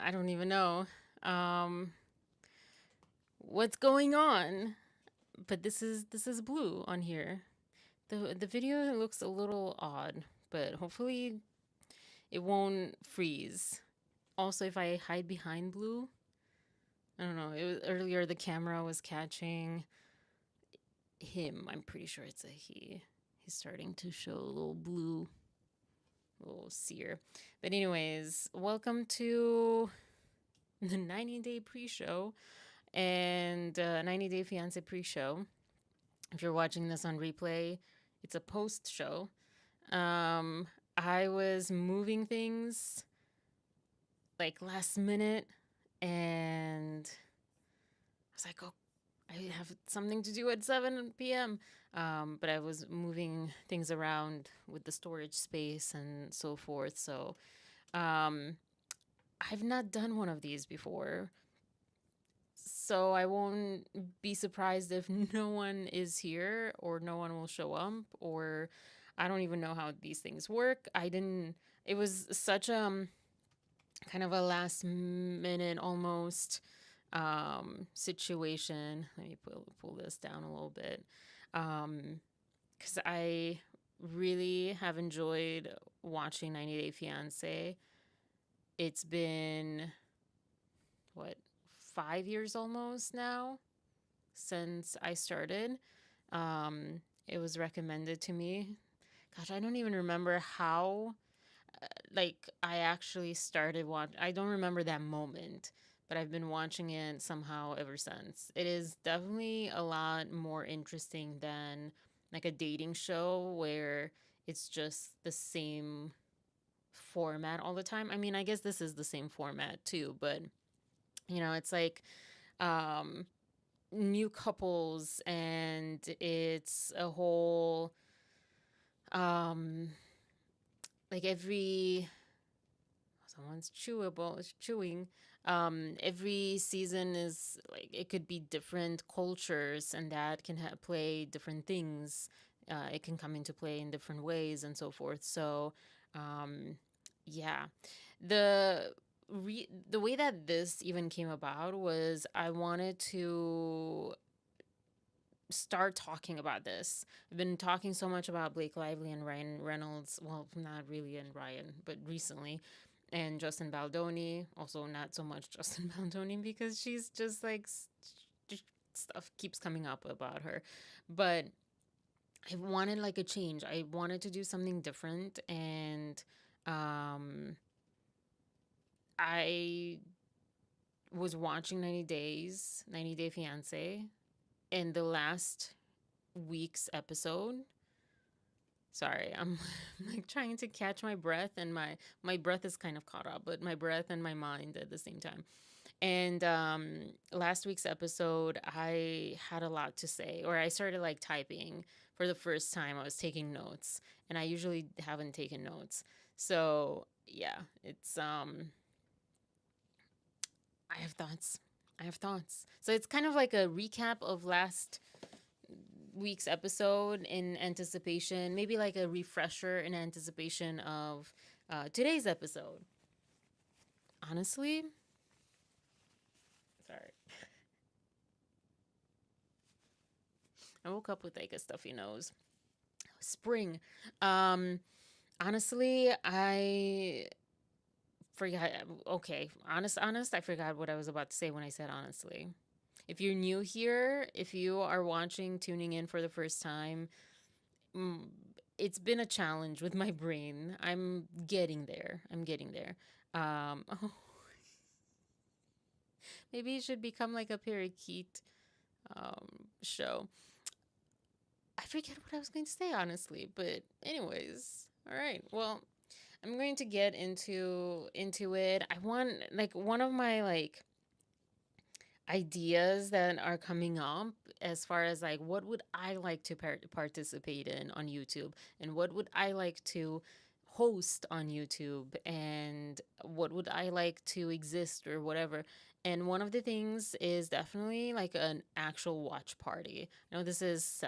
I don't even know um, what's going on. But this is blue on here. The video looks a little odd, but hopefully it won't freeze. Also, if I hide behind blue, I don't know. It was earlier the camera was catching him. I'm pretty sure it's a he. He's starting to show a little blue, a little sear. But anyways, welcome to the 90-day pre-show and 90-day fiance pre-show. If you're watching this on replay, it's a post show. I was moving things like last minute, and I was like, oh, I have something to do at 7 p.m. But I was moving things around with the storage space and so forth. So I've not done one of these before. So I won't be surprised if no one is here or no one will show up, or I don't even know how these things work. It was such kind of a last minute almost situation. Let me pull this down a little bit. Because I really have enjoyed watching 90 Day Fiancé. It's been, what, 5 years almost now since I started. It was recommended to me. Gosh, I don't even remember how like I actually started watching. I don't remember that moment, but I've been watching it somehow ever since. It is definitely a lot more interesting than like a dating show where it's just the same format all the time. I mean, I guess this is the same format too, but it's like um new couples, and it's a whole um like every someone's chewing. Every season is like it could be different cultures, and that can play different things. It can come into play in different ways and so forth. So yeah, the the way that this even came about was I wanted to start talking about this. I've been talking so much about Blake Lively and Ryan Reynolds. Well, not really and Ryan, but recently. And Justin Baldoni. Also, not so much Justin Baldoni because she's just like stuff keeps coming up about her. But I wanted like a change. I wanted to do something different. And I was watching 90 Day Fiance. And the last week's episode, sorry, I'm like trying to catch my breath, and my breath is kind of caught up, but my breath and my mind at the same time. And last week's episode, I had a lot to say, or I started like typing for the first time. I was taking notes, and I usually haven't taken notes. So yeah, it's I have thoughts. I have thoughts. So it's kind of like a recap of last week's episode in anticipation, maybe like a refresher in anticipation of today's episode. Honestly, sorry. I woke up with like a stuffy nose. Spring. Um, honestly, I forgot. Okay, honest, I forgot what I was about to say when I said honestly. If you're new here, if you are watching, tuning in for the first time, mm, it's been a challenge with my brain. I'm getting there. I'm getting there. Oh, maybe it should become like a parakeet show. I forget what I was going to say, honestly. But anyways, all right. Well, I'm going to get into it. I want like one of my like ideas that are coming up as far as like what would I like to participate in on YouTube, and what would I like to host on YouTube, and what would I like to exist or whatever. And one of the things is definitely like an actual watch party. I know this is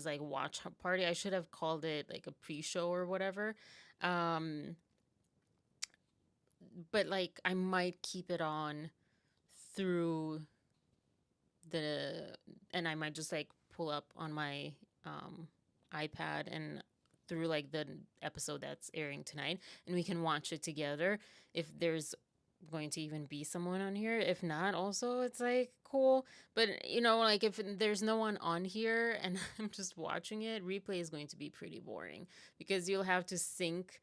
like watch party. I should have called it like a pre-show or whatever. Um but like I might keep it on through the, and I might just like pull up on my um iPad and through like the episode that's airing tonight, and we can watch it together if there's going to even be someone on here. If not, also it's like cool. But you know, like if there's no one on here and I'm just watching it, replay is going to be pretty boring because you'll have to sync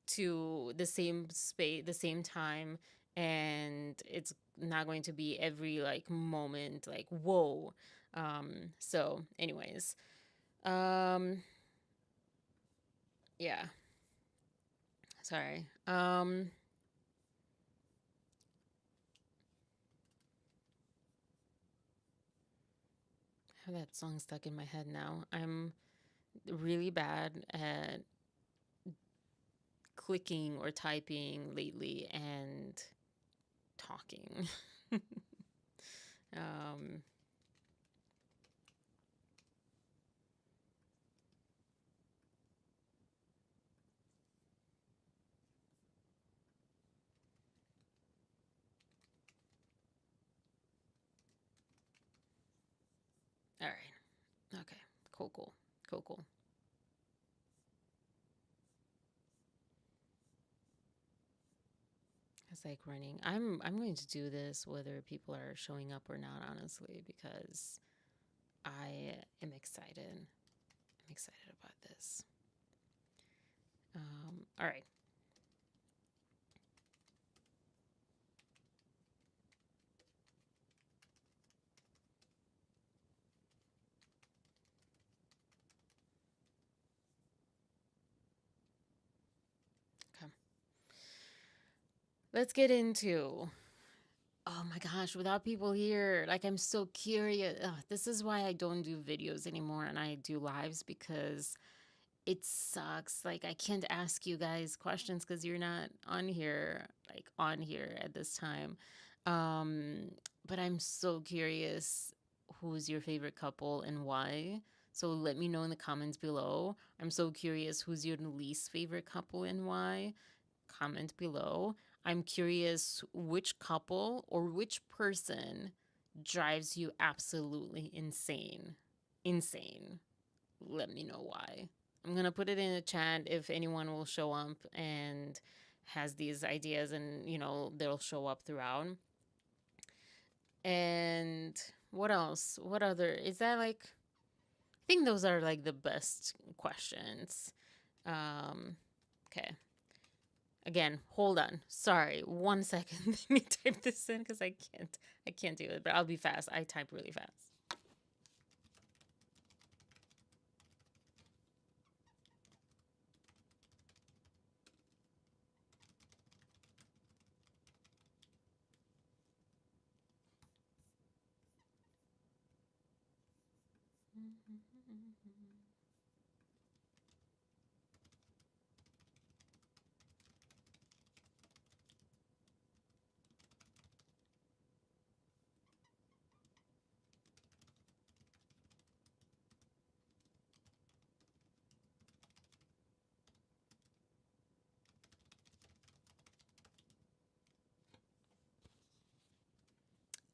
to the same space, the same time, and it's not going to be every like moment like whoa. So anyways, um yeah, sorry. I have that song stuck in my head now. I'm really bad at clicking or typing lately and talking. um all right, okay, cool, cool, cool, cool. It's like running. I'm going to do this whether people are showing up or not, honestly, because I am excited. I'm excited about this. All right. Okay. Let's get into. Oh my gosh, without people here, like I'm so curious. Ugh, this is why I don't do videos anymore and I do lives because it sucks. Like I can't ask you guys questions because you're not on here, like on here at this time. Um, but I'm so curious who's your favorite couple and why. So let me know in the comments below. I'm so curious who's your least favorite couple and why. Comment below. I'm curious which couple or which person drives you absolutely insane. Insane. Let me know why. I'm gonna put it in the chat if anyone will show up and has these ideas, and they'll show up throughout. And what else? What other is that like? I think those are like the best questions. Okay. Again, hold on. Sorry, 1 second. Let me type this in because I can't do it. But I'll be fast. I type really fast.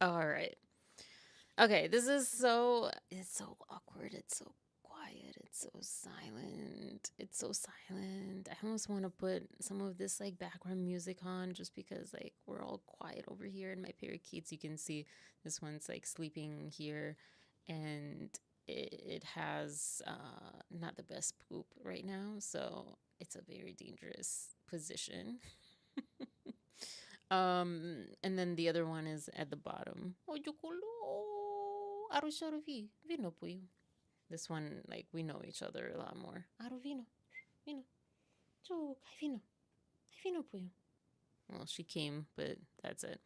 All right. Okay, this is it's so awkward. It's so quiet. It's so silent. It's so silent. I almost want to put some of this like background music on just because like we're all quiet over here and my parakeets, you can see this one's like sleeping here and it has not the best poop right now, so it's a very dangerous position. And then the other one is at the bottom. Oh, vino puyo. This one, like, we know each other a lot more. Aro vino, vino. Hay vino puyo. Well, she came, but that's it.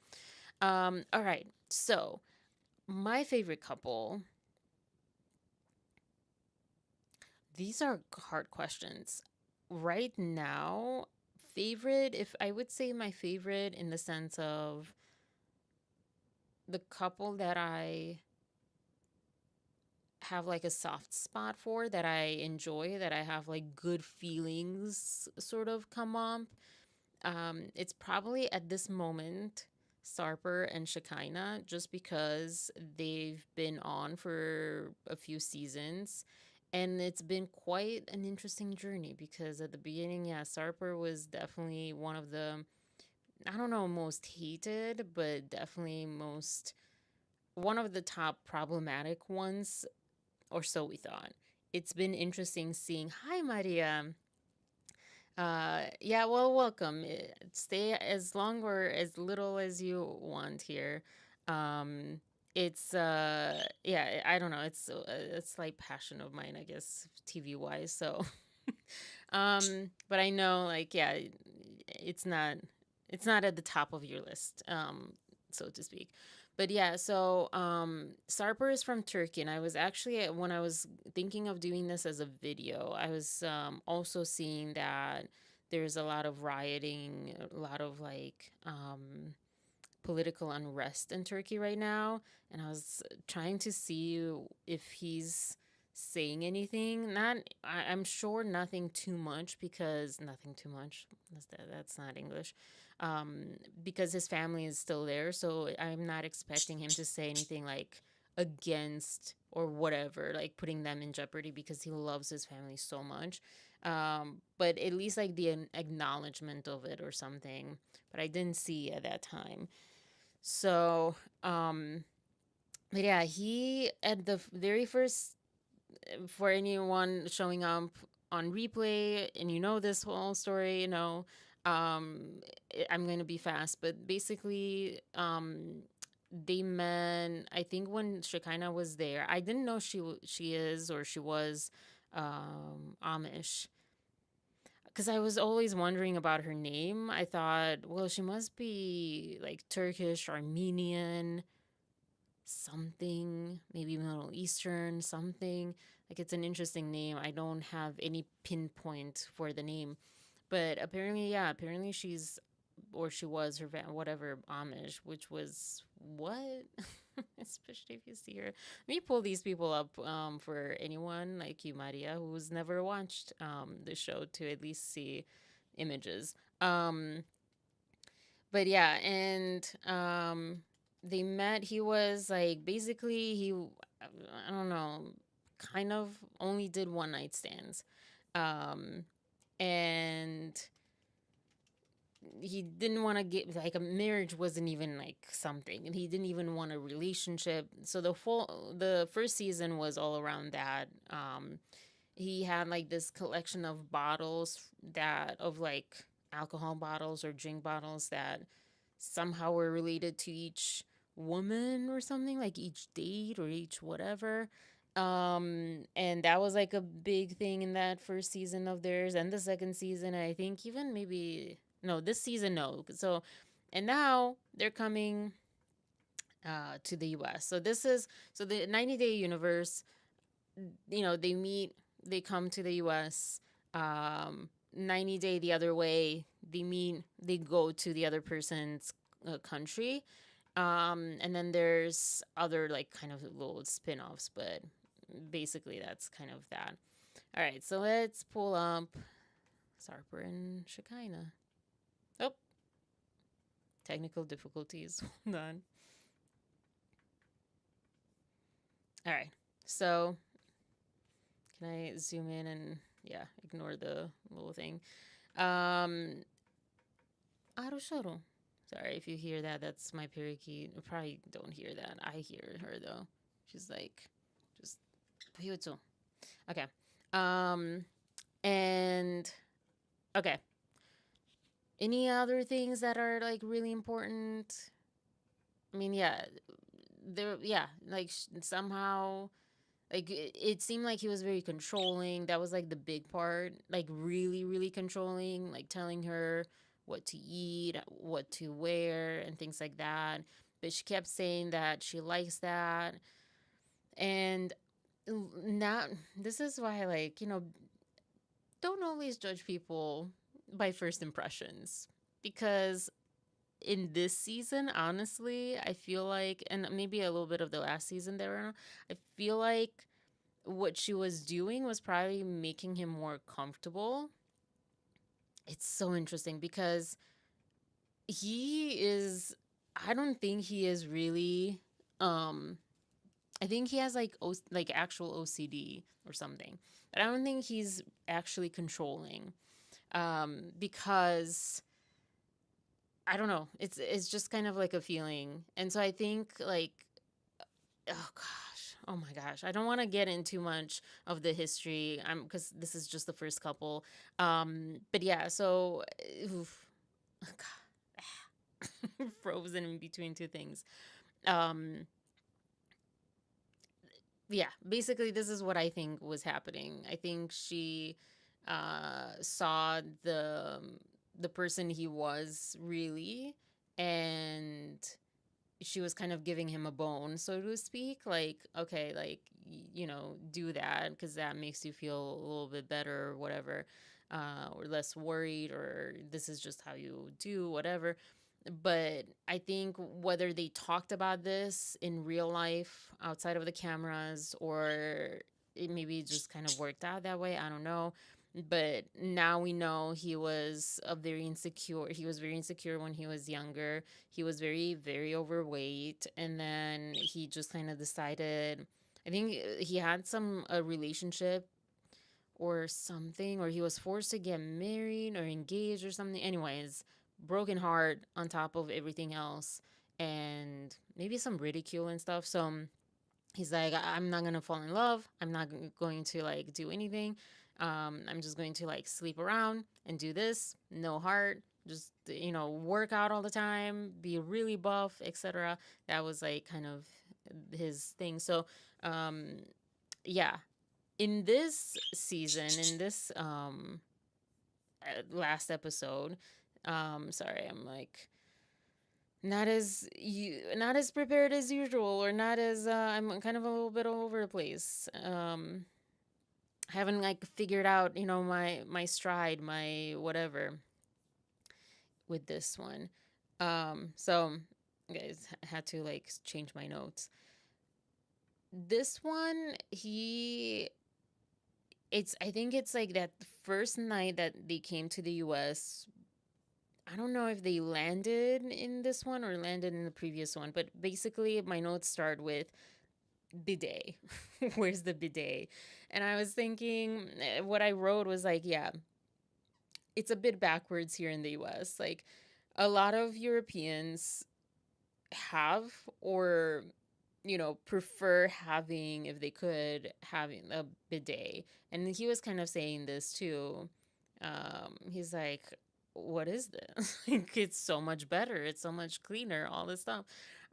All right. So, my favorite couple. These are hard questions. Right now, favorite, if I would say my favorite in the sense of the couple that I have like a soft spot for, that I enjoy, that I have like good feelings sort of come up. It's probably at this moment Sarper and Shekinah, just because they've been on for a few seasons. And it's been quite an interesting journey because at the beginning, yeah, Sarper was definitely one of the, I don't know, most hated, but definitely most, one of the top problematic ones, or so we thought. It's been interesting seeing, hi, Maria. Yeah, well, welcome. Stay as long or as little as you want here. Um, it's yeah, I don't know. It's a slight passion of mine, I guess, TV wise. So, but I know, like, yeah, it's not, it's not at the top of your list, so to speak. But yeah, so Sarper is from Turkey, and I was actually, when I was thinking of doing this as a video, I was also seeing that there's a lot of rioting, a lot of like political unrest in Turkey right now, and I was trying to see if he's saying anything. Not, I'm sure nothing too much, because nothing too much. That's not English. Because his family is still there, so I'm not expecting him to say anything like against or whatever, like putting them in jeopardy, because he loves his family so much. But at least like the acknowledgement of it or something. But I didn't see at that time. So, but yeah, he at the very first, for anyone showing up on replay, and you know this whole story, I'm going to be fast, but basically, they met. I think when Shekinah was there, I didn't know she is, or she was, Amish, because I was always wondering about her name. I thought, well, she must be like Turkish, Armenian, something, maybe Middle Eastern, something. Like, it's an interesting name. I don't have any pinpoint for the name. But apparently, yeah, apparently she's, or she was, her whatever, Amish, which was what? Especially if you see her. Let me pull these people up, for anyone like you, Maria, who's never watched the show, to at least see images. But yeah, and they met. He was like, basically, I don't know, kind of only did one night stands. Um, and he didn't want to get, like, a marriage wasn't even like something, and he didn't even want a relationship. So the first season was all around that. He had like this collection of bottles, that of like alcohol bottles or drink bottles, that somehow were related to each woman or something, like each date or each whatever. And that was like a big thing in that first season of theirs, and the second season, I think, even maybe, no, this season, no. So, and now they're coming to the US. So this is, so the 90-day universe, they meet, they come to the US. 90-day the other way, they meet, they go to the other person's country. And then there's other like kind of little spin-offs, but basically that's kind of that. All right, so let's pull up Sarper and Shekinah. Oh, technical difficulties. Hold on. All right, so can I zoom in and, yeah, ignore the little thing? Arusharo. Sorry if you hear that. That's my parakeet. You probably don't hear that. I hear her though. She's like, just beautiful. Okay. Um, and okay. Any other things that are like really important? I mean, yeah, there, yeah, like somehow, like it seemed like he was very controlling. That was like the big part, like really, really controlling, like telling her what to eat, what to wear, and things like that. But she kept saying that she likes that. And now, this is why, like, don't always judge people by first impressions. Because in this season, honestly, I feel like, and maybe a little bit of the last season there, I feel like what she was doing was probably making him more comfortable. It's so interesting because he is, I don't think he is really, um I think he has like actual OCD or something. But I don't think he's actually controlling. Because I don't know. It's just kind of like a feeling. And so I think like, oh gosh, oh my gosh, I don't want to get into much of the history. Because this is just the first couple. But yeah, so oof, frozen in between two things. Um, yeah, basically this is what I think was happening. I think she saw the person he was really, and she was kind of giving him a bone, so to speak. Like, okay, like, do that because that makes you feel a little bit better or whatever, or less worried, or this is just how you do whatever. But I think whether they talked about this in real life outside of the cameras, or it maybe just kind of worked out that way, I don't know. But now we know he was very insecure when he was younger. He was very, very overweight, and then he just kind of decided, I think he had some a relationship or something, or he was forced to get married or engaged or something. Anyways, broken heart on top of everything else, and maybe some ridicule and stuff. So he's like, I'm not gonna fall in love. I'm not going to like do anything. I'm just going to like sleep around and do this. No heart. Just work out all the time, be really buff, etc. That was like kind of his thing. So, um, yeah, in this season, in this last episode, sorry, I'm like not as prepared as usual, or not as I'm kind of a little bit all over the place. I haven't like figured out, my stride, my whatever with this one. So guys, had to like change my notes. This one, I think it's like that first night that they came to the US. I don't know if they landed in this one or landed in the previous one, but basically my notes start with bidet. Where's the bidet? And I was thinking, what I wrote was like, yeah, it's a bit backwards here in the US. Like, a lot of Europeans have, or prefer having, if they could, having a bidet. And he was kind of saying this too. He's like, what is this? Like, it's so much better, it's so much cleaner, all this stuff.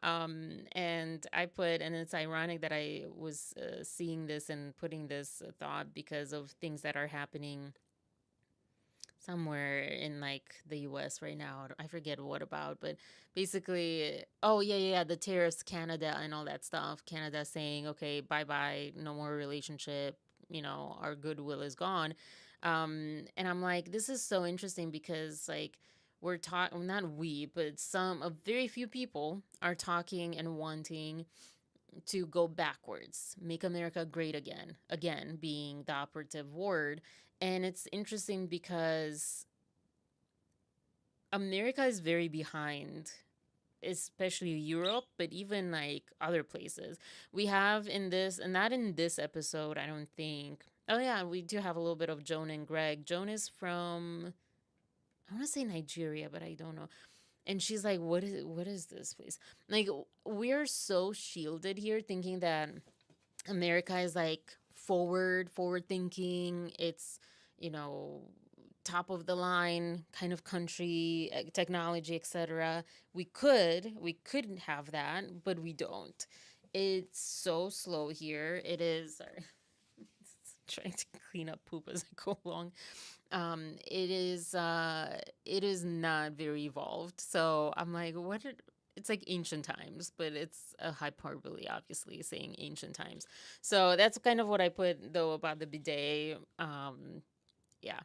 And I put, and it's ironic that I was seeing this and putting this thought because of things that are happening somewhere in like the US right now. I forget what about, but basically, oh yeah, yeah, yeah, the tariffs, Canada and all that stuff. Canada saying, okay, bye bye, no more relationship, our goodwill is gone. And I'm like, this is so interesting because like we're talking, not we, but some, a very few people are talking and wanting to go backwards, make America great again being the operative word. And it's interesting because America is very behind, especially Europe, but even like other places. We have in this, and not in this episode, I don't think. Oh, yeah, we do have a little bit of Joan and Greg. Joan is from, I want to say Nigeria, but I don't know. And she's like, what is this place? Like, we're so shielded here, thinking that America is like forward thinking. It's, you know, top of the line kind of country, technology, etc. We couldn't have that, but we don't. It's so slow here. It is, sorry. Trying to clean up poop as I go along. It is not very evolved. So I'm like, it's like ancient times, but it's a hyperbole, obviously, saying ancient times. So that's kind of what I put though about the bidet. Yeah.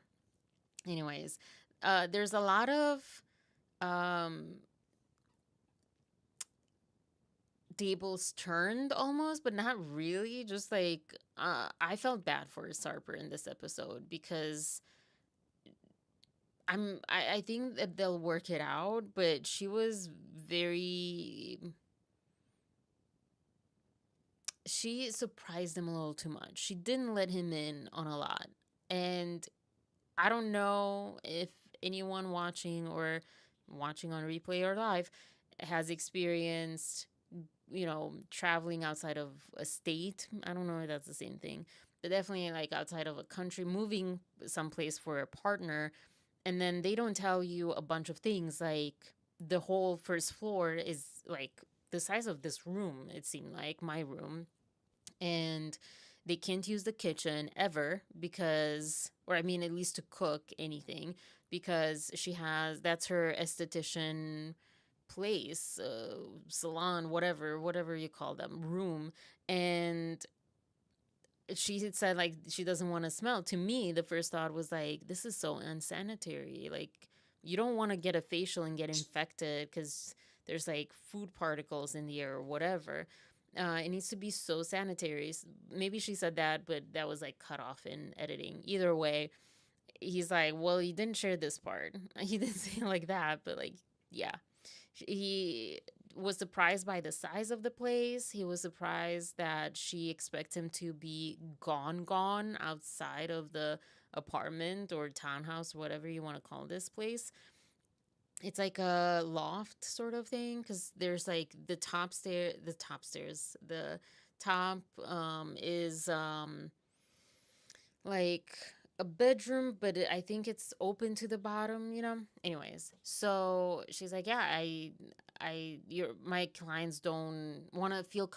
Anyways, there's a lot of um tables turned almost, but not really. Just like I felt bad for Sarper in this episode because I think that they'll work it out, but she was very she surprised him a little too much. She didn't let him in on a lot. And I don't know if anyone watching or watching on replay or live has experienced, traveling outside of a state. I don't know if that's the same thing, but definitely like outside of a country, moving someplace for a partner. And then they don't tell you a bunch of things like the whole first floor is like the size of this room, it seemed like my room, and they can't use the kitchen ever because, or I mean, at least to cook anything, because that's her esthetician place, salon, whatever you call them, room. And she had said like she doesn't want to smell. To me, the first thought was like, this is so unsanitary. Like, you don't want to get a facial and get infected because there's like food particles in the air or whatever. It needs to be so sanitary. Maybe she said that, but that was like cut off in editing. Either way, he's like, well, he didn't share this part. He didn't say it like that, but like, yeah, he was surprised by the size of the place. He was surprised that she expects him to be gone outside of the apartment or townhouse, whatever you want to call this place. It's like a loft sort of thing because there's like the top is like a bedroom, but I think it's open to the bottom. Anyways, so she's like, yeah, my clients don't want to feel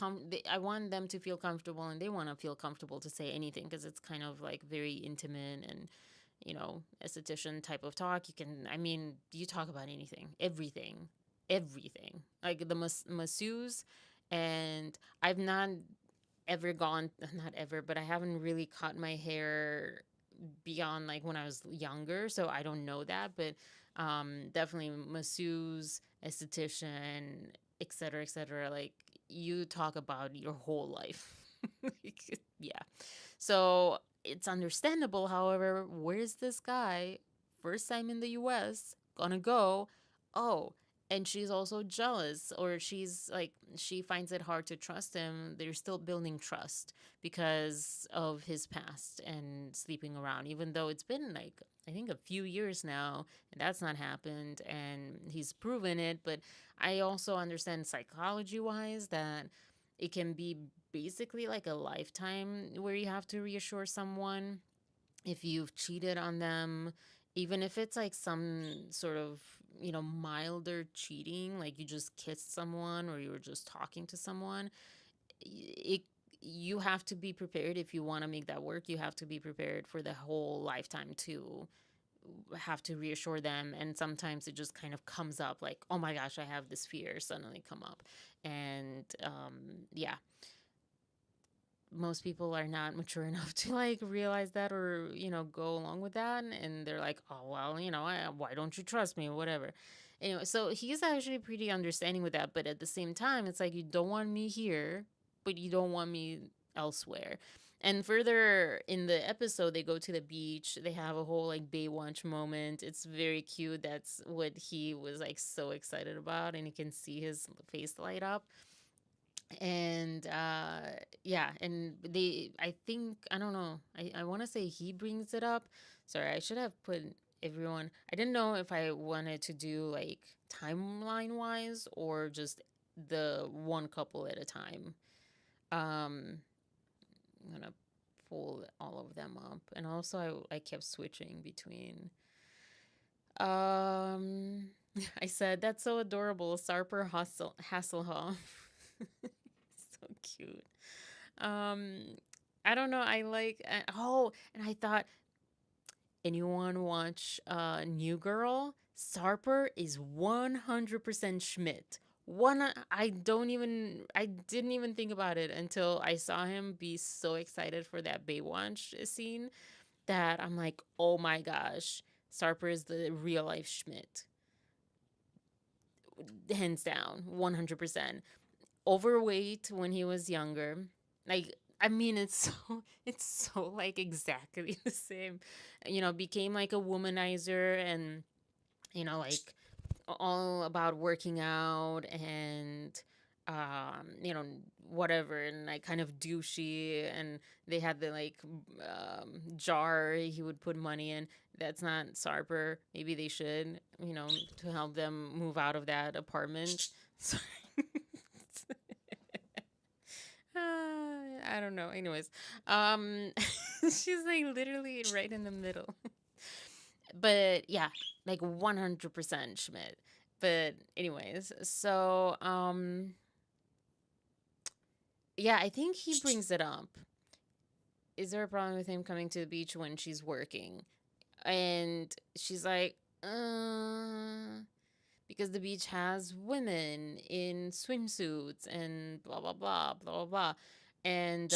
I want them to feel comfortable, and they want to feel comfortable to say anything because it's kind of like very intimate and esthetician type of talk. I mean, you talk about anything, everything, like the masseuse. And I've not ever gone, not ever, but I haven't really cut my hair beyond like when I was younger, so I don't know that. But definitely masseuse, esthetician, etc., etc. Like, you talk about your whole life. Yeah. So it's understandable. However, where's this guy, first time in the US, gonna go? Oh, and she's also jealous, or she's like, she finds it hard to trust him. They're still building trust because of his past and sleeping around, even though it's been like, I think, a few years now, and that's not happened, and he's proven it. But I also understand psychology wise that it can be basically like a lifetime where you have to reassure someone if you've cheated on them, even if it's like some sort of, milder cheating, like you just kissed someone or you were just talking to someone. It You have to be prepared. If you want to make that work, you have to be prepared for the whole lifetime to have to reassure them. And sometimes it just kind of comes up like, oh my gosh, I have this fear suddenly come up. And yeah, most people are not mature enough to like realize that, or go along with that, and they're like, oh well, why don't you trust me or whatever. Anyway, so he's actually pretty understanding with that, but at the same time, it's like, you don't want me here, but you don't want me elsewhere. And further in the episode, they go to the beach, they have a whole like Baywatch moment. It's very cute. That's what he was like so excited about, and you can see his face light up. And yeah, and I think, I don't know, I want to say he brings it up. Sorry, I should have put everyone. I didn't know if I wanted to do like timeline wise or just the one couple at a time. um I'm gonna pull all of them up, and also I kept switching between. um I said, that's so adorable, Sarper Hasselhoff. So cute. Um, I don't know. I like. Oh, and I thought, anyone watch New Girl? Sarper is 100% Schmidt. I don't even. I didn't even think about it until I saw him be so excited for that Baywatch scene, that I'm like, oh my gosh, Sarper is the real life Schmidt, hands down, 100%. Overweight when he was younger. Like, I mean, it's so like exactly the same. Became like a womanizer, and like all about working out, and you know whatever, and like kind of douchey, and they had the like jar he would put money in. That's not Sarper. Maybe they should, to help them move out of that apartment. Sorry. I don't know. Anyways, um, she's like literally right in the middle. But yeah, like 100% Schmidt. But anyways, so yeah, I think he brings it up. Is there a problem with him coming to the beach when she's working? And she's like, because the beach has women in swimsuits and blah blah blah blah blah blah. And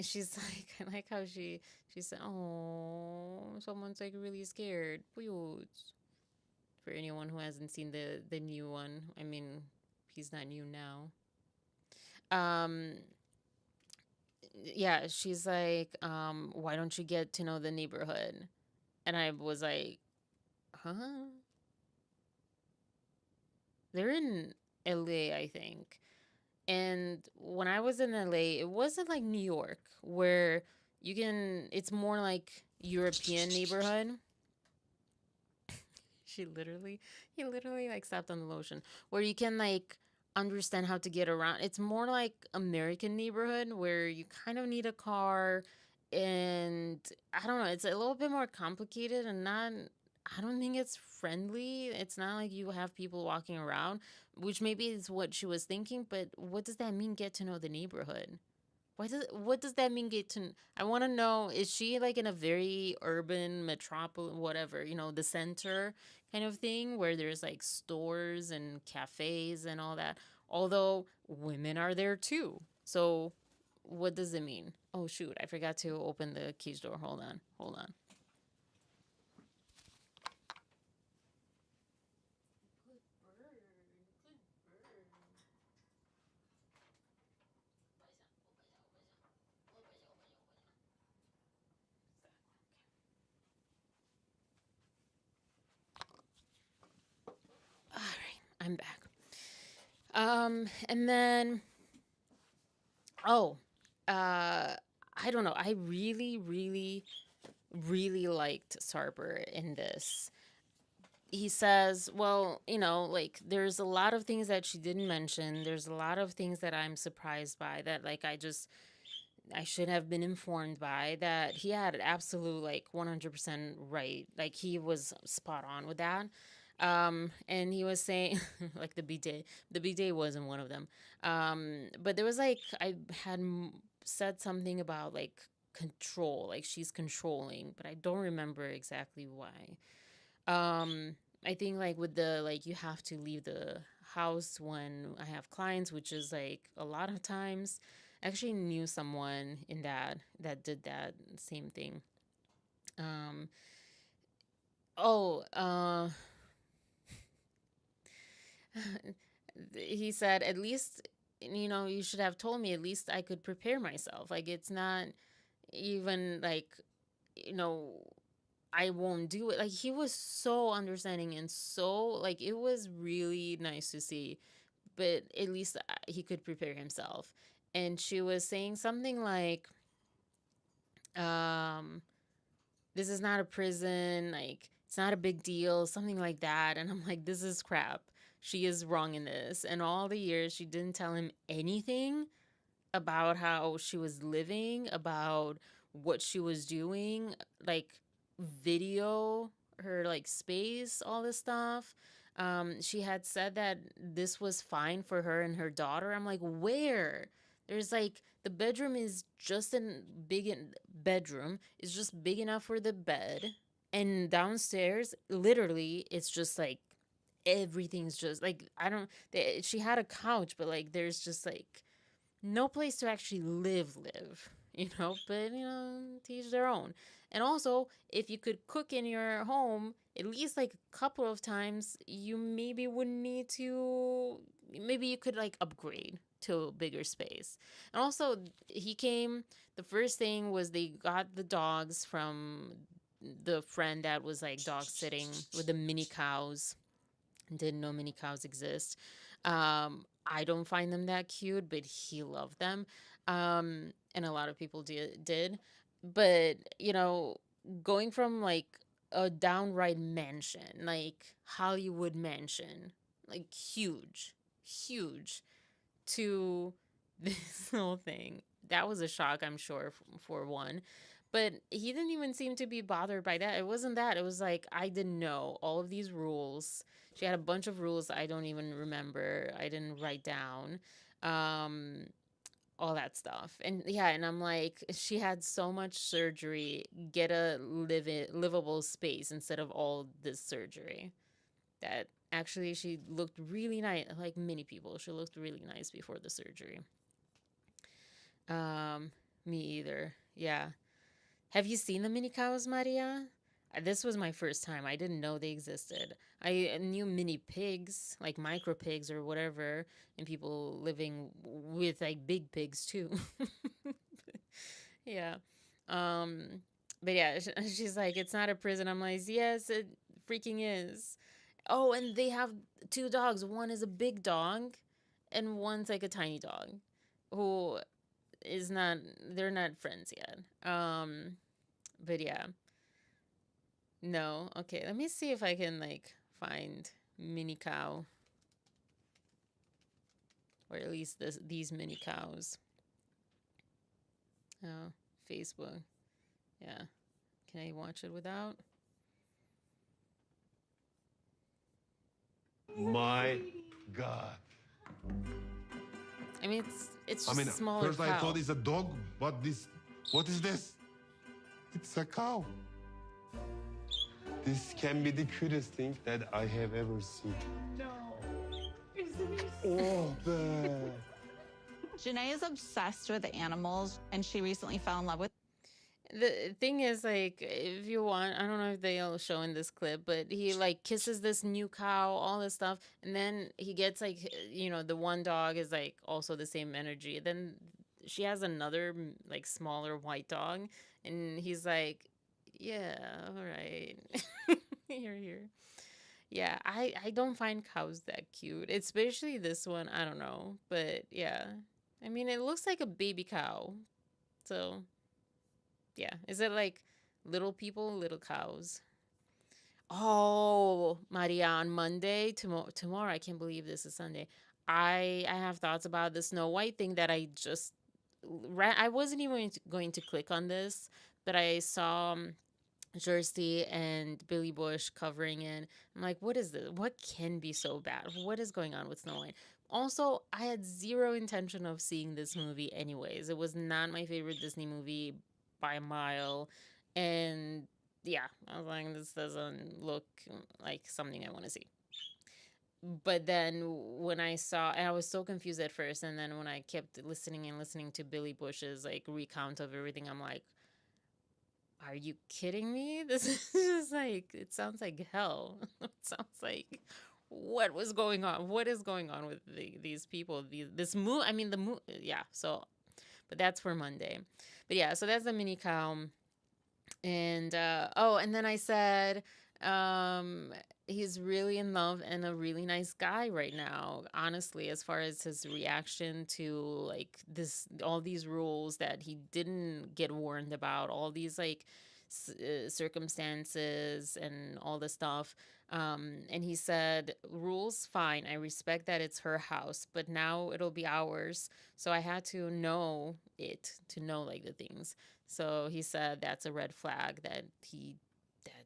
she's like, I like how she said, "Oh, someone's like really scared." For anyone who hasn't seen the new one, I mean, he's not new now. Um, yeah, she's like, why don't you get to know the neighborhood? And I was like, huh? They're in LA, I think. And when I was in LA, it wasn't like New York where it's more like European neighborhood. She literally, he literally like stepped on the lotion, where you can like understand how to get around. It's more like American neighborhood where you kind of need a car, and I don't know, it's a little bit more complicated, and not, I don't think it's friendly. It's not like you have people walking around, which maybe is what she was thinking, but what does that mean, get to know the neighborhood? What does that mean, get to? I want to know, is she like in a very urban metropolis, whatever, the center kind of thing, where there's like stores and cafes and all that? Although women are there too. So what does it mean? Oh shoot, I forgot to open the cage door. Hold on. Hold on. All right, I'm back. And then, oh, I don't know. I really, really, really liked Sarper in this. He says, well, like there's a lot of things that she didn't mention. There's a lot of things that I'm surprised by, that like I should have been informed by, that he had absolute like 100% right. Like he was spot on with that. And he was saying like the B day wasn't one of them. But there was like, I had said something about like control, like she's controlling, but I don't remember exactly why. I think like with the, like, you have to leave the house when I have clients, which is like a lot of times. I actually knew someone in that did that same thing. Um oh, he said, at least, you should have told me, at least I could prepare myself. Like it's not even like, you know I won't do it. Like he was so understanding, and so like it was really nice to see. But at least he could prepare himself. And she was saying something like, um, "This is not a prison. Like it's not a big deal." Something like that. And I'm like, "This is crap. She is wrong in this." And all the years she didn't tell him anything about how she was living, about what she was doing, like video her like space, all this stuff. She had said that this was fine for her and her daughter. I'm like, where? There's like, the bedroom is just a bedroom is just big enough for the bed, and downstairs, literally, it's just like everything's just like, I don't. She had a couch, but like there's just like no place to actually live, but to each their own. And also, if you could cook in your home at least like a couple of times, you maybe wouldn't need to, maybe you could like upgrade to a bigger space. And also, he came, the first thing was they got the dogs from the friend that was like dog sitting with the mini cows. Didn't know mini cows exist. I don't find them that cute, but he loved them. And a lot of people did. But, going from like a downright mansion, like Hollywood mansion, like huge, huge, to this whole thing. That was a shock, I'm sure, for one. But he didn't even seem to be bothered by that. It wasn't that. It was like, I didn't know all of these rules. She had a bunch of rules I don't even remember. I didn't write down. Um, all that stuff. And yeah, and I'm like, she had so much surgery. Get a livable space instead of all this surgery. That actually she looked really nice, like many people. She looked really nice before the surgery. Um, Me either. Yeah. Have you seen the mini cows, Maria? This was my first time. I didn't know they existed. I knew mini pigs, like micro pigs or whatever, and people living with like big pigs too. Yeah. Um, but yeah, she's like, it's not a prison. I'm like, yes, it freaking is. Oh, and they have two dogs. One is a big dog, and one's like a tiny dog, who is not. They're not friends yet. But yeah, no. Okay, let me see if I can like find mini cow, or at least these mini cows. Oh, Facebook. Yeah. Can I watch it without? My God. I mean, it's I just mean, a smaller first I cow. thought it's a dog, but what is this? It's a cow. This can be the cutest thing that I have ever seen. No. Isn't it? Oh, man. Janae is obsessed with animals, and she recently fell in love with The thing is, like, if you want, I don't know if they'll show in this clip, but he like kisses this new cow, all this stuff, and then he gets like, the one dog is like also the same energy. Then she has another like smaller white dog, and he's like, yeah, all right, you're here. Yeah, I don't find cows that cute, especially this one. I don't know, but yeah, I mean, it looks like a baby cow, so. Yeah. Is it like little people, little cows? Oh, Maria, on Monday, tomorrow, I can't believe this is Sunday. I have thoughts about the Snow White thing that I just I wasn't even going to click on this, but I saw Jersey and Billy Bush covering it. I'm like, what is this? What can be so bad? What is going on with Snow White? Also, I had zero intention of seeing this movie anyways. It was not my favorite Disney movie by a mile. And yeah, I was like, this doesn't look like something I want to see. But then when I saw, I was so confused at first. And then when I kept listening and listening to Billy Bush's like recount of everything, I'm like, are you kidding me? This is just like, it sounds like hell. It sounds like, what was going on? What is going on with these people? This move, I mean, yeah. So, but that's for Monday. But yeah, so that's the mini cow. And oh, and then I said, um, he's really in love and a really nice guy right now. Honestly, as far as his reaction to like all these rules that he didn't get warned about, all these like circumstances and all this stuff. And he said, rules, fine. I respect that it's her house, but now it'll be ours. So I had to know to know like the things. So he said that's a red flag that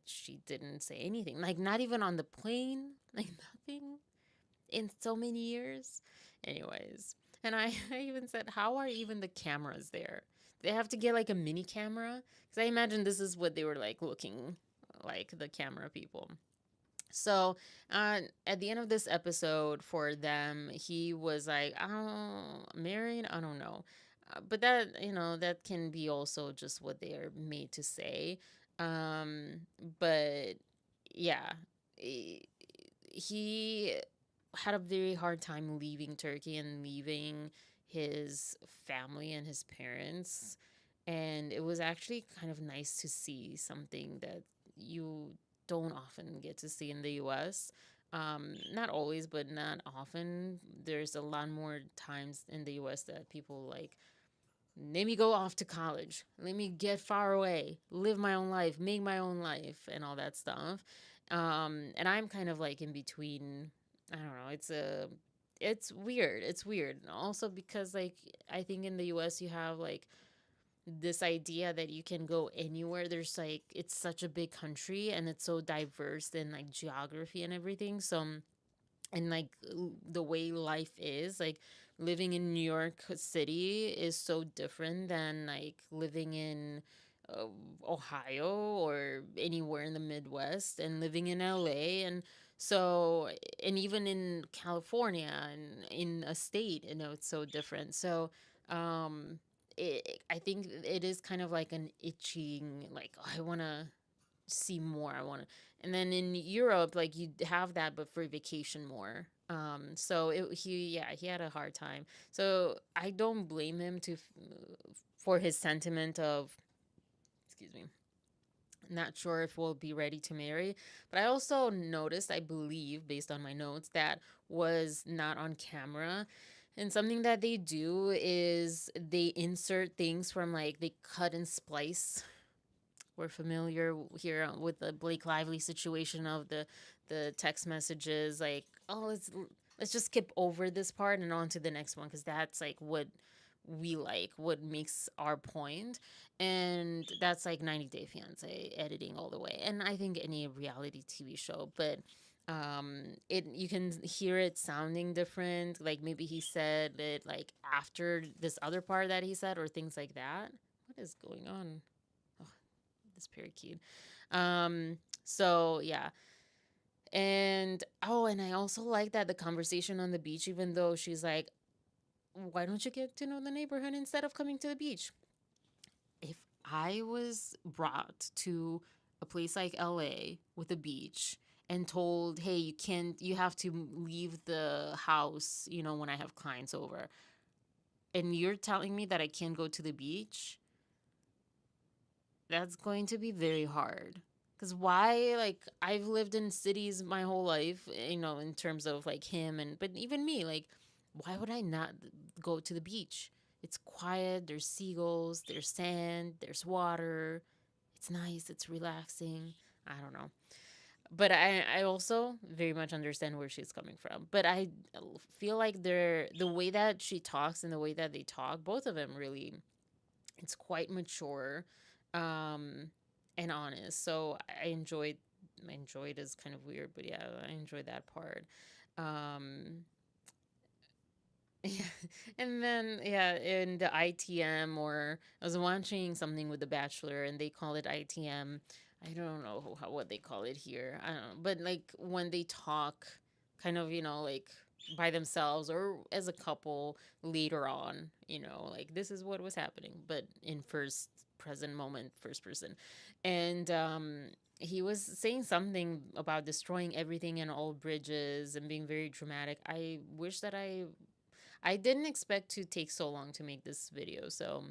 she didn't say anything. Like not even on the plane, like nothing in so many years. Anyways, and I even said, how are even the cameras there? They have to get like a mini camera because I imagine this is what they were like looking like, the camera people. So at the end of this episode for them, he was like, I don't married, I don't know. but that, that can be also just what they are made to say. But yeah, he he had a very hard time leaving Turkey and leaving his family and his parents. And it was actually kind of nice to see something that you don't often get to see in the US. Not always, but not often. There's a lot more times in the US that people like, let me go off to college, let me get far away, live my own life, make my own life, and all that stuff. And I'm kind of like in between. I don't know. It's weird. It's weird. Also because like I think in the US you have like this idea that you can go anywhere. There's like it's such a big country and it's so diverse in like geography and everything. So and like the way life is like living in New York City is so different than like living in uh, Ohio or anywhere in the Midwest, and living in LA. And so and even in California and in a state, it's so different. So um I think it is kind of like an itching, like, oh, I want to see more. I want to. And then in Europe, like you have that, but for vacation more. So he had a hard time. So I don't blame him for his sentiment of, excuse me, not sure if we'll be ready to marry. But I also noticed, I believe, based on my notes, that was not on camera. And something that they do is they insert things from, like, they cut and splice. We're familiar here with the Blake Lively situation of the text messages, like, oh, let's just skip over this part and on to the next one, because that's like what we like, what makes our point. And that's like 90 Day Fiance editing all the way, and I think any reality TV show. But it, you can hear it sounding different, like maybe he said it like after this other part that he said, or things like that. What is going on? This parakeet. So yeah. And oh, and I also like that the conversation on the beach, even though she's like, why don't you get to know the neighborhood instead of coming to the beach? If I was brought to a place like LA with a beach and told, hey, you have to leave the house, when I have clients over, and you're telling me that I can't go to the beach, that's going to be very hard. Because why? Like, I've lived in cities my whole life, in terms of like him, but even me, like, why would I not go to the beach? It's quiet, there's seagulls, there's sand, there's water. It's nice, it's relaxing. I don't know. But I also very much understand where she's coming from. But I feel like the way that she talks and the way that they talk, both of them really, it's quite mature, um, and honest. So I enjoyed is kind of weird, but yeah, I enjoyed that part. Um, yeah. And then yeah, in the ITM, or I was watching something with The Bachelor, and they call it ITM. I don't know what they call it here. I don't know, but like when they talk, kind of, like by themselves or as a couple later on, like this is what was happening, but in first present moment, first person. And he was saying something about destroying everything and all bridges and being very dramatic. I wish that I didn't expect to take so long to make this video, so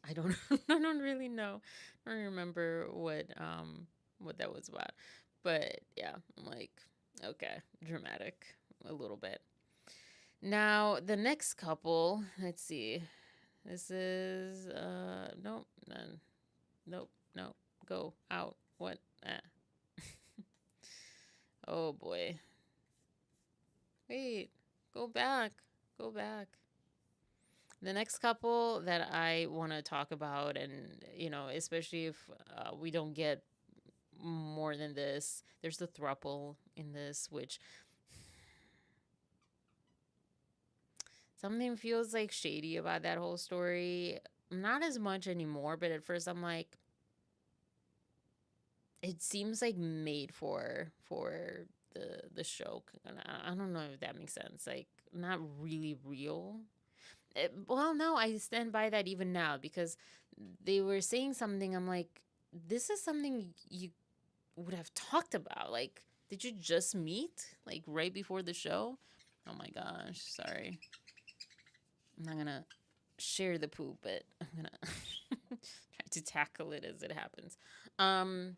I don't I don't really know. I don't remember what that was about. But yeah, I'm like, okay, dramatic a little bit. Now, the next couple, let's see. This is nope, none. Nope, nope. Go out. What? Oh boy. Wait. Go back. Go back. The next couple that I want to talk about, and especially if we don't get more than this, there's the throuple in this, which something feels like shady about that whole story. Not as much anymore, but at first I'm like, it seems like made for the show. And I don't know if that makes sense. Like, not really real. Well, no, I stand by that even now because they were saying something. I'm like, this is something you would have talked about. Like, did you just meet like right before the show? Oh my gosh, sorry. I'm not gonna share the poop, but I'm gonna try to tackle it as it happens. Um,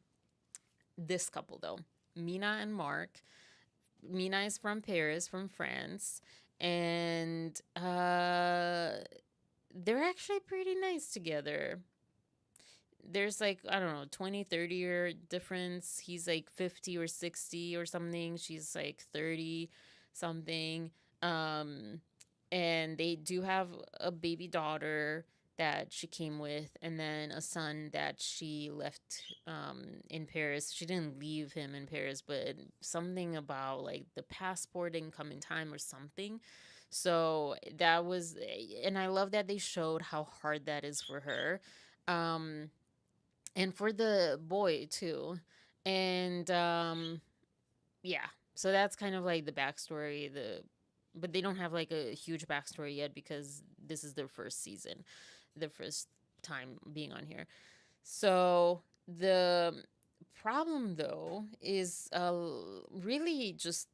this couple though, Mina and Mark. Mina is from Paris, from France, and they're actually pretty nice together. There's like, I don't know, 20, 30-year difference. He's like 50 or 60 or something. She's like 30 something. Um, and they do have a baby daughter that she came with, and then a son that she left in Paris. She didn't leave him in Paris, but something about like the passport didn't come in time or something. So that was, and I love that they showed how hard that is for her. Um, and for the boy too. And yeah, so that's kind of like the backstory. But they don't have like a huge backstory yet because this is their first season, their first time being on here. So the problem though is really just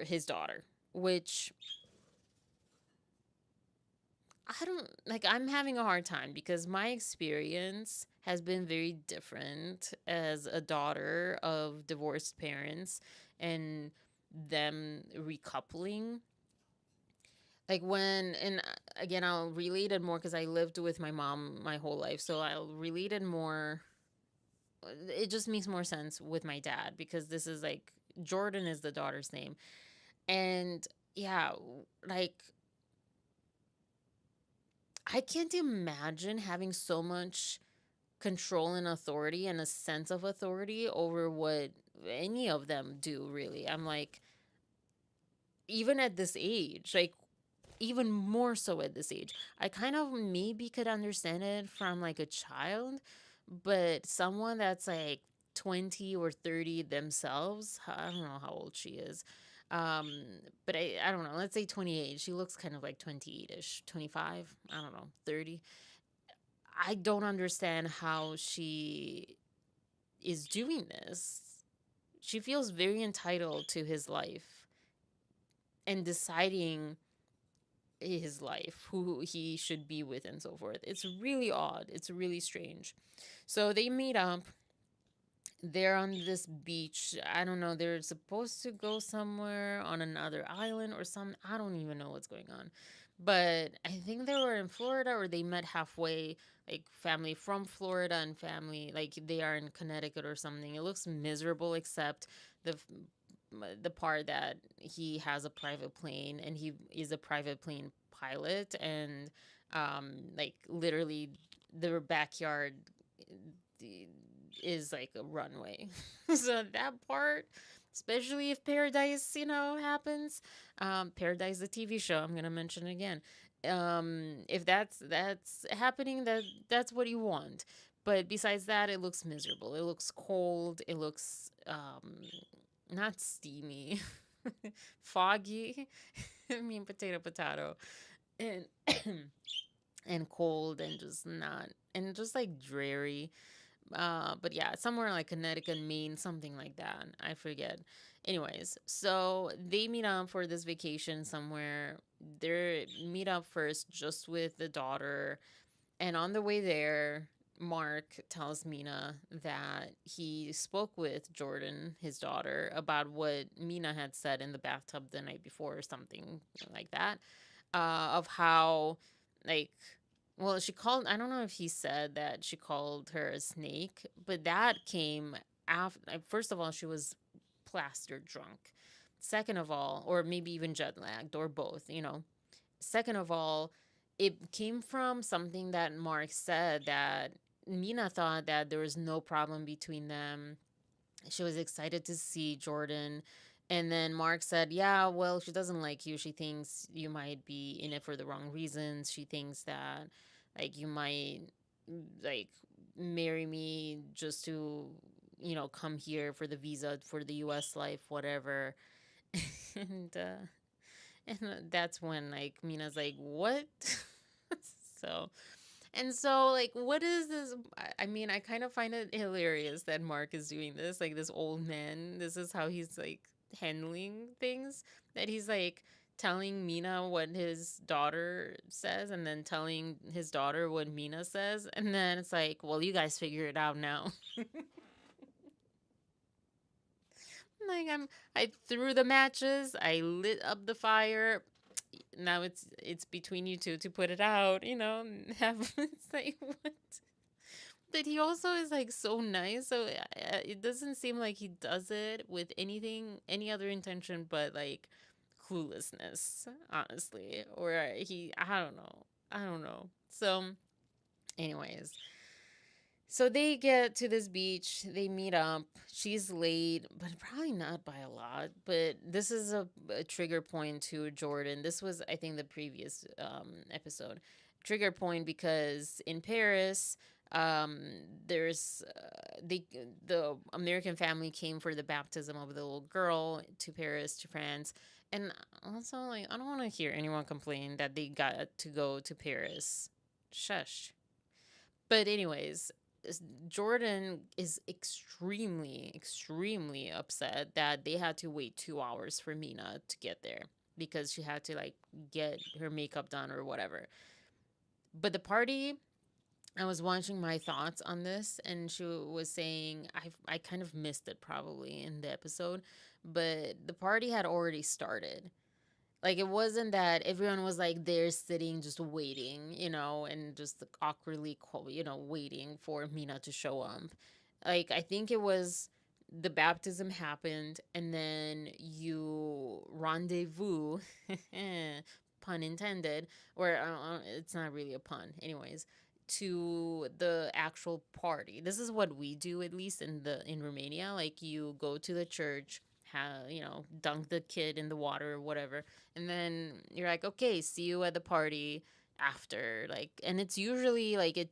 his daughter, which I don't like. I'm having a hard time because my experience has been very different as a daughter of divorced parents and them recoupling. Like when, and again, I'll relate it more because I lived with my mom my whole life. So I'll relate it more. It just makes more sense with my dad because this is like Jordan is the daughter's name. And yeah, like I can't imagine having so much control and authority and a sense of authority over what any of them do, really. I'm like, even at this age, like, even more so at this age, I kind of maybe could understand it from like a child, but someone that's like 20 or 30 themselves, I don't know how old she is. Um, but I don't know, let's say 28. She looks kind of like 28-ish, 25, I don't know, 30. I don't understand how she is doing this. She feels very entitled to his life and deciding his life, who he should be with, and so forth. It's really odd. It's really strange. So they meet up. They're on this beach. I don't know. They're supposed to go somewhere on another island or some. I don't even know what's going on. But I think they were in Florida or they met halfway, like family from Florida and family, like they are in Connecticut or something. It looks miserable except the the part that he has a private plane and he is a private plane pilot, and like literally their backyard is like a runway. So that part, especially if Paradise, happens, Paradise the TV show, I'm gonna mention it again. If that's happening, that's what you want. But besides that, it looks miserable. It looks cold. It looks not steamy, foggy. I mean, potato, and and cold, and just not, and just like dreary. But yeah, somewhere like Connecticut, Maine, something like that. I forget. Anyways, so they meet up for this vacation somewhere. They meet up first just with the daughter, and on the way there, Mark tells Mina that he spoke with Jordan, his daughter, about what Mina had said in the bathtub the night before or something like that. Of how, like, well, she called, I don't know if he said that she called her a snake, but that came after, first of all, she was plastered drunk. Second of all, or maybe even jet lagged or both. Second of all, it came from something that Mark said that Mina thought that there was no problem between them. She was excited to see Jordan. And then Mark said, yeah, well, she doesn't like you. She thinks you might be in it for the wrong reasons. She thinks that, like, you might, like, marry me just to, come here for the visa, for the US life, whatever. and, uh, and that's when, like, Mina's like, what? So, and so, like, what is this? I mean, I kind of find it hilarious that Mark is doing this. Like, this old man, this is how he's like handling things. That he's like telling Mina what his daughter says, and then telling his daughter what Mina says. And then it's like, well, you guys figure it out now. Like, I threw the matches, I lit up the fire. Now it's between you two to put it out, have it's like what? But he also is like so nice, so it doesn't seem like he does it with any other intention but like cluelessness, honestly. Or I don't know. So, anyways, so they get to this beach, they meet up. She's late, but probably not by a lot. But this is a trigger point to Jordan. This was, I think, the previous episode. Trigger point because in Paris, um, there's the American family came for the baptism of the little girl to Paris, to France. And also, like, I don't want to hear anyone complain that they got to go to Paris. Shush. But anyways, Jordan is extremely, extremely upset that they had to wait 2 hours for Mina to get there because she had to like get her makeup done or whatever. But the party, I was watching my thoughts on this, and she was saying I kind of missed it probably in the episode, but the party had already started. Like, it wasn't that everyone was like there sitting just waiting, and just like, awkwardly, waiting for Mina to show up. Like, I think it was the baptism happened, and then you rendezvous, pun intended, or it's not really a pun, anyways, to the actual party. This is what we do, at least in Romania. Like, you go to the church, dunk the kid in the water or whatever, and then you're like, okay, see you at the party after. Like, and it's usually like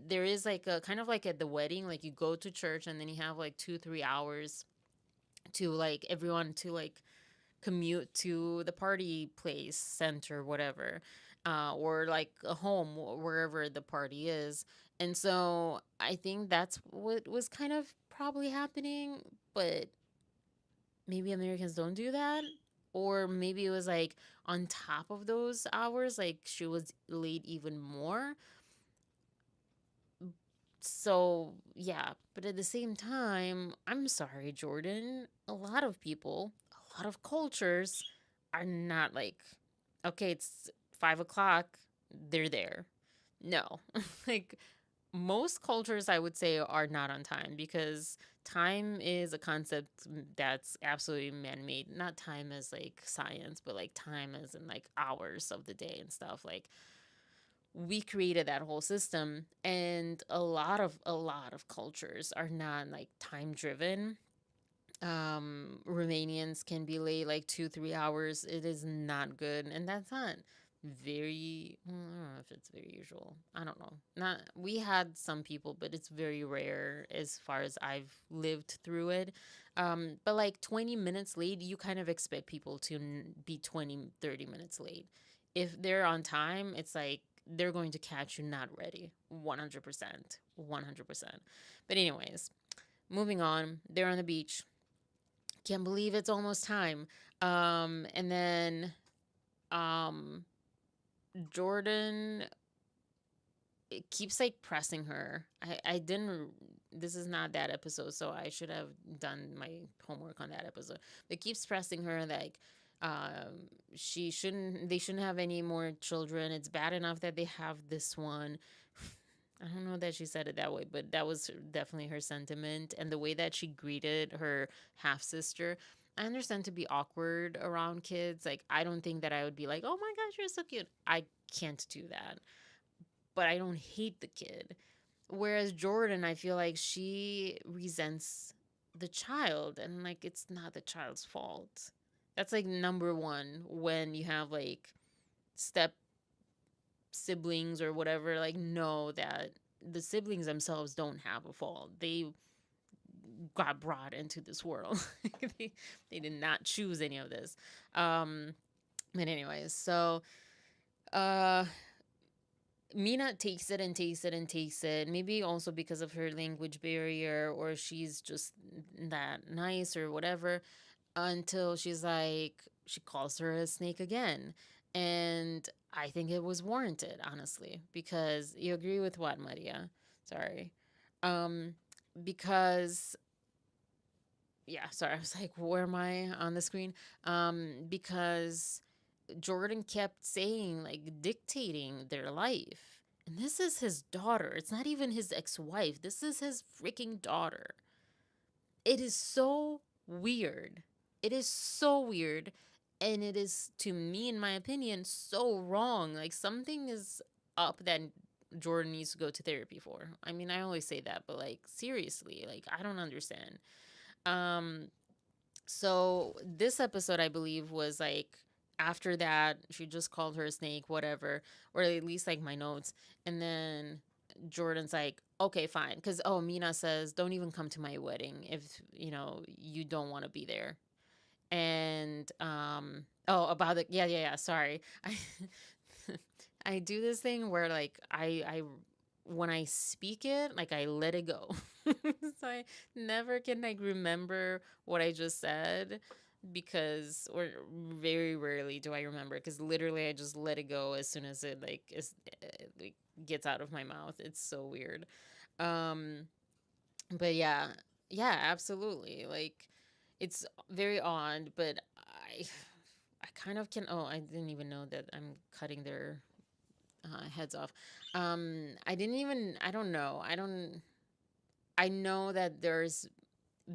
there is like a kind of like at the wedding, like you go to church and then you have like 2-3 hours to like everyone to like commute to the party place, center, whatever, or like a home, wherever the party is. And so I think that's what was kind of probably happening, but maybe Americans don't do that. Or maybe it was like on top of those hours, like she was late even more. So, yeah. But at the same time, I'm sorry, Jordan. A lot of people, a lot of cultures are not like, okay, it's 5 o'clock, they're there. No. Like, most cultures, I would say, are not on time because time is a concept that's absolutely man-made. Not time as like science, but like time as in like hours of the day and stuff. Like, we created that whole system, and a lot of cultures are not like time driven. Romanians can be late like 2-3 hours. It is not good, and that's not very, well, I don't know if it's very usual. I don't know. Not, we had some people, but it's very rare as far as I've lived through it. But like 20 minutes late, you kind of expect people to be 20-30 minutes late. If they're on time, it's like they're going to catch you not ready. 100%. 100%. But anyways, moving on. They're on the beach. Can't believe it's almost time. And then um Jordan, it keeps like pressing her. I didn't, this is not that episode, so I should have done my homework on that episode. It keeps pressing her like they shouldn't have any more children. It's bad enough that they have this one. I don't know that she said it that way, but that was definitely her sentiment. And the way that she greeted her half sister, I understand to be awkward around kids. Like, I don't think that I would be like, oh my gosh, you're so cute. I can't do that. But I don't hate the kid. Whereas Jordan, I feel like she resents the child, and like it's not the child's fault. That's like number one when you have like step siblings or whatever, like, know that the siblings themselves don't have a fault. They got brought into this world. They did not choose any of this. But anyways, so uh Mina takes it and takes it and takes it. Maybe also because of her language barrier, or she's just that nice or whatever, until she's like, she calls her a snake again. And I think it was warranted, honestly, because you agree with what, Maria? Sorry. Um, because yeah, sorry, I was like, where am I on the screen? Because Jordan kept saying, like, dictating their life. And this is his daughter. It's not even his ex wife. This is his freaking daughter. It is so weird. It is so weird. And it is, to me, in my opinion, so wrong. Like, something is up that Jordan needs to go to therapy for. I mean, I always say that, but like, seriously, like, I don't understand. Um, so this episode, I believe, was like after that, she just called her a snake, whatever, or at least like my notes. And then Jordan's like, okay, fine. Because, oh, Mina says, don't even come to my wedding if, you don't want to be there. And, oh, about it. Yeah, yeah, yeah. Sorry. I do this thing where like when I speak it, like I let it go. So I never can like remember what I just said, because, or very rarely do I remember, because literally I just let it go as soon as it like gets out of my mouth. It's so weird. Um but yeah, yeah, absolutely. Like, it's very odd, but I kind of can. Oh, I didn't even know that I'm cutting their heads off. I didn't even. I don't know. I don't. I know that there's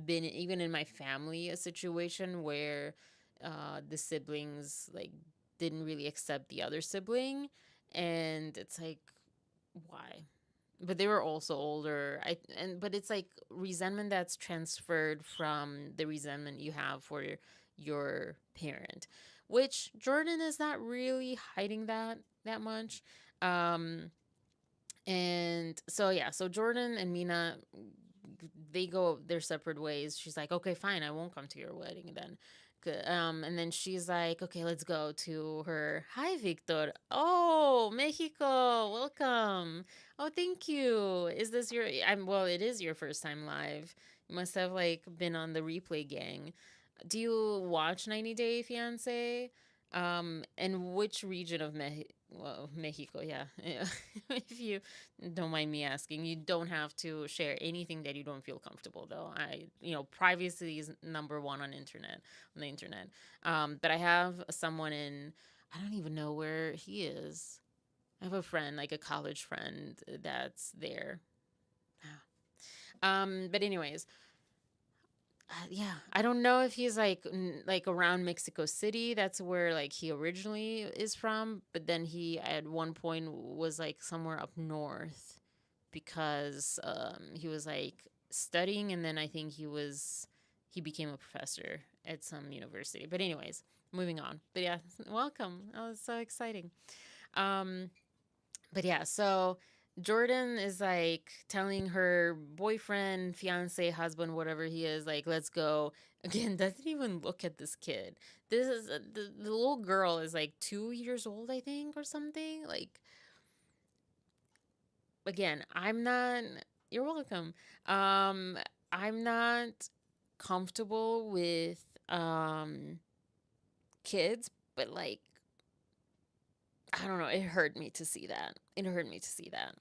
been, even in my family, a situation where the siblings like didn't really accept the other sibling, and it's like, why? But they were also older. But it's like resentment that's transferred from the resentment you have for your parent, which Jordan is not really hiding that much. Um and so yeah, so Jordan and Mina, they go their separate ways. She's like, okay, fine, I won't come to your wedding then. And then she's like, okay, let's go to her. Hi, Victor. Oh, Mexico, welcome. Oh, thank you. Is this your? Well, it is your first time live. You must have like been on the replay gang. Do you watch 90 Day Fiancé? And which region of Mexico? Yeah. If you don't mind me asking, you don't have to share anything that you don't feel comfortable, though. Privacy is number one on the internet. But I have someone in, I don't even know where he is. I have a friend, like a college friend, that's there. But anyways, yeah, I don't know if he's like around Mexico City. That's where like he originally is from, but then he at one point was like somewhere up north, because he was like studying, and then I think he became a professor at some university. But anyways, moving on. But yeah, welcome. Oh, it's so exciting. Um but yeah, so Jordan is like telling her boyfriend, fiance, husband, whatever he is, like, let's go. Again, doesn't even look at this kid. This is the little girl is like 2 years old, I think, or something. Like, again, I'm not. You're welcome. Um, I'm not comfortable with kids, but like, I don't know. It hurt me to see that. It hurt me to see that.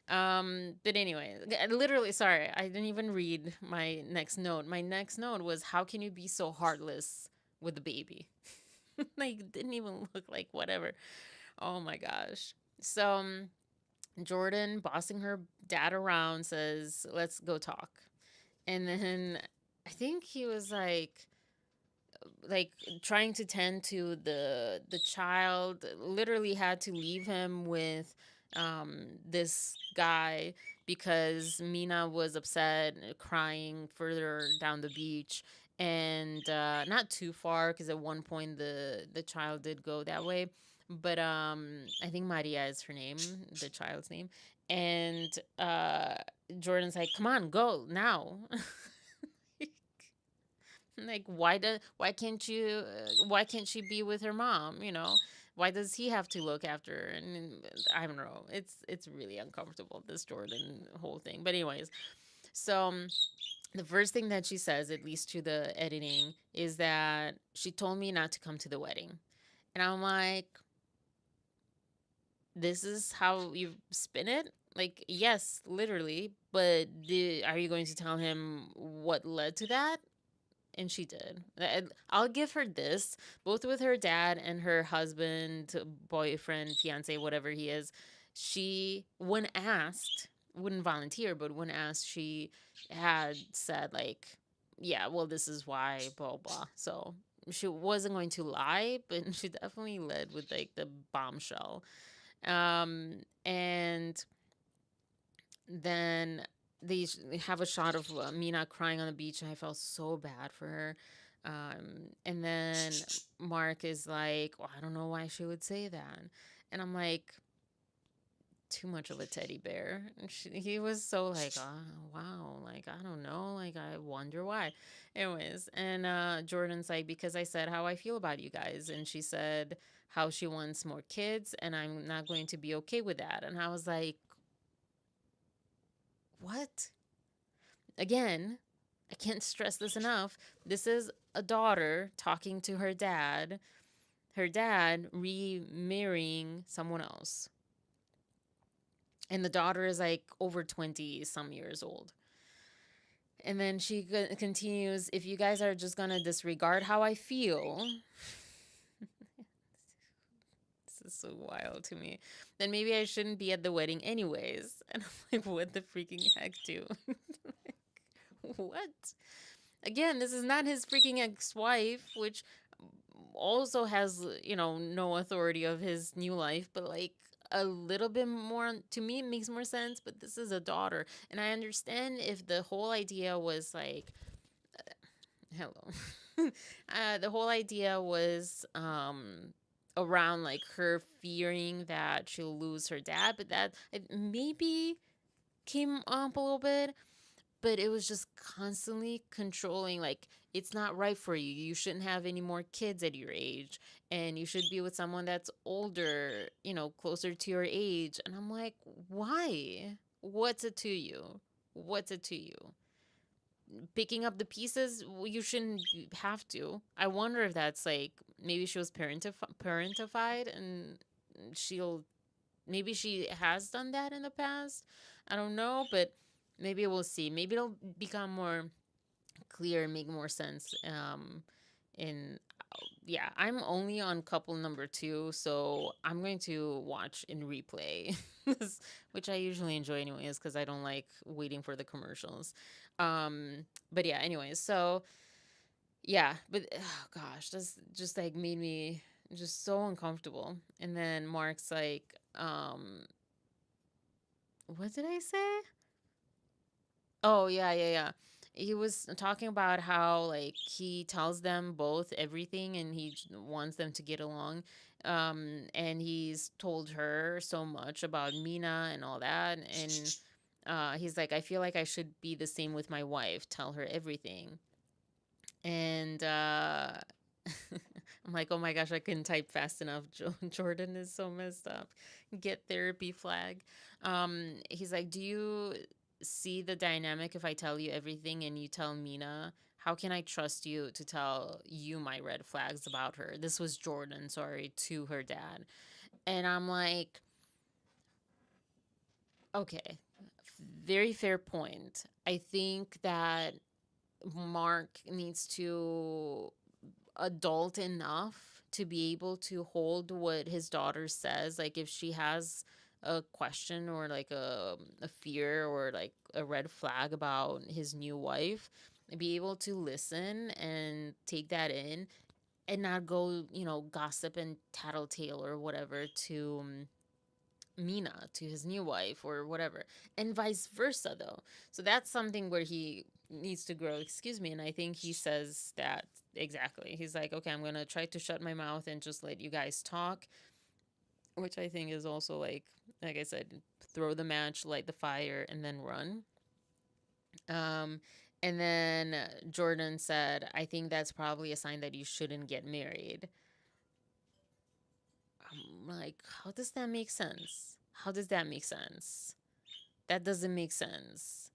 But anyway, literally, sorry, I didn't even read my next note. My next note was, how can you be so heartless with the baby? Like, didn't even look like whatever. Oh my gosh. So, Jordan, bossing her dad around, says, let's go talk. And then I think he was like trying to tend to the child, literally had to leave him with this guy, because Mina was upset, crying further down the beach, and not too far, because at one point the child did go that way. But I think Maria is her name, the child's name. And Jordan's like, come on, go now. Like, why can't she be with her mom, Why does he have to look after her? And I don't know. It's really uncomfortable, this Jordan whole thing. But anyways, so the first thing that she says, at least to the editing, is that she told me not to come to the wedding. And I'm like, this is how you spin it? Like, yes, literally, but are you going to tell him what led to that? And she did. I'll give her this, both with her dad and her husband, boyfriend, fiance, whatever he is. She, when asked, wouldn't volunteer, but when asked, she had said, like, yeah, well, this is why, blah, blah. So she wasn't going to lie, but she definitely led with, like, the bombshell. And then they have a shot of Mina crying on the beach, and I felt so bad for her. And then Mark is like, well, I don't know why she would say that. And I'm like, too much of a teddy bear. And he was so like, oh, wow, like, I don't know, like, I wonder why. Anyways, and Jordan's like, because I said how I feel about you guys. And she said how she wants more kids, and I'm not going to be okay with that. And I was like, what? Again, I can't stress this enough. This is a daughter talking to her dad remarrying someone else. And the daughter is like over 20 some years old. And then she continues, if you guys are just going to disregard how I feel, this is so wild to me, then maybe I shouldn't be at the wedding anyways. And I'm like, what the freaking heck, dude? What? Again, this is not his freaking ex-wife, which also has, no authority of his new life, but like a little bit more to me it makes more sense. But this is a daughter, and I understand if the whole idea was like, hello, the whole idea was around like her fearing that she'll lose her dad, but that it maybe came up a little bit, but it was just constantly controlling, like, it's not right for you, you shouldn't have any more kids at your age, and you should be with someone that's older, closer to your age. And I'm like, why? What's it to you? What's it to you? Picking up the pieces, well, you shouldn't have to. I wonder if that's like, maybe she was parentified, and she'll maybe she has done that in the past. I don't know, but maybe we'll see. Maybe it'll become more clear, make more sense. In Yeah, I'm only on couple number 2, so I'm going to watch in replay, which I usually enjoy anyways, because I don't like waiting for the commercials. But yeah, anyways, so yeah, but oh gosh, this just like made me just so uncomfortable. And then Mark's like, what did I say? Oh, yeah, yeah, yeah. He was talking about how like he tells them both everything, and he wants them to get along. And he's told her so much about Mina and all that. And he's like, I feel like I should be the same with my wife, tell her everything. And I'm like, oh my gosh, I couldn't type fast enough. Jordan is so messed up. Get therapy flag. He's like, do you see the dynamic if I tell you everything and you tell Mina? How can I trust you to tell you my red flags about her? This was Jordan, sorry, to her dad. And I'm like, okay, very fair point. I think that Mark needs to adult enough to be able to hold what his daughter says. Like, if she has a question or like a fear or like a red flag about his new wife, be able to listen and take that in, and not go, gossip and tattletale or whatever to Mina, to his new wife or whatever, and vice versa, though. So that's something where he needs to grow, excuse me. And I think he says that exactly. He's like, okay, I'm going to try to shut my mouth and just let you guys talk, which I think is also like I said, throw the match, light the fire, and then run. Um, and then Jordan said, I think that's probably a sign that you shouldn't get married. like, how does that make sense? How does that make sense? That doesn't make sense.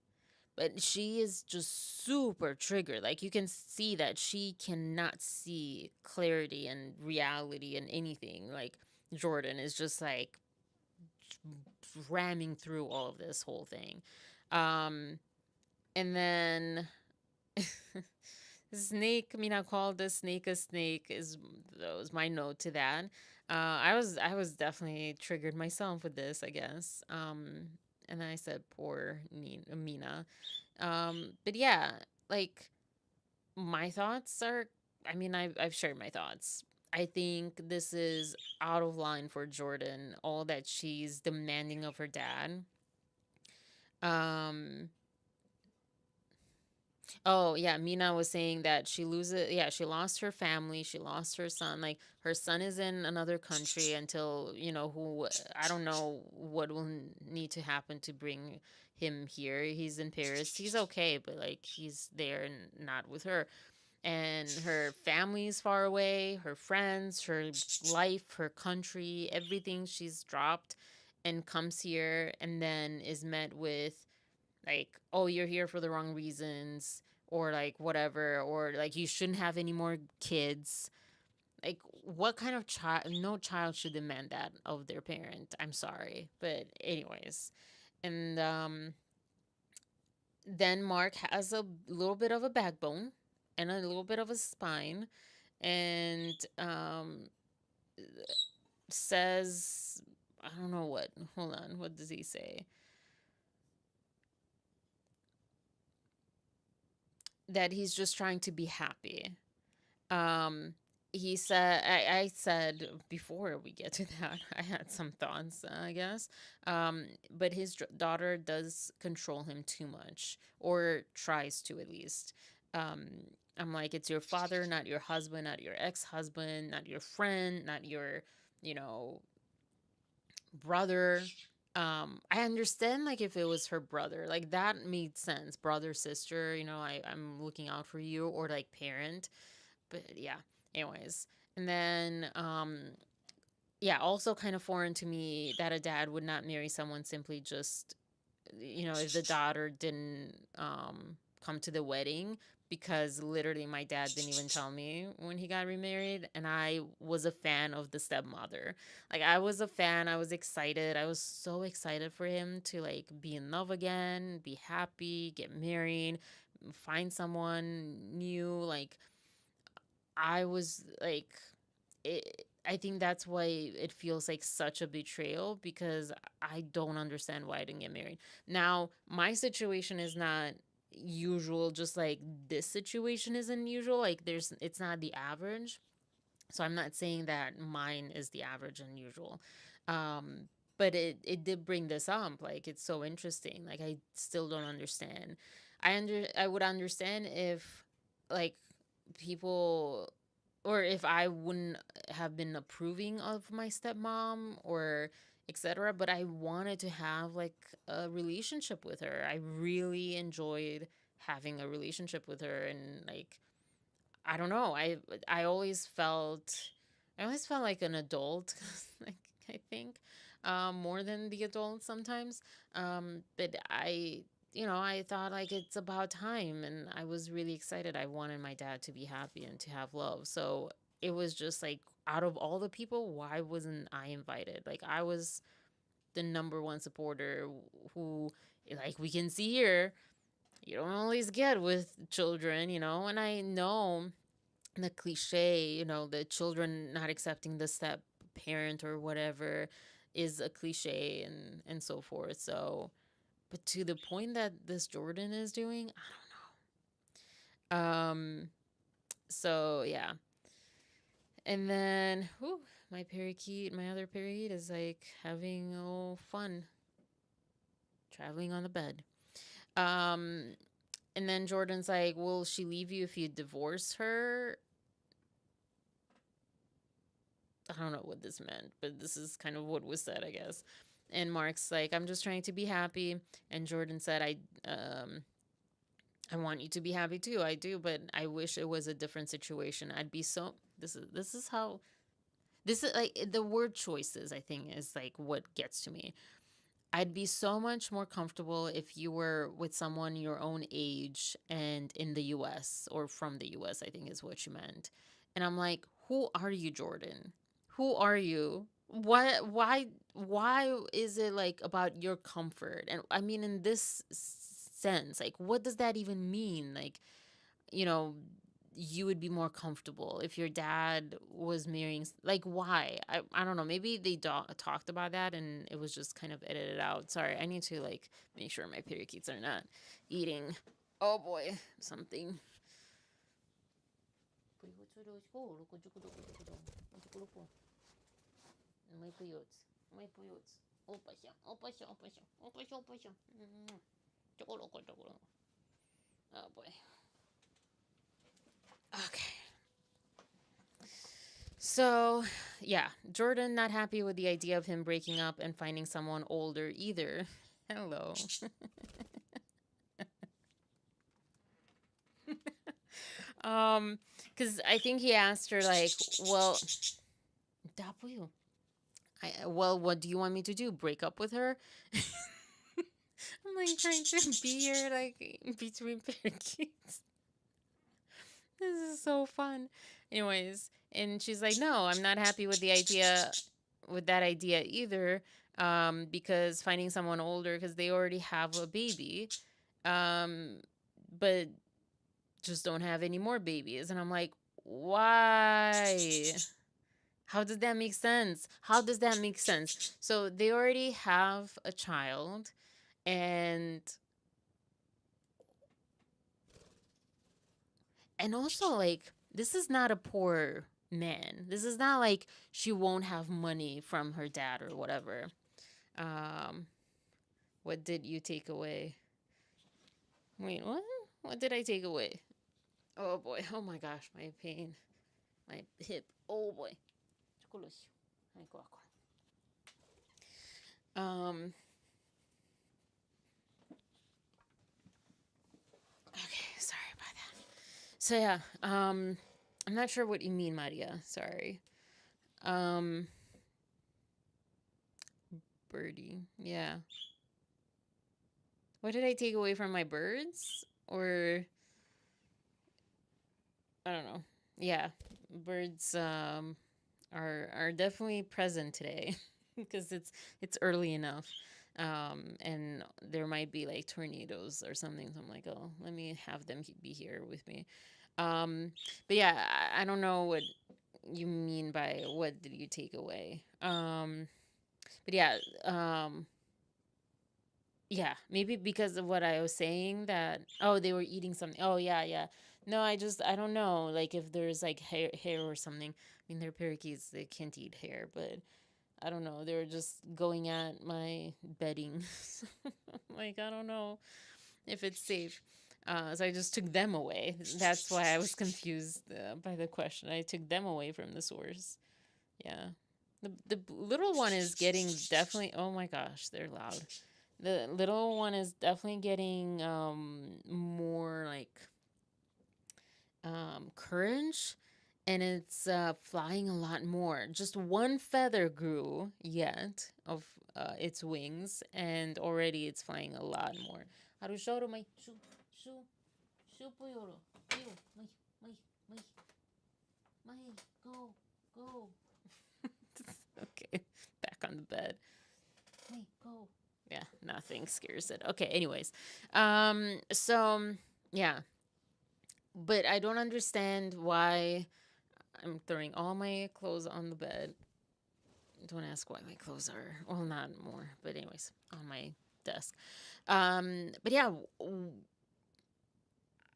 But she is just super triggered. Like, you can see that she cannot see clarity and reality and anything. Like, Jordan is just like ramming through all of this whole thing. Um, and then snake, Mina called the snake a snake is that was my note to that. I was definitely triggered myself with this, I guess. And then I said poor Mina. But yeah, like my thoughts are, I mean, I've shared my thoughts. I think this is out of line for Jordan, all that she's demanding of her dad. Um, Oh, yeah, Mina was saying that she lost her family, she lost her son. Like her son is in another country until, I don't know what will need to happen to bring him here. He's in Paris. He's okay, but like he's there and not with her. And her family's far away, her friends, her life, her country, everything she's dropped and comes here and then is met with like, oh, you're here for the wrong reasons, or like whatever, or like you shouldn't have any more kids. Like, what kind of child? No child should demand that of their parent. I'm sorry, but anyways, and then Mark has a little bit of a backbone and a little bit of a spine, and says, I don't know what. Hold on, what does he say? That he's just trying to be happy. Um, he said, I said before we get to that, I had some thoughts, I guess. But his daughter does control him too much, or tries to at least. Um, I'm like, it's your father, not your husband, not your ex husband, not your friend, not your, you know, brother. I understand like if it was her brother, like that made sense. Brother, sister, I'm looking out for you, or like parent. But yeah, anyways. And then yeah, also kind of foreign to me that a dad would not marry someone simply just, if the daughter didn't come to the wedding, because literally my dad didn't even tell me when he got remarried, and I was a fan of the stepmother. Like, I was a fan, I was excited, I was so excited for him to like be in love again, be happy, get married, find someone new. Like, I was like, I think that's why it feels like such a betrayal, because I don't understand why I didn't get married. Now, my situation is not usual, just like this situation isn't usual. Like, it's not the average. So I'm not saying that mine is the average and usual. Um, but it did bring this up. Like, it's so interesting. Like, I still don't understand. I would understand if like people, or if I wouldn't have been approving of my stepmom or etc. But I wanted to have like a relationship with her. I really enjoyed having a relationship with her, and like, I don't know. I always felt like an adult, like, I think, more than the adult sometimes. But I thought like it's about time, and I was really excited. I wanted my dad to be happy and to have love. So it was just like, out of all the people, why wasn't I invited? Like, I was the number one supporter who, like, we can see here, you don't always get with children, and I know the cliche, the children not accepting the step parent or whatever is a cliche, and so forth. So, but to the point that this Jordan is doing, I don't know. So yeah. And then, whew, my other parakeet is like having fun traveling on the bed. Um, and then Jordan's like, will she leave you if you divorce her? I don't know what this meant, but this is kind of what was said, I guess. And Mark's like, I'm just trying to be happy. And Jordan said, I want you to be happy too. I do, but I wish it was a different situation. I'd be so. This is how. This is like the word choices, I think, is like what gets to me. I'd be so much more comfortable if you were with someone your own age and in the US, or from the US, I think is what you meant. And I'm like, who are you, Jordan? Who are you? Why is it like about your comfort? And I mean, in this sense, like, what does that even mean? Like, you know, you would be more comfortable if your dad was marrying, like, why? I don't know, maybe they talked about that and it was just kind of edited out. Sorry, I need to like make sure my parakeets are not eating, oh boy, something. Oh boy. Okay. So, yeah, Jordan not happy with the idea of him breaking up and finding someone older either. Hello. Cuz I think he asked her like, "Well, W. Well, what do you want me to do? Break up with her?" I'm like trying to be here like between parakeets. This is so fun. Anyways, and she's like, "No, I'm not happy with that idea either, because finding someone older because they already have a baby, um, but just don't have any more babies." And I'm like, "Why? How does that make sense? How does that make sense?" So they already have a child, and also like this is not a poor man. This is not like she won't have money from her dad or whatever. Um, what did you take away? Wait, what? What did I take away? Oh boy. Oh my gosh, my pain. My hip. Oh boy. Um, okay, sorry about that. So yeah, I'm not sure what you mean, Maria. Sorry. Um, birdie. Yeah. What did I take away from my birds? Or I don't know. Yeah, birds are definitely present today because it's early enough. And there might be like tornadoes or something. So I'm like, oh, let me have them be here with me. But yeah, I don't know what you mean by what did you take away. But yeah, yeah, maybe because of what I was saying that, oh, they were eating something. Oh yeah, yeah. No, I don't know, like if there's like hair or something. I mean, they're parakeets, they can't eat hair, but I don't know. They were just going at my bedding. Like, I don't know if it's safe. So I just took them away. That's why I was confused by the question. I took them away from the source. Yeah. The little one is getting definitely, oh my gosh, they're loud. The little one is definitely getting more like courage, and it's flying a lot more. Just one feather grew yet of its wings, and already it's flying a lot more. Harushoro mai shu shu shu puyoro. Ew, mai mai mai go go. Okay, back on the bed. Mai go. Yeah, nothing scares it. Okay, anyways. So yeah. But I don't understand why I'm throwing all my clothes on the bed. Don't ask why my clothes are, well, not more, but anyways, on my desk. But yeah,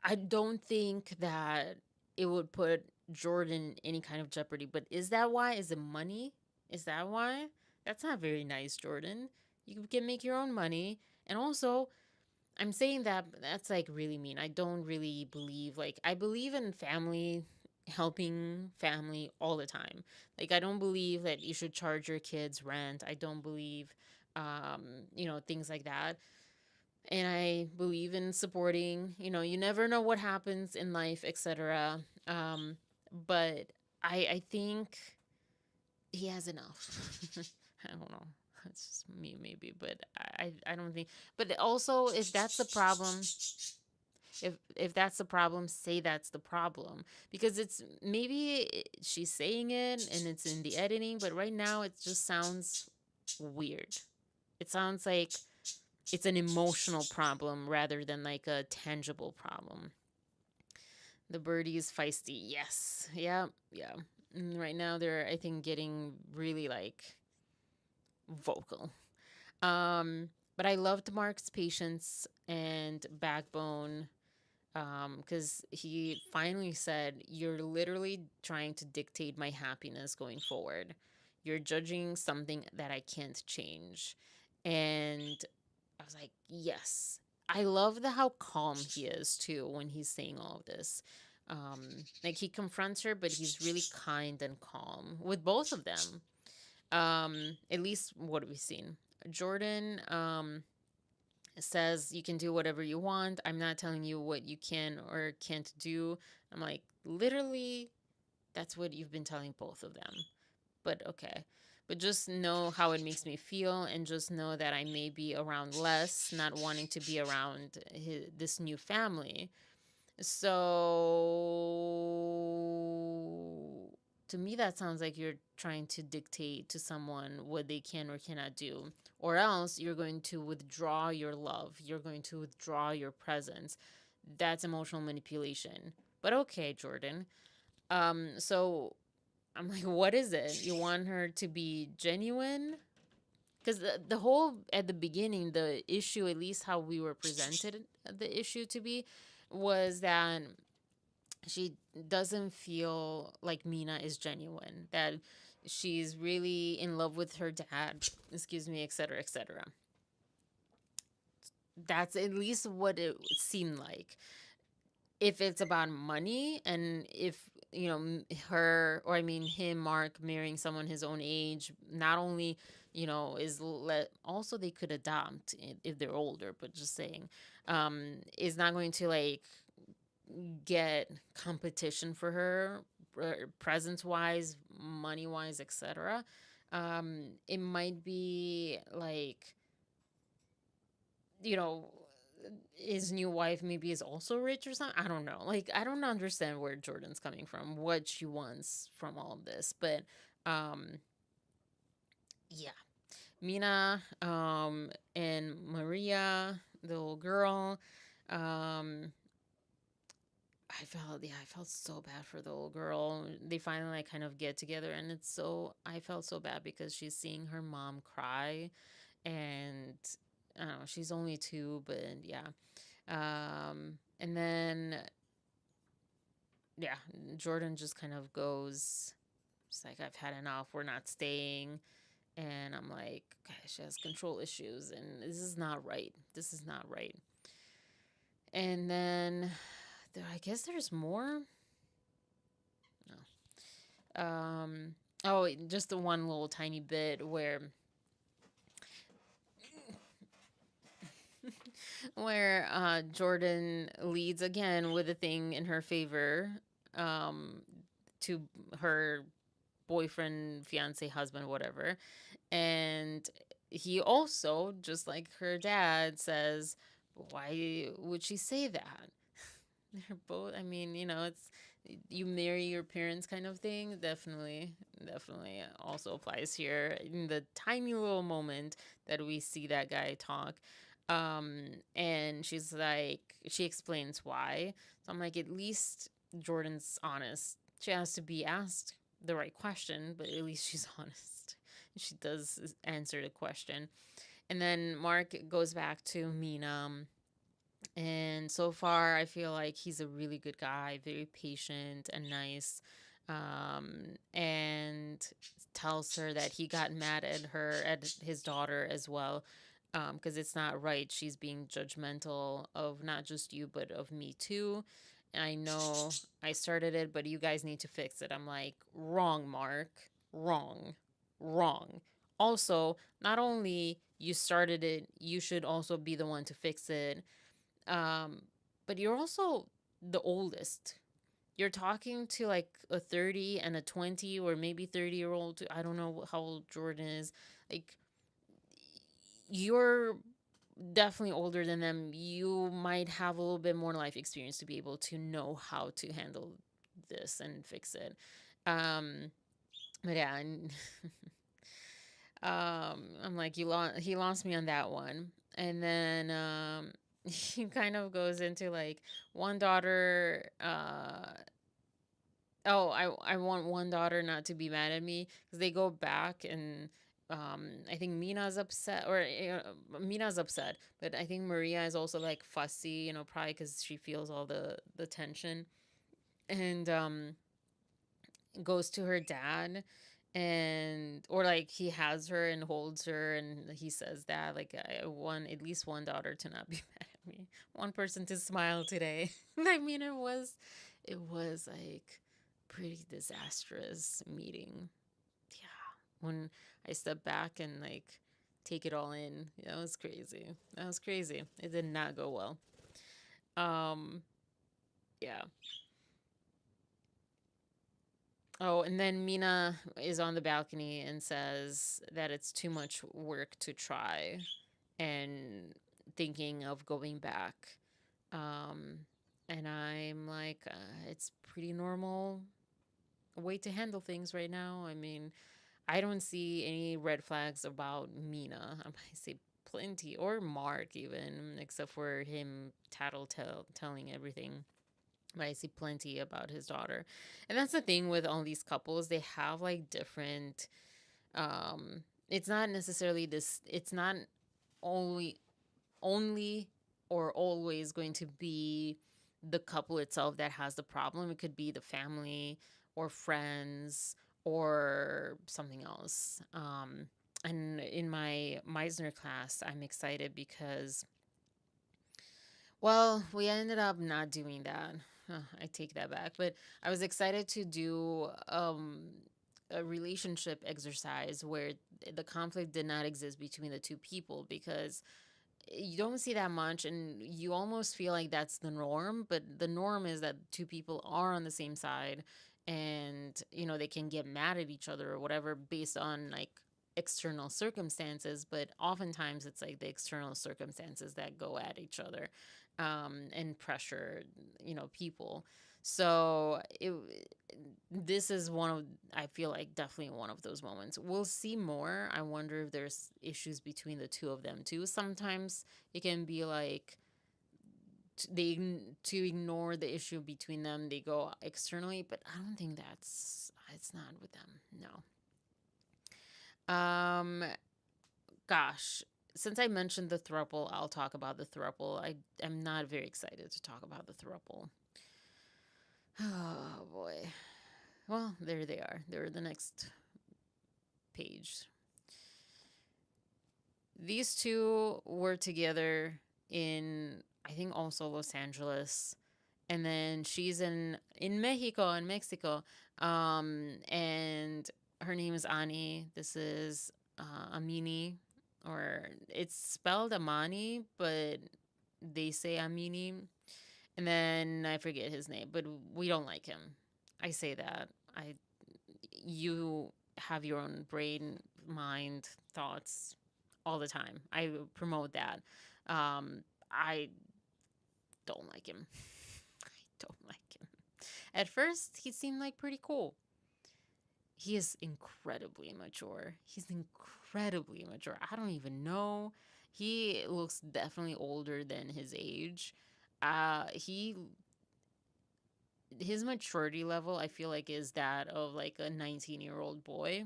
I don't think that it would put Jordan in any kind of jeopardy. But is that why? Is it money? Is that why? That's not very nice, Jordan. You can make your own money. And also, I'm saying that, but that's like really mean. I don't really believe, like, I believe in family, helping family all the time. Like, I don't believe that you should charge your kids rent. I don't believe, things like that. And I believe in supporting, you never know what happens in life, etc. But I think he has enough. I don't know. It's just me, maybe, but I don't think. But also, if that's the problem, if that's the problem, say that's the problem, because it's maybe she's saying it and it's in the editing, but right now it just sounds weird. It sounds like it's an emotional problem rather than like a tangible problem. The birdie is feisty. Yes. Yeah. Yeah. Right now they're, I think, getting really like vocal. But I loved Mark's patience and backbone, because he finally said, "You're literally trying to dictate my happiness going forward. You're judging something that I can't change." And I was like, yes. I love how calm he is too when he's saying all of this. Like he confronts her, but he's really kind and calm with both of them. At least what have we seen? Jordan says you can do whatever you want. I'm not telling you what you can or can't do. I'm like, literally, that's what you've been telling both of them. But okay. But just know how it makes me feel, and just know that I may be around less, not wanting to be around this new family. So to me, that sounds like you're trying to dictate to someone what they can or cannot do, or else you're going to withdraw your love, you're going to withdraw your presence. That's emotional manipulation. But okay, Jordan. So I'm like, what is it? You want her to be genuine? Because the whole, at the beginning, the issue, at least how we were presented the issue to be, was that she doesn't feel like Mina is genuine, that she's really in love with her dad, excuse me, etc., etc. That's at least what it seemed like. If it's about money, and if her, or I mean him, Mark, marrying someone his own age, not only is also they could adopt if they're older, but just saying, is not going to like get competition for her, presence wise, money wise, etc. It might be like, you know his new wife maybe is also rich or something. I don't know. Like, I don't understand where Jordan's coming from, what she wants from all of this. But um yeah. Mina, and Maria, the little girl, um I felt so bad for the little girl. They finally like kind of get together, and I felt so bad because she's seeing her mom cry, and I don't know, she's only 2, but yeah. And then yeah, Jordan just kind of goes, it's like, I've had enough. We're not staying. And I'm like, okay, she has control issues, and this is not right. This is not right. And then I guess there's more. No. Oh, just the one little tiny bit where Jordan leads again with a thing in her favor, um, to her boyfriend, fiance, husband, whatever. And he also, just like her dad, says, why would she say that? They're both, I mean, it's, you marry your parents kind of thing. Definitely, definitely also applies here in the tiny little moment that we see that guy talk. And she's like, she explains why. So I'm like, at least Jordan's honest. She has to be asked the right question, but at least she's honest. She does answer the question. And then Mark goes back to Mina. And so far, I feel like he's a really good guy, very patient and nice. And tells her that he got mad at her, at his daughter as well, because it's not right. She's being judgmental of not just you, but of me too. And I know I started it, but you guys need to fix it. I'm like, wrong, Mark. Wrong. Wrong. Also, not only you started it, you should also be the one to fix it. um, but you're also the oldest. you're talking to like a 30 and a 20 or maybe 30-year-old. I don't know how old Jordan is. Like, you're definitely older than them. You might have a little bit more life experience to be able to know how to handle this and fix it. Um, but yeah, and I'm like, he lost me on that one. And then he kind of goes into like one daughter. Oh, I want one daughter not to be mad at me because they go back and I think Mina's upset, or Mina's upset, but I think Maria is also like fussy, probably because she feels all the tension, and goes to her dad, and or like he has her and holds her, and he says that like, I want at least one daughter to not be mad at me, one person to smile today. I mean, it was like pretty disastrous meeting. Yeah, when I step back and like take it all in, that was crazy. That was crazy. It did not go well. um yeah. Oh, and then Mina is on the balcony and says that it's too much work to try, and thinking of going back. Um, and I'm like, it's pretty normal way to handle things right now. I mean, I don't see any red flags about Mina. I might say plenty, or Mark even, except for him telling everything. But I see plenty about his daughter. And that's the thing with all these couples. They have like different, it's not necessarily this, it's not only only or always going to be the couple itself that has the problem. It could be the family or friends or something else. And in my Meisner class, I'm excited because, well, we ended up not doing that. I take that back. But I was excited to do a relationship exercise where the conflict did not exist between the two people, because you don't see that much, and you almost feel like that's the norm. But the norm is that two people are on the same side, and they can get mad at each other or whatever based on like external circumstances, but oftentimes it's like the external circumstances that go at each other, and pressure people. So this is one of, I feel like, definitely one of those moments. We'll see more. I wonder if there's issues between the two of them too. Sometimes it can be like to ignore the issue between them, they go externally, but I don't think it's not with them. No. Gosh, since I mentioned the throuple, I'll talk about the throuple. I am not very excited to talk about the throuple. Oh boy. Well, there they are. They're the next page. These two were together in, I think, also Los Angeles, and then she's in Mexico. And her name is Ani. This is Amini, or it's spelled Amani, but they say Amini. And then I forget his name, but we don't like him. I say that. You have your own brain, mind, thoughts all the time. I promote that. I don't like him. I don't like him. At first, he seemed like pretty cool. He is incredibly mature. He's incredibly mature. I don't even know. He looks definitely older than his age. He his maturity level, I feel like, is that of like a 19-year-old boy.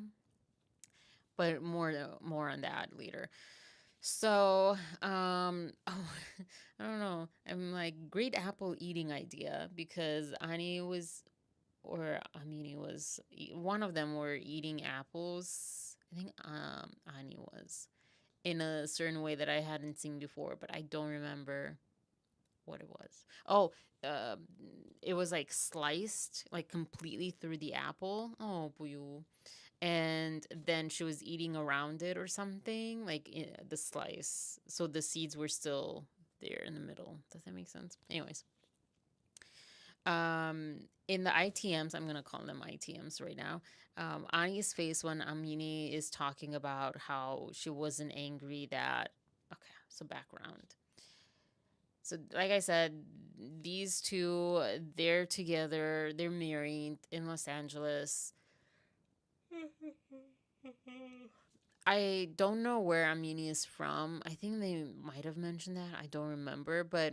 But more on that later. So, oh, I don't know. I'm like, great apple eating idea, because Ani was, or Amini was, one of them were eating apples. I think Ani was, in a certain way that I hadn't seen before, but I don't remember what it was. Oh, uh, it was like sliced like completely through the apple. Oh, buyu. And then she was eating around it or something, like the slice. So the seeds were still there in the middle. Does that make sense? Anyways, In the ITMs, I'm gonna call them ITMs right now. Ani's face when Amini is talking about how she wasn't angry that. Okay, so background. So, like I said, these two, they're together, they're married in Los Angeles. I don't know where Amini is from. I think they might have mentioned that. I don't remember, but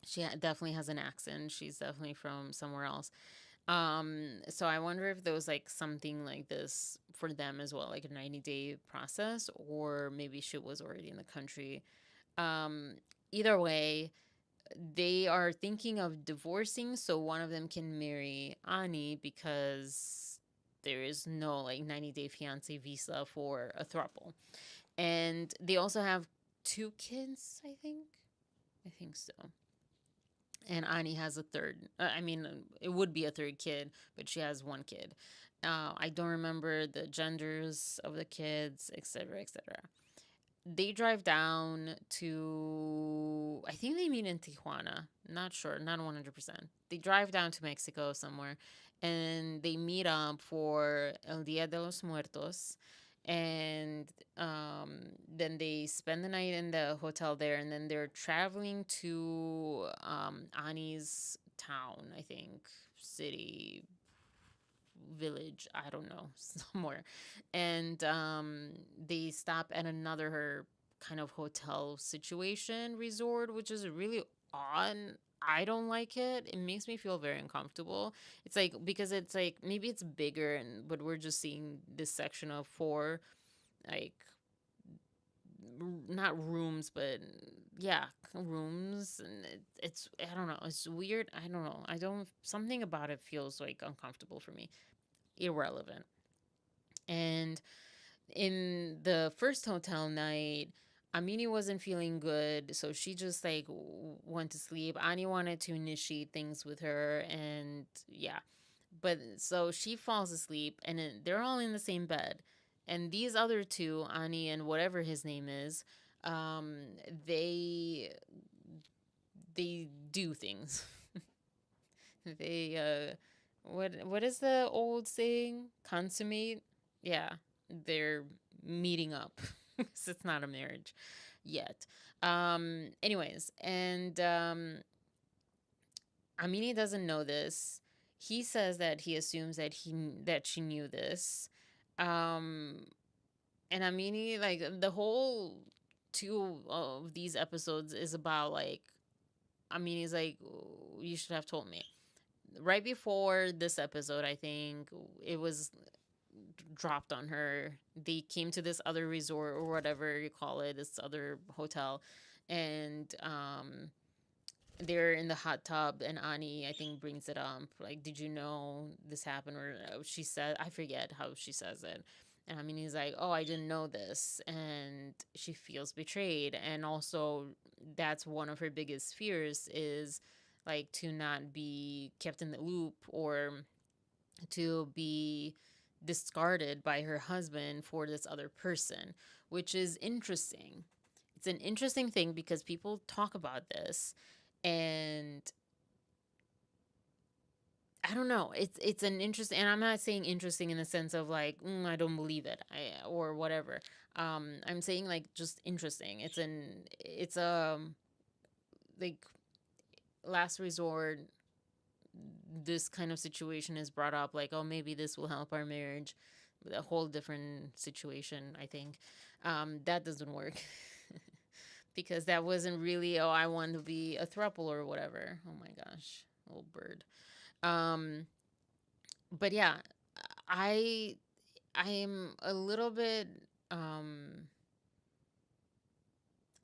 she definitely has an accent. She's definitely from somewhere else. So I wonder if there was like something like this for them as well, like a 90-day process, or maybe she was already in the country. Um, Either way, they are thinking of divorcing so one of them can marry Ani because there is no like 90-day fiance visa for a throuple. And they also have 2 kids, I think. I think so. And Ani has a third. It would be a third kid, but she has 1 kid. I don't remember the genders of the kids, etc., etc. They drive down to, I think they meet in Tijuana. Not sure, not 100%. They drive down to Mexico somewhere and they meet up for El Dia de los Muertos. And then they spend the night in the hotel there, and then they're traveling to Ani's town, I think, city, village, I don't know, somewhere. And they stop at another kind of hotel situation resort, which is really odd. I don't like it. It makes me feel very uncomfortable. It's like because it's like maybe it's bigger and but we're just seeing this section of 4 like not rooms but yeah, rooms and it's I don't know. It's weird. I don't know. I don't something about it feels like uncomfortable for me. Irrelevant. And in the first hotel night, Amini wasn't feeling good, so she just like went to sleep. Ani wanted to initiate things with her, and yeah. But so she falls asleep, and then they're all in the same bed. And these other two, Ani and whatever his name is, um, they they do things. They what is the old saying? Consummate? Yeah, they're meeting up. So it's not a marriage yet. Anyways, and Amini doesn't know this. He says that he assumes that she knew this. Um and Amini like the whole 2 of these episodes is about like Amini's like you should have told me right before this episode, I think it was dropped on her. They came to this other resort or whatever you call it, this other hotel, and they're in the hot tub, and Ani, I think, brings it up. Like, did you know this happened? Or she said, I forget how she says it. And I mean, he's like, oh, I didn't know this. And she feels betrayed. And also, that's one of her biggest fears is like to not be kept in the loop or to be discarded by her husband for this other person, which is interesting. It's an interesting thing because people talk about this and I don't know. It's an interesting, and I'm not saying interesting in the sense of like I don't believe it, or whatever. I'm saying like just interesting. It's a like last resort. This kind of situation is brought up, like oh maybe this will help our marriage. A whole different situation, I think. That doesn't work. Because that wasn't really oh I want to be a throuple or whatever. Oh my gosh, little bird. Um, but yeah, I I'm a little bit um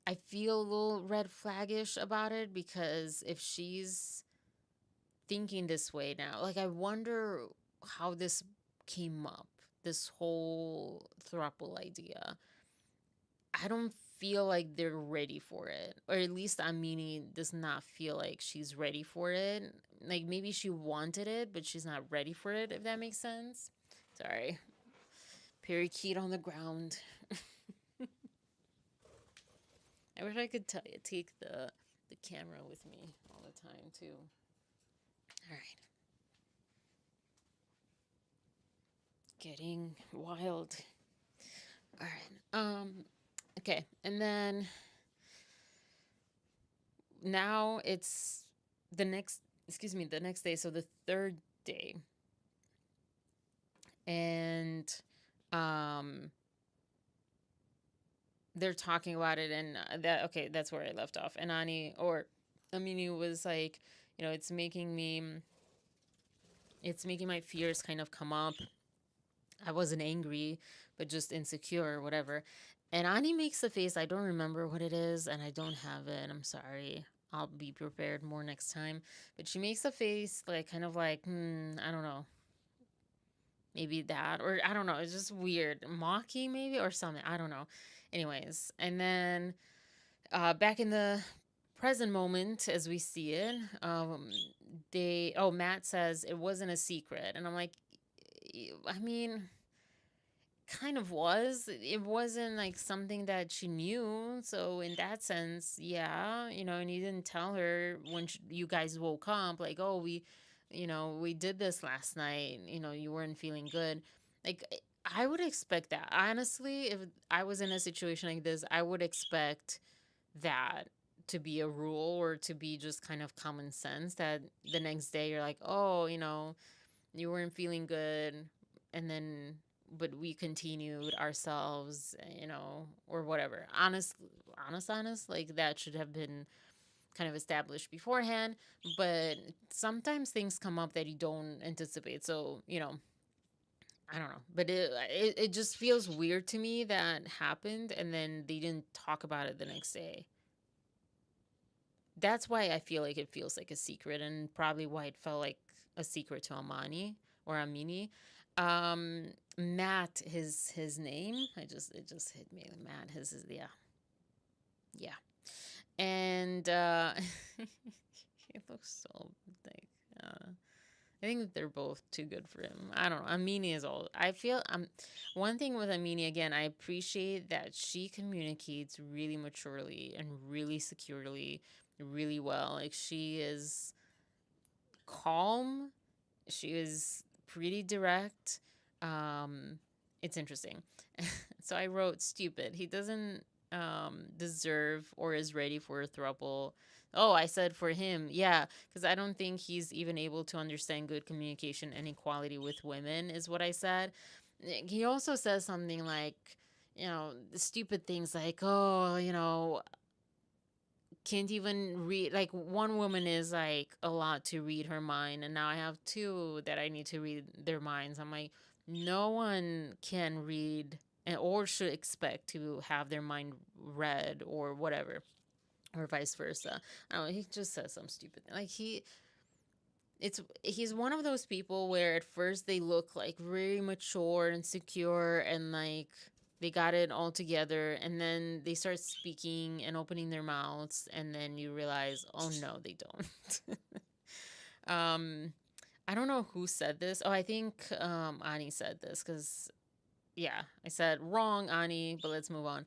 I feel a little red flaggish about it because if she's thinking this way now, like I wonder how this came up, this whole throuple idea. I don't feel like they're ready for it. Or at least Amini does not feel like she's ready for it. Like maybe she wanted it, but she's not ready for it, if that makes sense. Sorry. Parakeet on the ground. I wish I could take the camera with me all the time too. All right. Getting wild. All right. Okay. And then now it's the next, the next day. So the third day. And um they're talking about it, and that's where I left off. And Amini was like, it's making my fears kind of come up. I wasn't angry, but just insecure or whatever. And Ani makes a face. I don't remember what it is, and I don't have it. I'm sorry. I'll be prepared more next time. But she makes a face like kind of like, I don't know. Maybe that, or I don't know. It's just weird. Mocking maybe or something. I don't know. Anyways, and then back in the present moment as we see it, Matt says it wasn't a secret. And I'm like, I mean, kind of was. It wasn't like something that she knew. So in that sense, yeah, and you didn't tell her when you guys woke up, like, oh, we did this last night. You weren't feeling good. Like, I would expect that. Honestly, if I was in a situation like this, I would expect that to be a rule, or to be just kind of common sense, that the next day you're like, oh, you weren't feeling good, and then but we continued ourselves, or whatever. Honest, like that should have been kind of established beforehand. But sometimes things come up that you don't anticipate. So, I don't know. But it just feels weird to me that happened, and then they didn't talk about it the next day. That's why I feel like it feels like a secret, and probably why it felt like a secret to Amini. Matt, his name. It just hit me. Matt, yeah. Yeah. And he looks so like I think that they're both too good for him. I don't know. Amini is all. I feel one thing with Amini, again, I appreciate that she communicates really maturely and really securely, really well. Like, she is calm. She is pretty direct. It's interesting. So I wrote stupid. He doesn't deserve or is ready for a throuple. Oh, I said for him, yeah, because I don't think he's even able to understand good communication and equality with women, is what I said. He also says something like, stupid things like, oh, can't even read. Like, one woman is like allowed to read her mind, and now I have two that I need to read their minds. I'm like, no one can read or should expect to have their mind read, or whatever, or vice versa. I don't know, he just says some stupid thing. Like, he's one of those people where at first they look like very mature and secure, and like they got it all together, and then they start speaking and opening their mouths, and then you realize, oh no, they don't. um I don't know who said this. Oh, I think Ani said this, because yeah, I said wrong, Ani, but let's move on.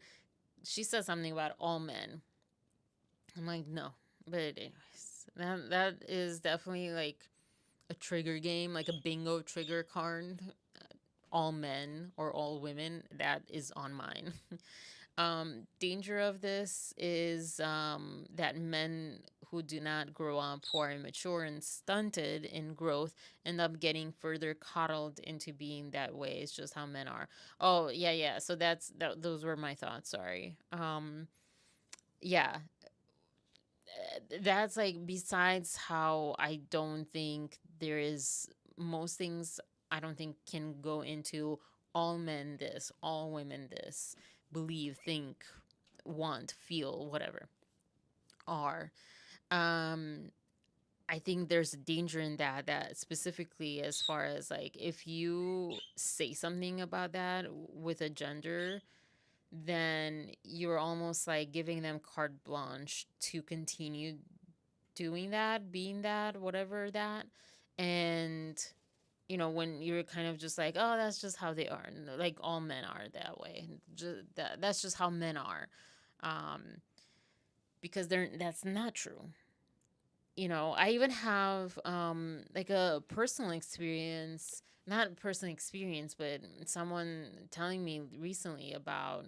She said something about all men. I'm like, no. But anyways, that is definitely like a trigger game, like a bingo trigger card. All men or all women, that is on mine. Danger of this is that men who do not grow up, who are immature and stunted in growth, end up getting further coddled into being that way. It's just how men are. Oh, yeah, yeah. So those were my thoughts. Sorry. Yeah, that's like, besides how I don't think there is most things, I don't think can go into all men this, all women this, believe, think, want, feel, whatever, are. Um, I think there's a danger in that specifically, as far as like, if you say something about that with a gender, then you're almost like giving them carte blanche to continue doing that, being that, whatever that. And when you're kind of just like, oh, that's just how they are, like all men are that way, that's just how men are. um because that's not true. I even have like a personal experience, not personal experience, but someone telling me recently about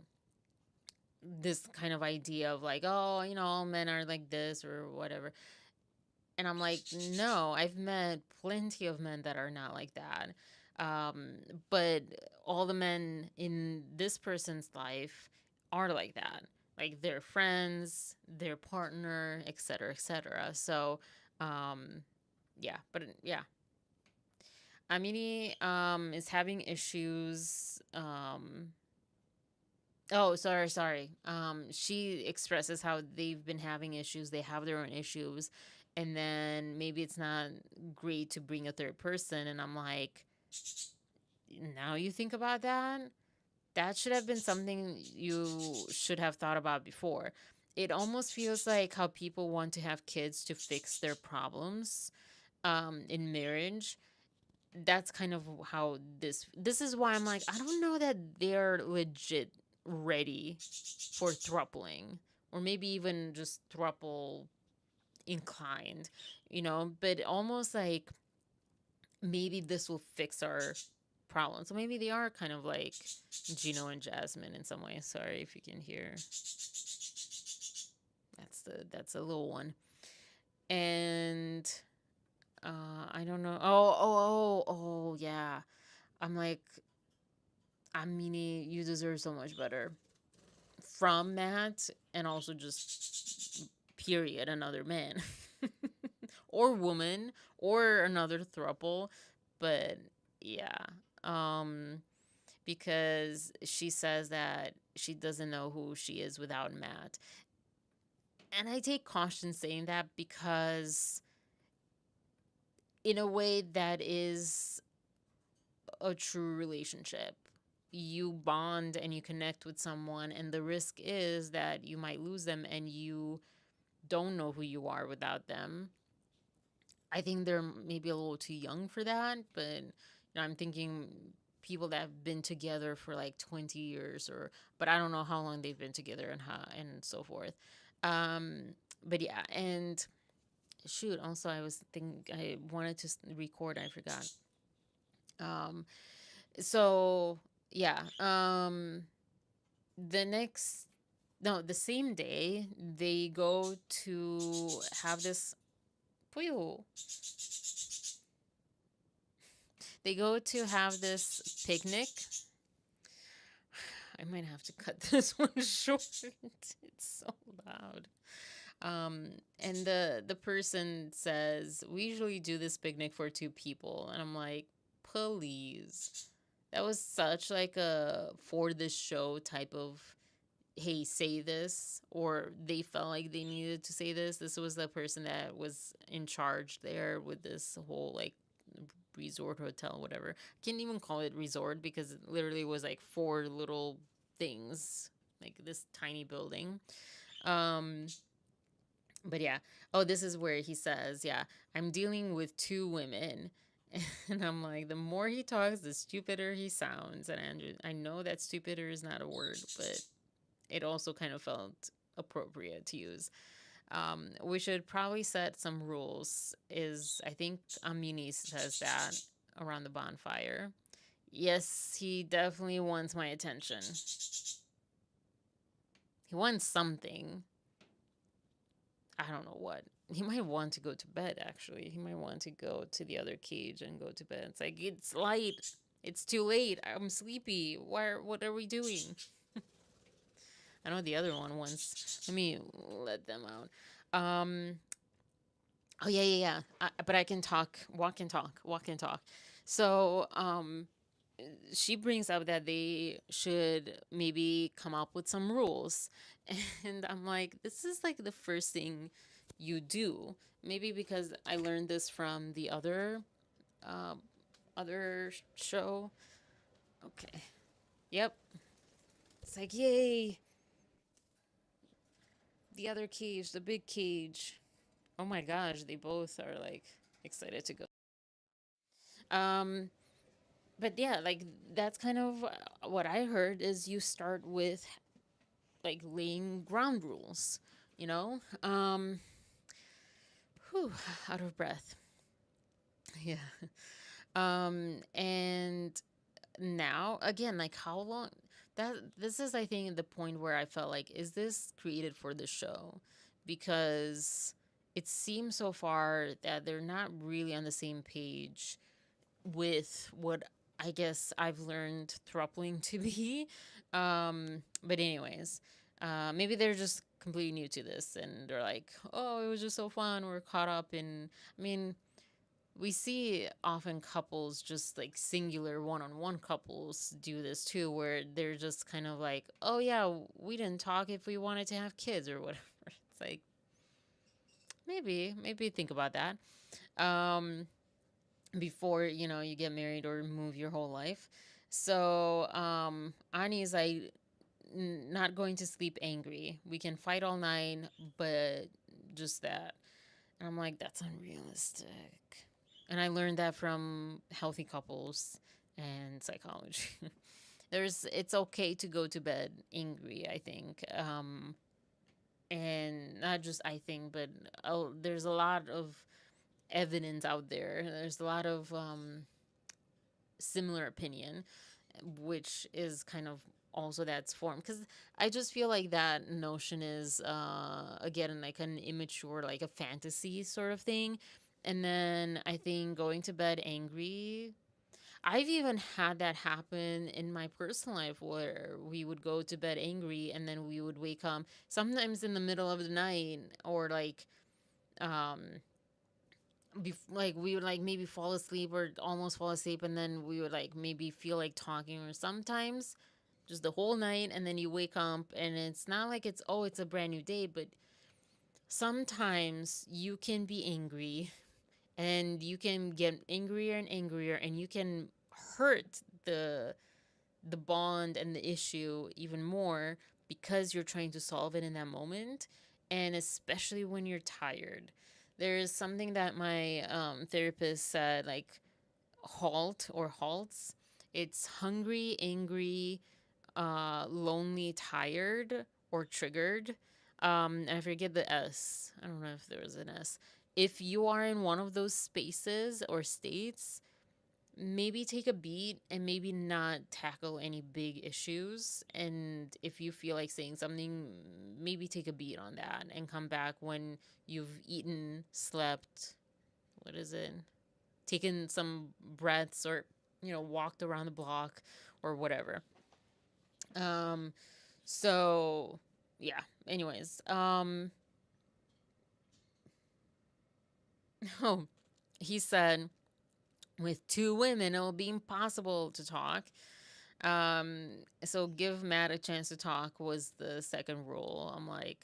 this kind of idea of like, oh, all men are like this or whatever. And I'm like, no, I've met plenty of men that are not like that. Um, but all the men in this person's life are like that. Like their friends, their partner, etc., etc. So, um, yeah, but yeah. Amini is having issues. Oh, sorry. She expresses how they've been having issues. They have their own issues, and then maybe it's not great to bring a third person. And I'm like, now you think about that? That should have been something you should have thought about before. It almost feels like how people want to have kids to fix their problems in marriage. That's kind of how this is why I'm like, I don't know that they're legit ready for throupling, or maybe even just thruple inclined, but almost like maybe this will fix our problem. So maybe they are kind of like Gino and Jasmine in some way. Sorry if you can hear. That's a little one. And I don't know. Oh, yeah. I'm like, Amini, you deserve so much better from Matt, and also just period, another man or woman or another throuple. But yeah, um, because she says that she doesn't know who she is without Matt, and I take caution saying that because in a way that is a true relationship. You bond and you connect with someone, and the risk is that you might lose them and you don't know who you are without them. I think they're maybe a little too young for that, but I'm thinking people that have been together for like 20 years, but I don't know how long they've been together and how and so forth. But yeah, and shoot, also I wanted to record, I forgot. Um so yeah, the next no, the same day they go to have this puyo. They go to have this picnic. I might have to cut this one short. It's so loud. And the person says, we usually do this picnic for two people, and I'm like, please. That was such like a for this show type of, hey, say this, or they felt like they needed to say this. This was the person that was in charge there with this whole like resort hotel, whatever. I can't even call it resort because it literally was like four little things, like this tiny building. Um, but yeah. Oh, this is where he says, yeah, I'm dealing with two women. And I'm like, the more he talks, the stupider he sounds. And Andrew, I know that stupider is not a word, but it also kind of felt appropriate to use. We should probably set some rules. I think Amini says that around the bonfire. Yes, he definitely wants my attention. He wants something. I don't know what. He might want to go to bed, actually. He might want to go to the other cage and go to bed. It's like, it's light. It's too late. I'm sleepy. What are we doing? I know the other one wants. Let me let them out. Oh yeah. But I can talk, walk and talk. So she brings up that they should maybe come up with some rules, and I'm like, this is like the first thing you do. Maybe because I learned this from the uh, other show. Okay. Yep. It's like, yay, the other cage, the big cage. Oh my gosh, they both are like excited to go. Um, but yeah, like that's kind of what I heard is you start with like laying ground rules, you know? Whew, out of breath. Yeah. And now again, like how long that this is, I think, the point where I felt like, is this created for the show? Because it seems so far that they're not really on the same page with what I guess I've learned throupling to be. But anyways, maybe they're just completely new to this and they're like, oh, it was just so fun. We're caught up in. I mean, we see often couples, just like singular one-on-one couples, do this too, where they're just kind of like, oh yeah, we didn't talk if we wanted to have kids or whatever. It's like, maybe think about that. Um, Before you get married or move your whole life. So Ani's like, not going to sleep angry. We can fight all night, but just that. And I'm like, that's unrealistic. And I learned that from healthy couples and psychology. It's okay to go to bed angry, I think. And not just I think, but there's a lot of evidence out there. There's a lot of similar opinion, which is kind of also that's form, because I just feel like that notion is again like an immature, like a fantasy sort of thing. And then I think going to bed angry, I've even had that happen in my personal life where we would go to bed angry and then we would wake up sometimes in the middle of the night, or like um like we would like maybe fall asleep or almost fall asleep, and then we would like maybe feel like talking, or sometimes just the whole night, and then you wake up and it's not like it's, oh, it's a brand new day, but sometimes you can be angry and you can get angrier and angrier, and you can hurt the bond and the issue even more because you're trying to solve it in that moment, and especially when you're tired. There is something that my therapist said, like, halts. It's hungry, angry, lonely, tired, or triggered. And I forget the S. I don't know if there was an S. If you are in one of those spaces or states, maybe take a beat and maybe not tackle any big issues. And if you feel like saying something, maybe take a beat on that and come back when you've eaten, slept, what is it? Taken some breaths, or, walked around the block or whatever. Um, so yeah, anyways. Oh, he said, with two women, it'll be impossible to talk. So give Matt a chance to talk was the second rule. I'm like,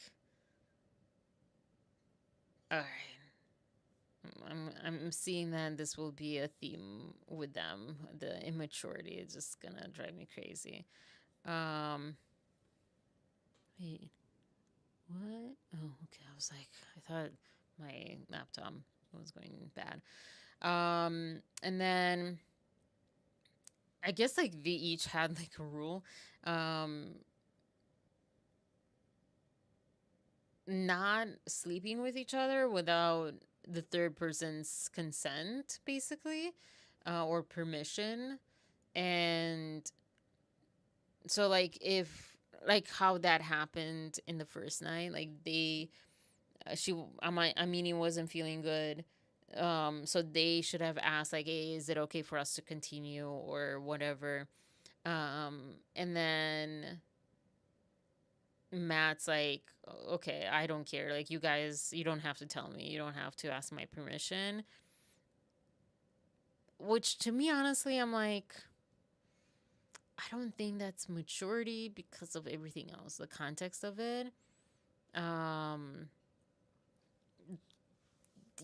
all right. I'm seeing that this will be a theme with them. The immaturity is just gonna drive me crazy. Um, wait, what? Oh, okay. I was like, I thought my laptop was going bad. And then I guess like they each had like a rule. Um, Not sleeping with each other without the third person's consent, basically, or permission. And so, like, if like how that happened in the first night, like I mean, he wasn't feeling good. So they should have asked, like, hey, is it okay for us to continue or whatever? And then Matt's like, okay, I don't care. Like, you guys, you don't have to tell me. You don't have to ask my permission. Which, to me, honestly, I'm like, I don't think that's maturity because of everything else, the context of it. Um,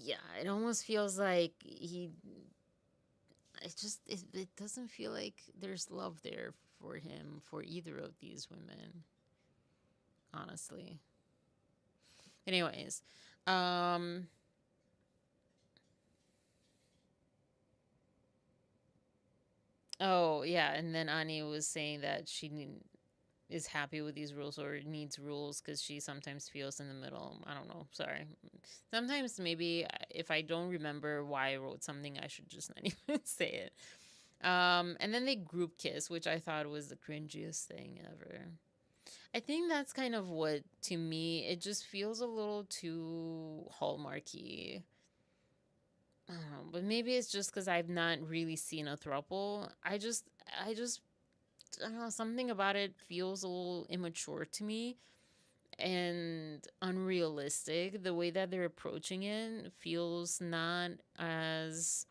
yeah, it almost feels like it doesn't feel like there's love there for him, for either of these women, honestly. Anyways, um, oh yeah, and then Ani was saying that she is happy with these rules or needs rules because she sometimes feels in the middle. I don't know. Sorry. Sometimes maybe if I don't remember why I wrote something, I should just not even say it. And then they group kiss, which I thought was the cringiest thing ever. I think that's kind of what, to me, it just feels a little too hallmarky. I don't know, but maybe it's just because I've not really seen a throuple. I don't know, something about it feels a little immature to me and unrealistic. The way that they're approaching it feels not as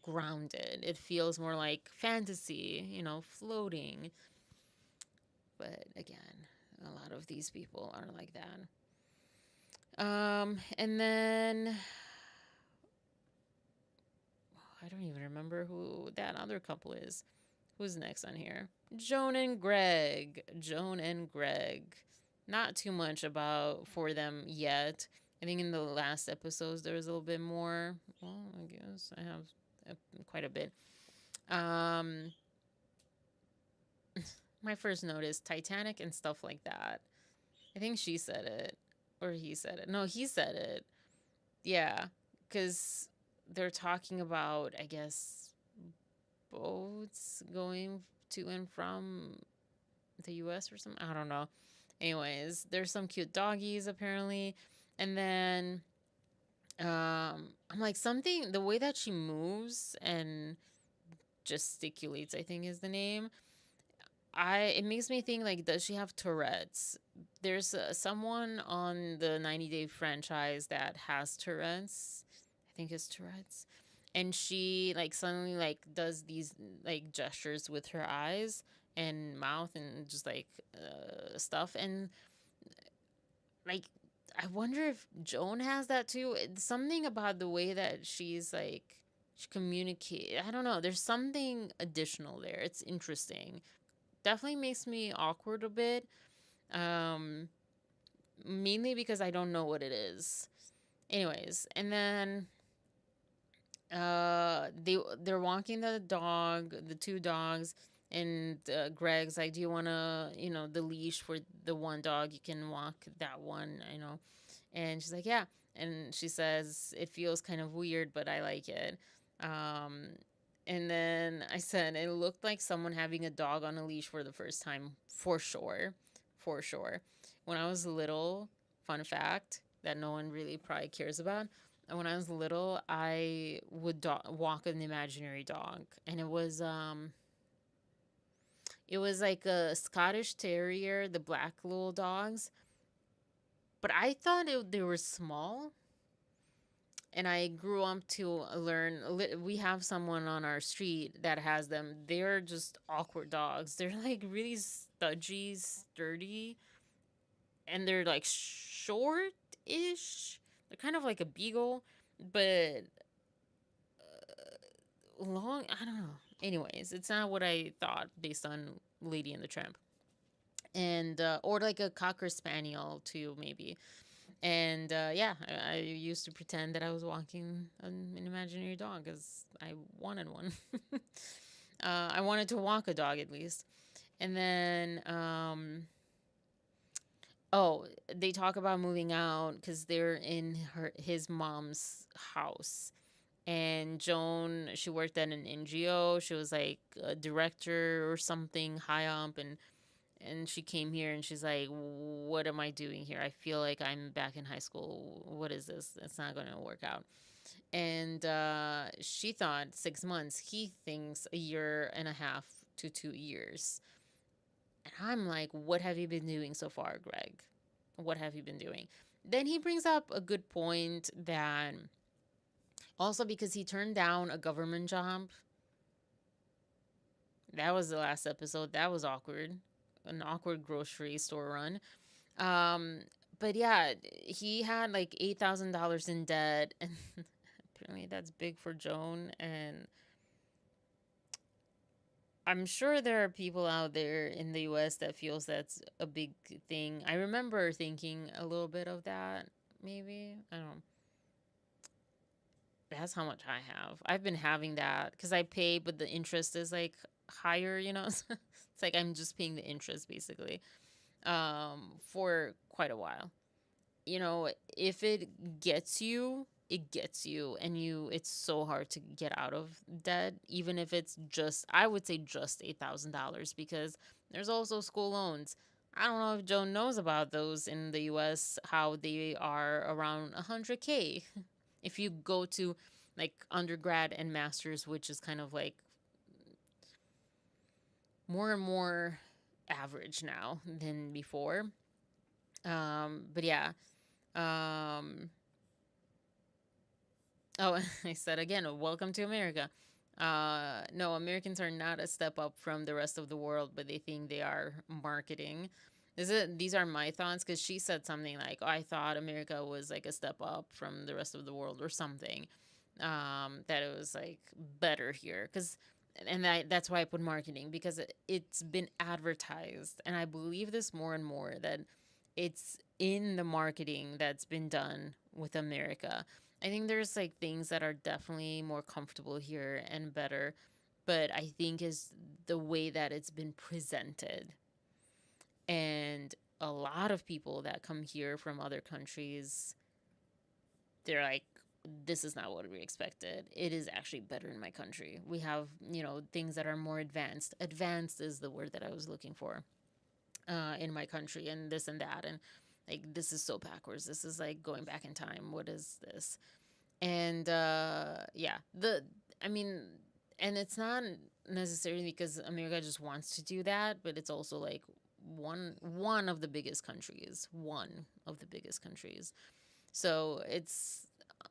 grounded. It feels more like fantasy, floating. But again, a lot of these people are like that. And then I don't even remember who that other couple is. Who's next on here? Joan and Greg. Joan and Greg. Not too much about for them yet. I think in the last episodes there was a little bit more. Well, I guess I have quite a bit. My first note is Titanic and stuff like that. I think she said it. Or he said it. No, he said it. Yeah. Because they're talking about, I guess, boats going to and from the US or something. I don't know. Anyways, there's some cute doggies apparently. And then I'm like, something, the way that she moves and gesticulates, I think is the name. It makes me think, like, does she have Tourette's? There's someone on the 90 Day franchise that has Tourette's. I think it's Tourette's. And she, like, suddenly, like, does these, like, gestures with her eyes and mouth and just, like, stuff. And, like, I wonder if Joan has that too. It's something about the way that she's, like, she communicates. I don't know. There's something additional there. It's interesting. Definitely makes me awkward a bit. Mainly because I don't know what it is. Anyways, and then they're walking the two dogs, and Greg's like, "Do you want to, the leash for the one dog? You can walk that one, And she's like, "Yeah." And she says, "It feels kind of weird, but I like it." And then I said, it looked like someone having a dog on a leash for the first time, for sure. For sure. When I was little, fun fact that no one really probably cares about. When I was little, I would walk an imaginary dog. And it was like a Scottish Terrier, the black little dogs. But I thought they were small. And I grew up to learn. We have someone on our street that has them. They're just awkward dogs. They're like really studgy, sturdy, and they're like short-ish. They're kind of like a beagle, but long. I don't know. Anyways, it's not what I thought based on Lady and the Tramp, and or like a cocker spaniel too, maybe. And yeah, I used to pretend that I was walking an imaginary dog because I wanted one. I wanted to walk a dog at least. And then, oh, they talk about moving out because they're in his mom's house. And Joan, she worked at an NGO. She was like a director or something high up, and she came here and she's like, what am I doing here? I feel like I'm back in high school. What is this? It's not going to work out. And she thought 6 months. He thinks a year and a half to 2 years. And I'm like, what have you been doing so far, Greg? What have you been doing? Then he brings up a good point that also because he turned down a government job. That was the last episode. That was awkward. An awkward grocery store run. But yeah, he had like $8,000 in debt, and apparently that's big for Joan. And I'm sure there are people out there in the US that feels that's a big thing. I remember thinking a little bit of that, maybe. I don't know. That's how much I have. I've been having that because I pay, but the interest is like higher, you know. It's like I'm just paying the interest basically for quite a while. You know, if it gets you, it gets you, and it's so hard to get out of debt, even if it's just, I would say just $8,000, because there's also school loans. I don't know if Joe knows about those in the US, how they are around 100K. If you go to like undergrad and masters, which is kind of like more and more average now than before. But yeah. Um, oh, I said again, welcome to America. No, Americans are not a step up from the rest of the world, but they think they are marketing. These are my thoughts, because she said something like, oh, I thought America was like a step up from the rest of the world or something. That it was like better here. That's why I put marketing, because it's been advertised. And I believe this more and more, that it's in the marketing that's been done with America. I think there's like things that are definitely more comfortable here and better, but I think is the way that it's been presented. And a lot of people that come here from other countries, they're like, this is not what we expected. It is actually better in my country. We have, things that are more advanced. Advanced is the word that I was looking for, in my country, and this and that. And like, this is so backwards. This is like going back in time. What is this? And yeah, I mean, and it's not necessarily because America just wants to do that, but it's also like one of the biggest countries, so it's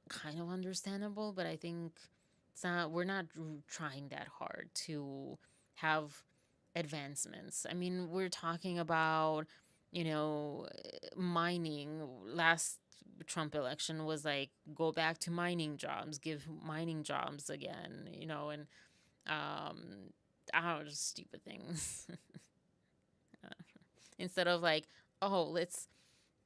kind of understandable. But I think we're not trying that hard to have advancements. I mean, we're talking about, mining. Last Trump election was like, go back to mining jobs, give mining jobs again, and um I don't know, just stupid things. Instead of like, oh, let's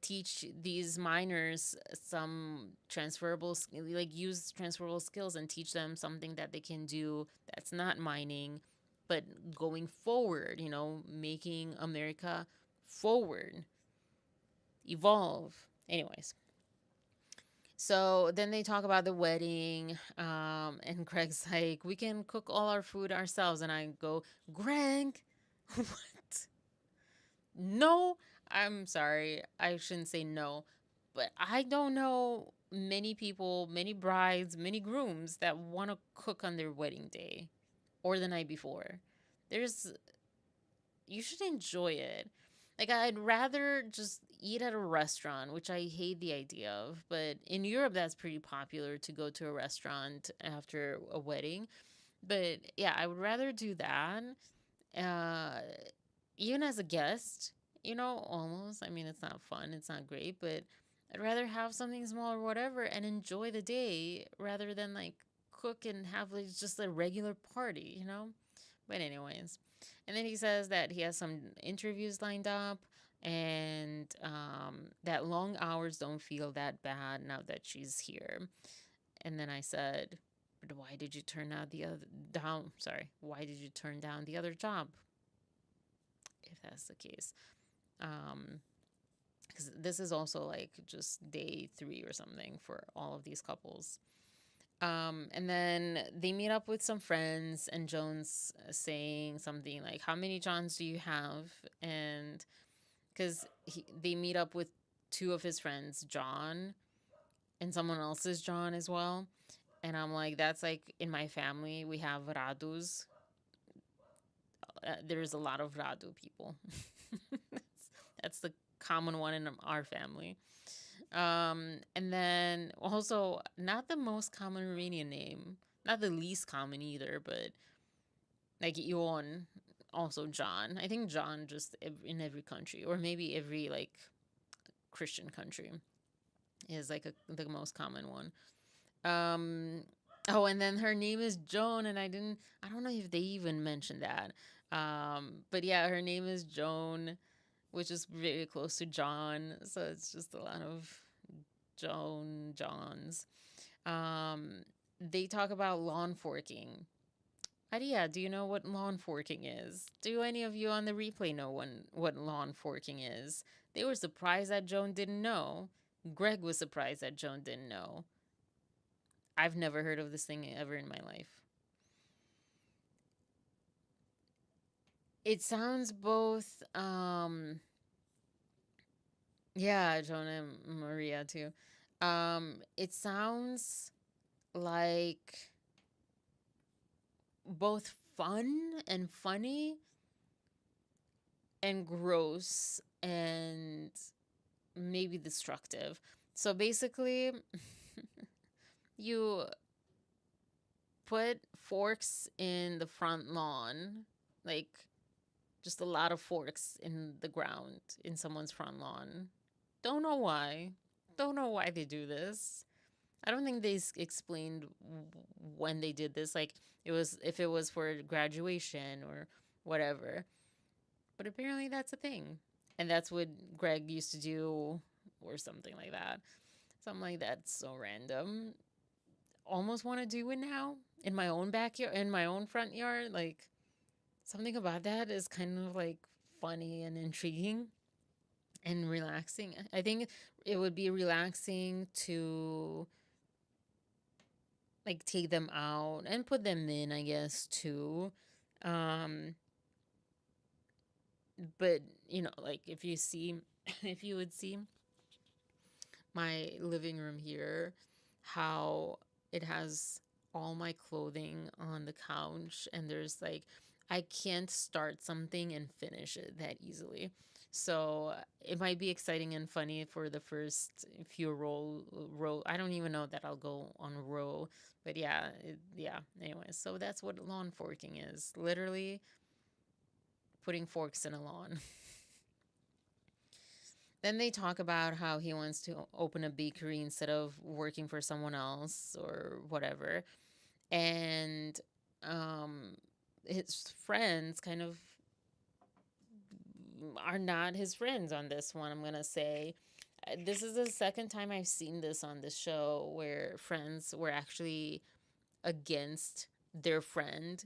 teach these miners some like use transferable skills and teach them something that they can do that's not mining, but going forward, making America forward, evolve. Anyways, so then they talk about the wedding, and Greg's like, we can cook all our food ourselves. And I go, Greg, what? No, I'm sorry. I shouldn't say no. But I don't know many people, many brides, many grooms that want to cook on their wedding day or the night before. There's, you should enjoy it. Like, I'd rather just eat at a restaurant, which I hate the idea of. But in Europe, that's pretty popular to go to a restaurant after a wedding. But yeah, I would rather do that. Uh, Even as a guest, almost. I mean, it's not fun, it's not great, but I'd rather have something small or whatever and enjoy the day rather than like cook and have like just a regular party. But, anyways. And then he says that he has some interviews lined up, and that long hours don't feel that bad now that she's here. And then I said, but why did you turn out the other down? Sorry, why did you turn down the other job? If that's the case, because this is also like just day 3 or something for all of these couples. And then they meet up with some friends, and Joan's saying something like, how many Johns do you have? And because they meet up with 2 of his friends, John and someone else's John as well. And I'm like, that's like in my family, we have Radus. There's a lot of Radu people. that's the common one in our family. And then also, not the most common Romanian name, not the least common either, but like Ion, also John. I think John just in every country, or maybe every like Christian country, is like the most common one. Um, oh, and then her name is Joan, and I don't know if they even mentioned that. But yeah, her name is Joan, which is very close to John. So it's just a lot of Johns. They talk about lawn forking. Aria, do you know what lawn forking is? Do any of you on the replay know what lawn forking is? They were surprised that Joan didn't know. Greg was surprised that Joan didn't know. I've never heard of this thing ever in my life. It sounds both, yeah, Joan and Maria too. It sounds like both fun and funny and gross and maybe destructive. So basically, you put forks in the front lawn, like just a lot of forks in the ground in someone's front lawn. Don't know why. Don't know why they do this. I don't think they explained when they did this. Like it was if it was for graduation or whatever. But apparently that's a thing. And that's what Greg used to do or something like that. Something like that's so random. Almost want to do it now in my own backyard, in my own front yard. Like something about that is kind of like funny and intriguing and relaxing. I think it would be relaxing to like take them out and put them in, I guess, too. Um, but you know, like if you see, if you would see my living room here, how it has all my clothing on the couch, and there's like, I can't start something and finish it that easily. So it might be exciting and funny for the first few row. I don't even know that I'll go on row, but yeah, yeah. Anyway, so that's what lawn forking is. Literally putting forks in a lawn. Then they talk about how he wants to open a bakery instead of working for someone else or whatever. And um, his friends kind of are not his friends on this one, I'm going to say. This is the second time I've seen this on the show where friends were actually against their friend,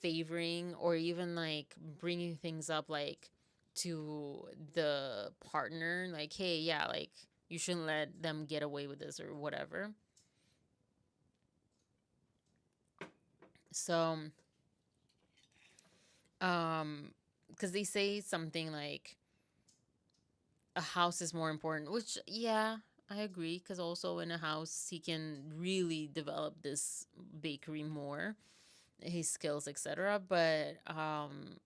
favoring or even like bringing things up like to the partner, like, hey, yeah, like you shouldn't let them get away with this or whatever. So because they say something like a house is more important, which yeah, I agree, because also in a house he can really develop this bakery more, his skills, etc. But I'm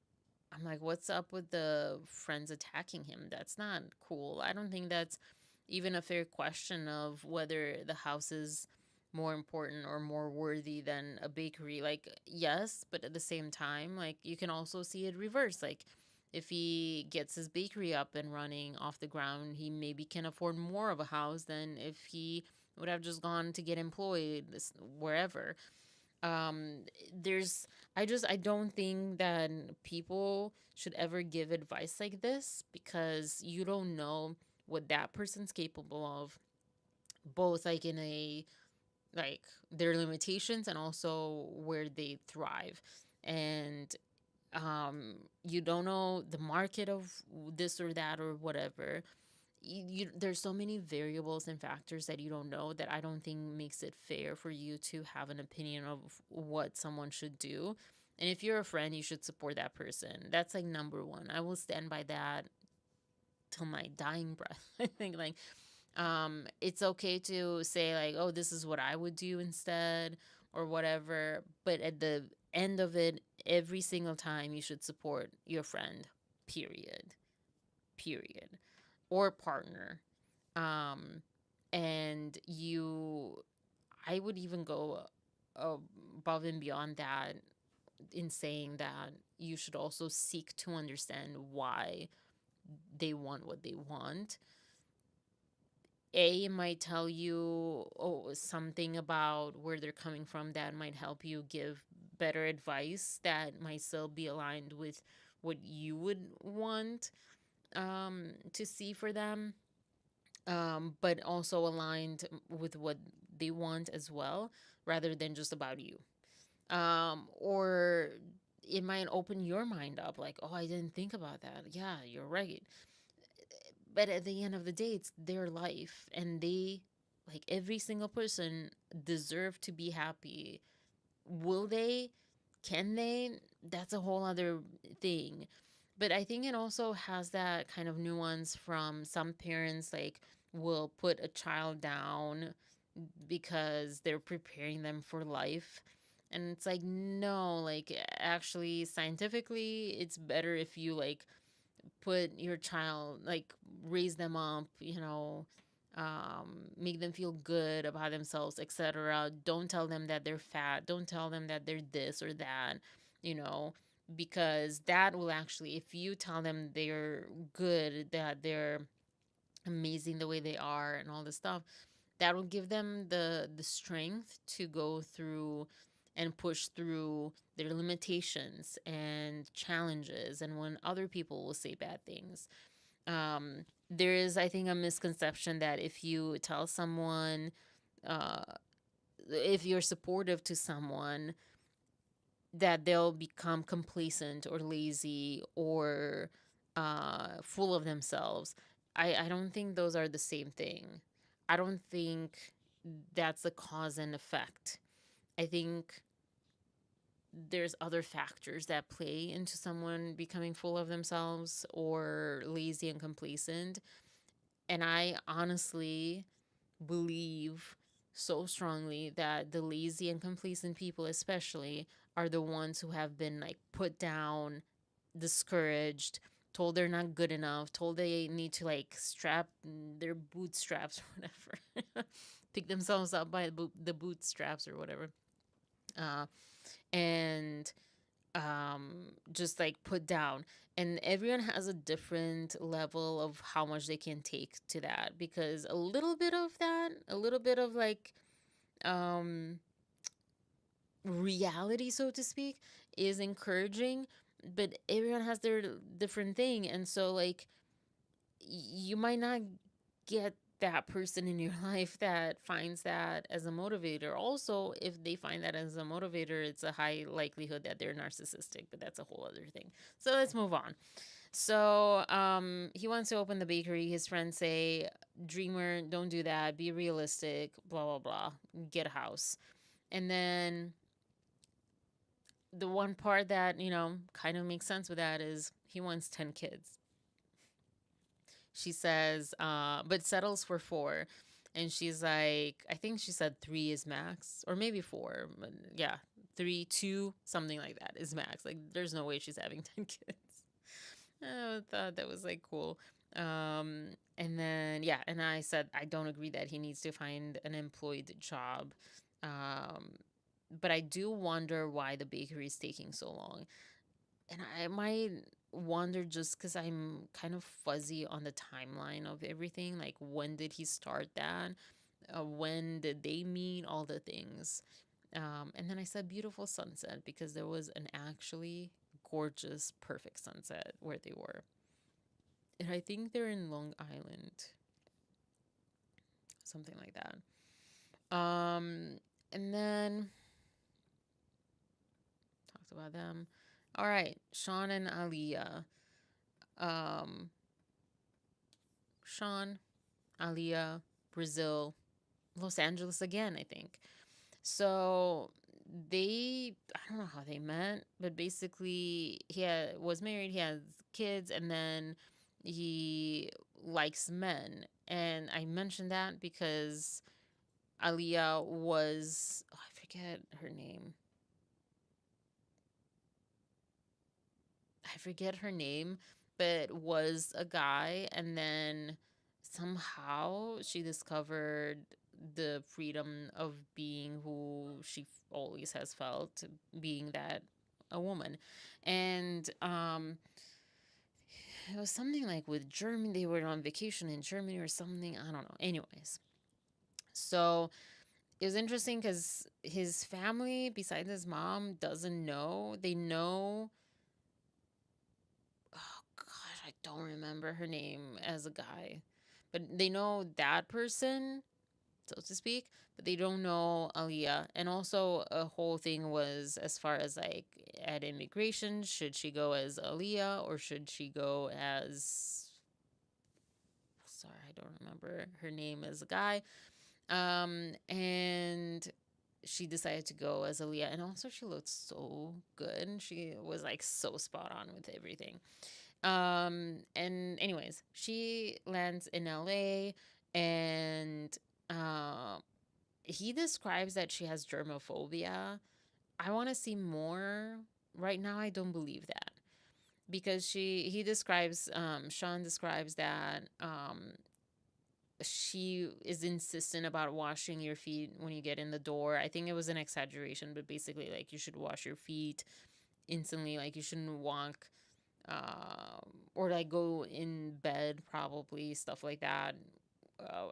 like, what's up with the friends attacking him? That's not cool. I don't think that's even a fair question of whether the house is more important or more worthy than a bakery. Like, yes, but at the same time, like, you can also see it reverse. Like, if he gets his bakery up and running off the ground, he maybe can afford more of a house than if he would have just gone to get employed wherever. um there's I don't think that people should ever give advice like this, because you don't know what that person's capable of, both like in a like their limitations and also where they thrive. And you don't know the market of this or that or whatever. There's so many variables and factors that you don't know, that I don't think makes it fair for you to have an opinion of what someone should do. And if you're a friend, you should support that person. That's like number one. I will stand by that till my dying breath. I think like it's okay to say like, oh, this is what I would do instead or whatever, but at the end of it, every single time you should support your friend, period. Period. Or partner. Um, and I would even go above and beyond that in saying that you should also seek to understand why they want what they want. A might tell you something about where they're coming from that might help you give better advice that might still be aligned with what you would want to see for them, but also aligned with what they want as well, rather than just about you. Or it might open your mind up like, oh, I didn't think about that. Yeah, you're right. But at the end of the day, it's their life, and they, like every single person, deserve to be happy. Will they? Can they? That's a whole other thing. But I think it also has that kind of nuance from some parents, like, will put a child down because they're preparing them for life. And it's like, no, like, actually, scientifically, it's better if you, like, put your child, like, raise them up, make them feel good about themselves, etc. Don't tell them that they're fat. Don't tell them that they're this or that, you know, because that will actually, if you tell them they're good, that they're amazing the way they are and all this stuff, that will give them the strength to go through and push through their limitations and challenges, and when other people will say bad things. There is, I think, a misconception that if you tell someone, uh, if you're supportive to someone, that they'll become complacent or lazy or full of themselves. I don't think those are the same thing. I don't think that's the cause and effect. I think there's other factors that play into someone becoming full of themselves or lazy and complacent. And I honestly believe so strongly that the lazy and complacent people, especially, are the ones who have been, like, put down, discouraged, told they're not good enough, told they need to, like, strap their bootstraps or whatever, pick themselves up by the bootstraps or whatever. Uh, and just, like, put down. And everyone has a different level of how much they can take to that, because a little bit of that, a little bit of, like, um reality, so to speak, is encouraging. But everyone has their different thing, and so, like, you might not get that person in your life that finds that as a motivator. Also, if they find that as a motivator, it's a high likelihood that they're narcissistic, but that's a whole other thing. So let's move on. So he wants to open the bakery. His friends say, dreamer, don't do that, be realistic, blah blah blah, get a house. And then the one part that, kind of makes sense with that is he wants 10 kids. She says, but settles for 4. And she's like, I think she said 3 is max, or maybe 4. But yeah, 3, 2, something like that is max. Like, there's no way she's having 10 kids. I thought that was, like, cool. And then, yeah, and I said, I don't agree that he needs to find an employed job. But I do wonder why the bakery is taking so long. And I might wonder just because I'm kind of fuzzy on the timeline of everything. Like, when did he start that? When did they meet? All the things. And then I said beautiful sunset because there was an actually gorgeous, perfect sunset where they were. And I think they're in Long Island, something like that. And then talked about them. All right, Sean and Aaliyah. Um, Sean, Aaliyah, Brazil, Los Angeles again, I think. So I don't know how they met, but basically was married, he has kids, and then he likes men. And I mentioned that because Aaliyah was, oh, I forget her name. But was a guy, and then somehow she discovered the freedom of being who she always has felt, being that a woman. And it was something like with Germany, they were on vacation in Germany or something, I don't know. Anyways, so it was interesting because his family, besides his mom, doesn't know. They know, oh gosh, I don't remember her name as a guy, but they know that person, so to speak, but they don't know Aaliyah. And also, a whole thing was as far as like at immigration, should she go as Aaliyah or should she go as, sorry, I don't remember her name as a guy. And she decided to go as Aaliyah, and also she looked so good. She was like so spot on with everything. And anyways, she lands in LA, and uh, he describes that she has germophobia. I want to see more. Right now, I don't believe that because he describes Sean describes that she is insistent about washing your feet when you get in the door. I think it was an exaggeration, but basically, like, you should wash your feet instantly. Like, you shouldn't walk or like go in bed, probably stuff like that,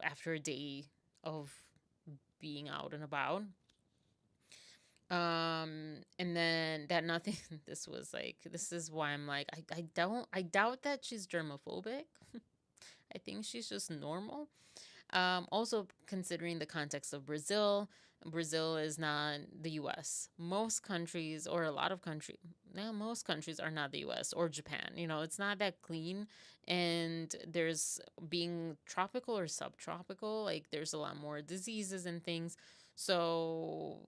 after a day of being out and about. And then that nothing. This was like, this is why I'm like, I doubt that she's germophobic. I think she's just normal. Also, considering the context of Brazil, Brazil is not the US. Most countries, or a lot of countries, now most countries are not the US or Japan. You know, it's not that clean. And there's being tropical or subtropical, like, there's a lot more diseases and things. So,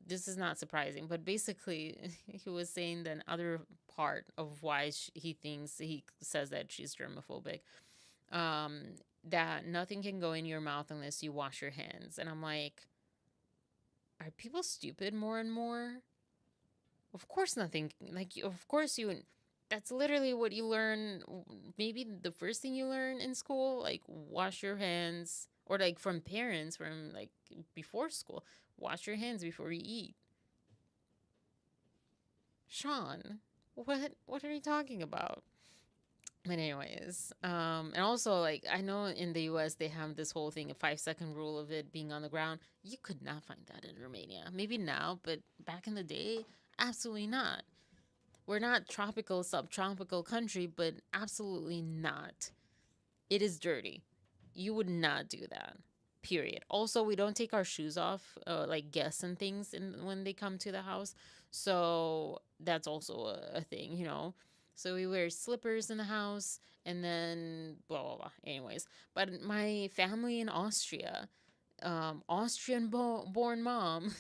this is not surprising. But basically, he was saying the other part of why he says that she's germophobic. Um, that nothing can go in your mouth unless you wash your hands. And I'm like, are people stupid more and more? Of course, nothing. Like, of course, that's literally what you learn. Maybe the first thing you learn in school, like, wash your hands, or like from parents, from like before school, wash your hands before you eat. Sean, what are you talking about? But anyways, and also, like, I know in the US they have this whole thing, a 5 second rule of it being on the ground. You could not find that in Romania. Maybe now, but back in the day, absolutely not. We're not tropical, subtropical country, but absolutely not. It is dirty. You would not do that. Period. Also, we don't take our shoes off, like guests and things, when they come to the house. So that's also a thing, you know. So we wear slippers in the house, and then blah blah blah. Anyways, but my family in Austria, Austrian born mom,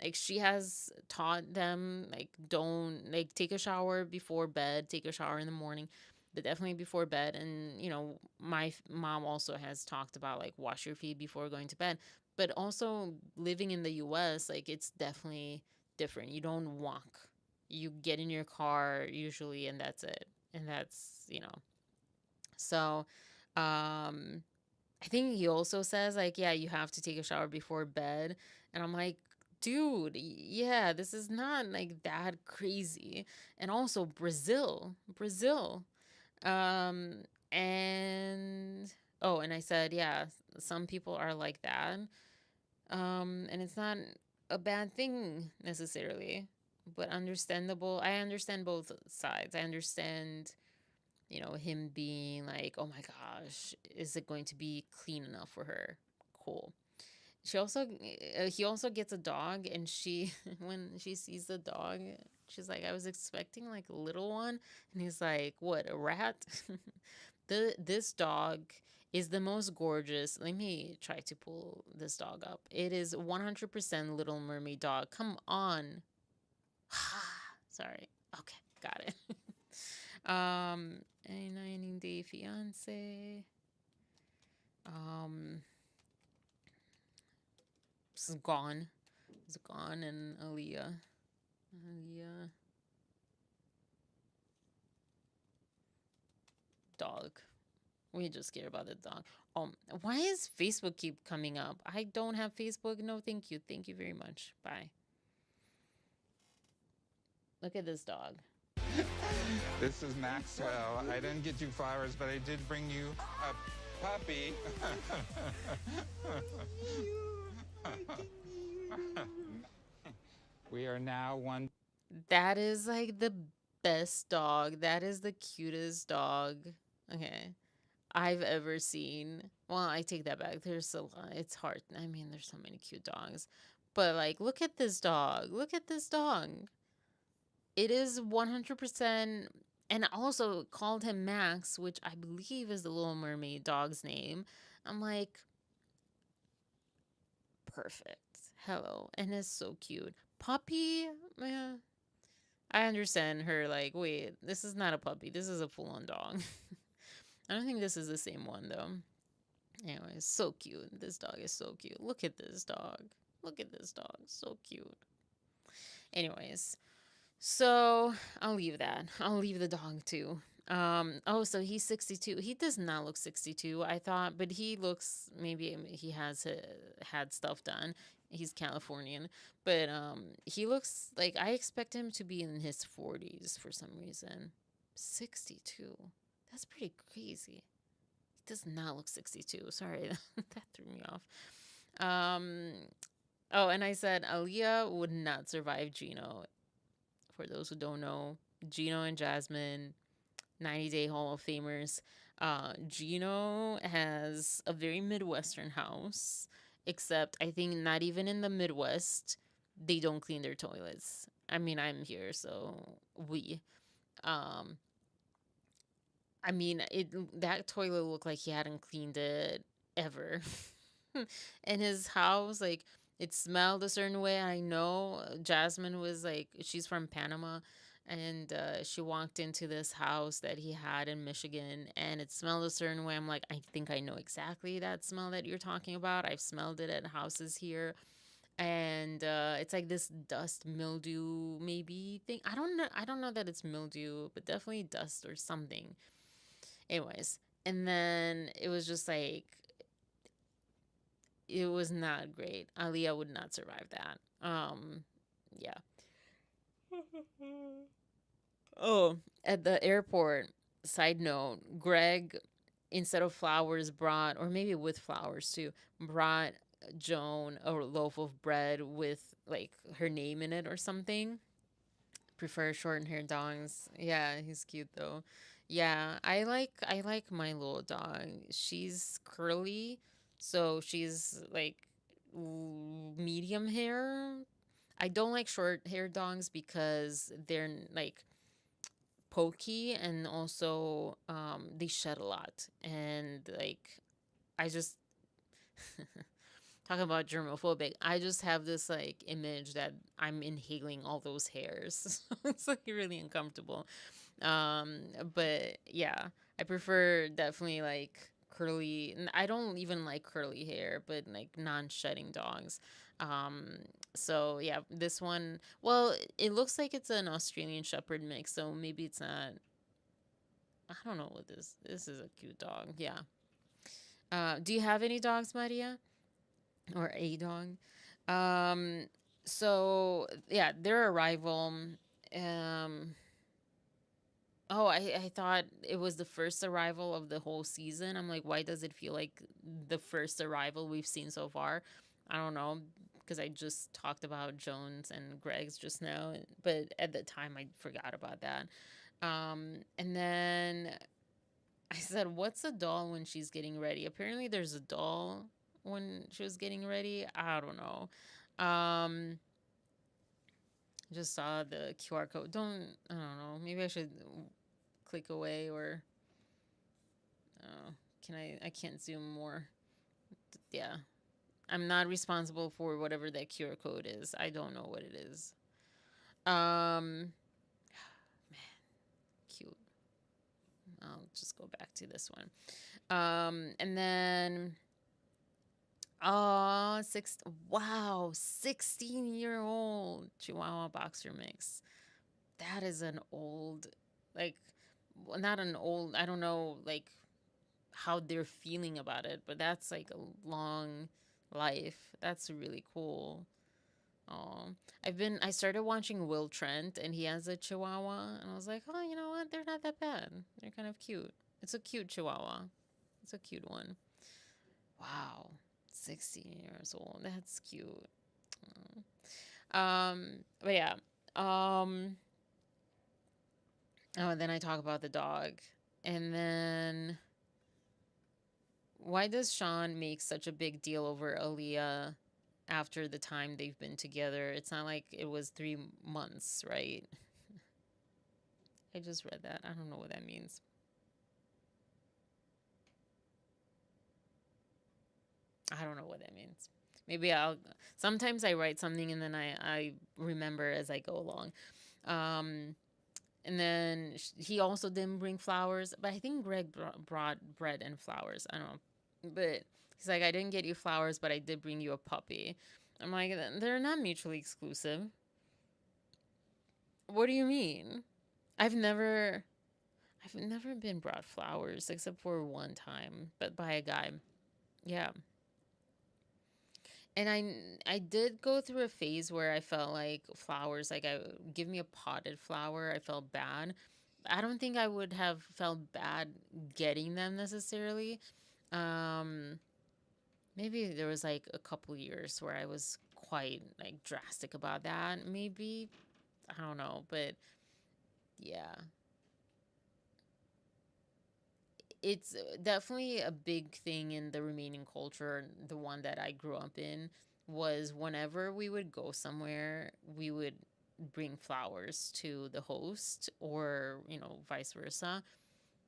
like, she has taught them, like, don't, like, take a shower before bed, take a shower in the morning, but definitely before bed. And, you know, my mom also has talked about, like, wash your feet before going to bed. But also, living in the US, like, it's definitely different. You don't walk. You get in your car usually, and that's it. And that's, you know. So, um I think he also says, like, yeah, you have to take a shower before bed. And I'm like, dude, yeah, this is not like that crazy. And also, Brazil. Um, and oh, and I said, yeah, some people are like that. And it's not a bad thing necessarily, but understandable. I understand both sides. I understand, you know, him being like, oh my gosh, is it going to be clean enough for her? Cool. He also gets a dog, and she, when she sees the dog, she's like, I was expecting like a little one. And he's like, what, a rat? This dog is the most gorgeous. Let me try to pull this dog up. It is 100% Little Mermaid dog. Come on. Sorry. Okay, got it. A 90-day fiance. Um, this is gone. It's gone, and Aaliyah, dog. We just care about the dog. Why is Facebook keep coming up? I don't have Facebook. No, thank you. Thank you very much. Bye. Look at this dog. This is Maxwell. I didn't get you flowers, but I did bring you a puppy. We are now one. That is like the best dog. That is the cutest dog. Okay. I've ever seen. Well, I take that back. There's a lot. It's hard. I mean, there's so many cute dogs. But like, look at this dog. Look at this dog. It is 100%. And I also called him Max, which I believe is the Little Mermaid dog's name. I'm like, perfect. Hello. And it's so cute. Puppy? Yeah. I understand her, like, wait, this is not a puppy. This is a full on dog. I don't think this is the same one, though. Anyways, so cute. This dog is so cute. Look at this dog. Look at this dog. So cute. Anyways, so I'll leave that. I'll leave the dog too. Oh, so he's 62. He does not look 62, I thought, but he looks, maybe he has had stuff done. He's Californian, but he looks like, I expect him to be in his 40s for some reason. 62. That's pretty crazy. He does not look 62. Sorry, that threw me off. Um oh, and I said Aaliyah would not survive Gino. For those who don't know, Gino and Jasmine, 90 Day Hall of Famers. Gino has a very Midwestern house, except I think not even in the Midwest, they don't clean their toilets. I mean, I'm here, so we. Um, I mean, that toilet looked like he hadn't cleaned it ever. And his house, like, it smelled a certain way. I know Jasmine was like, she's from Panama, and she walked into this house that he had in Michigan, and it smelled a certain way. I'm like, I think I know exactly that smell that you're talking about. I've smelled it at houses here. And it's like this dust mildew maybe thing. I don't know that it's mildew, but definitely dust or something. Anyways, and then it was just like, it was not great. Aliyah would not survive that. Yeah. Oh, at the airport, side note, Greg, instead of flowers, brought, or maybe with flowers too, brought Joan a loaf of bread with like her name in it or something. Prefer short haired dogs. Yeah, he's cute though. Yeah, I like my little dog. She's curly, so she's like medium hair. I don't like short haired dogs because they're like pokey, and also they shed a lot, and like I just talking about germophobic, I just have this like image that I'm inhaling all those hairs. It's like really uncomfortable. Um, but yeah, I prefer definitely like curly. I don't even like curly hair, but like non-shedding dogs. Um, so yeah, this one. Well, it looks like it's an Australian Shepherd mix, so maybe it's not. I don't know what this. This is a cute dog. Yeah. Do you have any dogs, Maria, or a dog? Um. So yeah, their arrival. Um Oh, I thought it was the first arrival of the whole season. I'm like, why does it feel like the first arrival we've seen so far? I don't know, because I just talked about Jones and Greg's just now, but at the time I forgot about that. And then I said, "What's a doll when she's getting ready?" Apparently, there's a doll when she was getting ready. I don't know. Um, just saw the QR code. I don't know. Maybe I should click away, or can I can't zoom more. Yeah. I'm not responsible for whatever that QR code is. I don't know what it is. Um Cute. I'll just go back to this one. And then oh, six wow, 16-year-old Chihuahua boxer mix. That is an old, like, not an old, I don't know like how they're feeling about it, but that's like a long life. That's really cool. Oh, I started watching Will Trent, and he has a Chihuahua, and I was like, oh, you know what? They're not that bad. They're kind of cute. It's a cute Chihuahua. It's a cute one. Wow, 16 years old. That's cute. But yeah. Um, oh, and then I talk about the dog, and then why does Sean make such a big deal over Aaliyah after the time they've been together? It's not like it was 3 months, right? I just read that. I don't know what that means. I don't know what that means. Maybe I'll. Sometimes I write something and then I remember as I go along. Um, and then he also didn't bring flowers, but I think Greg brought bread and flowers. I don't know. But he's like, I didn't get you flowers, but I did bring you a puppy. I'm like, they're not mutually exclusive. What do you mean? I've never been brought flowers except for one time, but by a guy. Yeah. And I did go through a phase where I felt like flowers, like I give me a potted flower, I felt bad. I don't think I would have felt bad getting them necessarily. Um Maybe there was like a couple years where I was quite like drastic about that. Maybe I don't know, but yeah. It's definitely a big thing in the Romanian culture. The one that I grew up in was whenever we would go somewhere, we would bring flowers to the host, or, vice versa.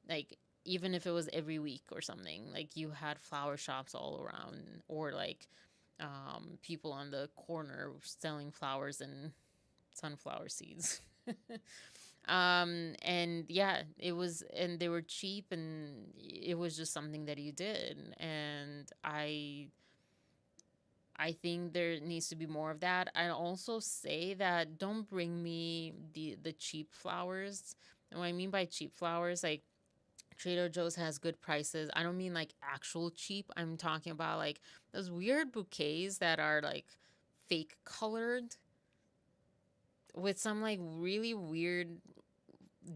Like, even if it was every week or something, like you had flower shops all around, or like people on the corner selling flowers and sunflower seeds. And yeah, it was, and they were cheap, and it was just something that you did. And I think there needs to be more of that. I also say that don't bring me the cheap flowers. And what I mean by cheap flowers, like Trader Joe's has good prices. I don't mean like actual cheap. I'm talking about like those weird bouquets that are like fake colored with some like really weird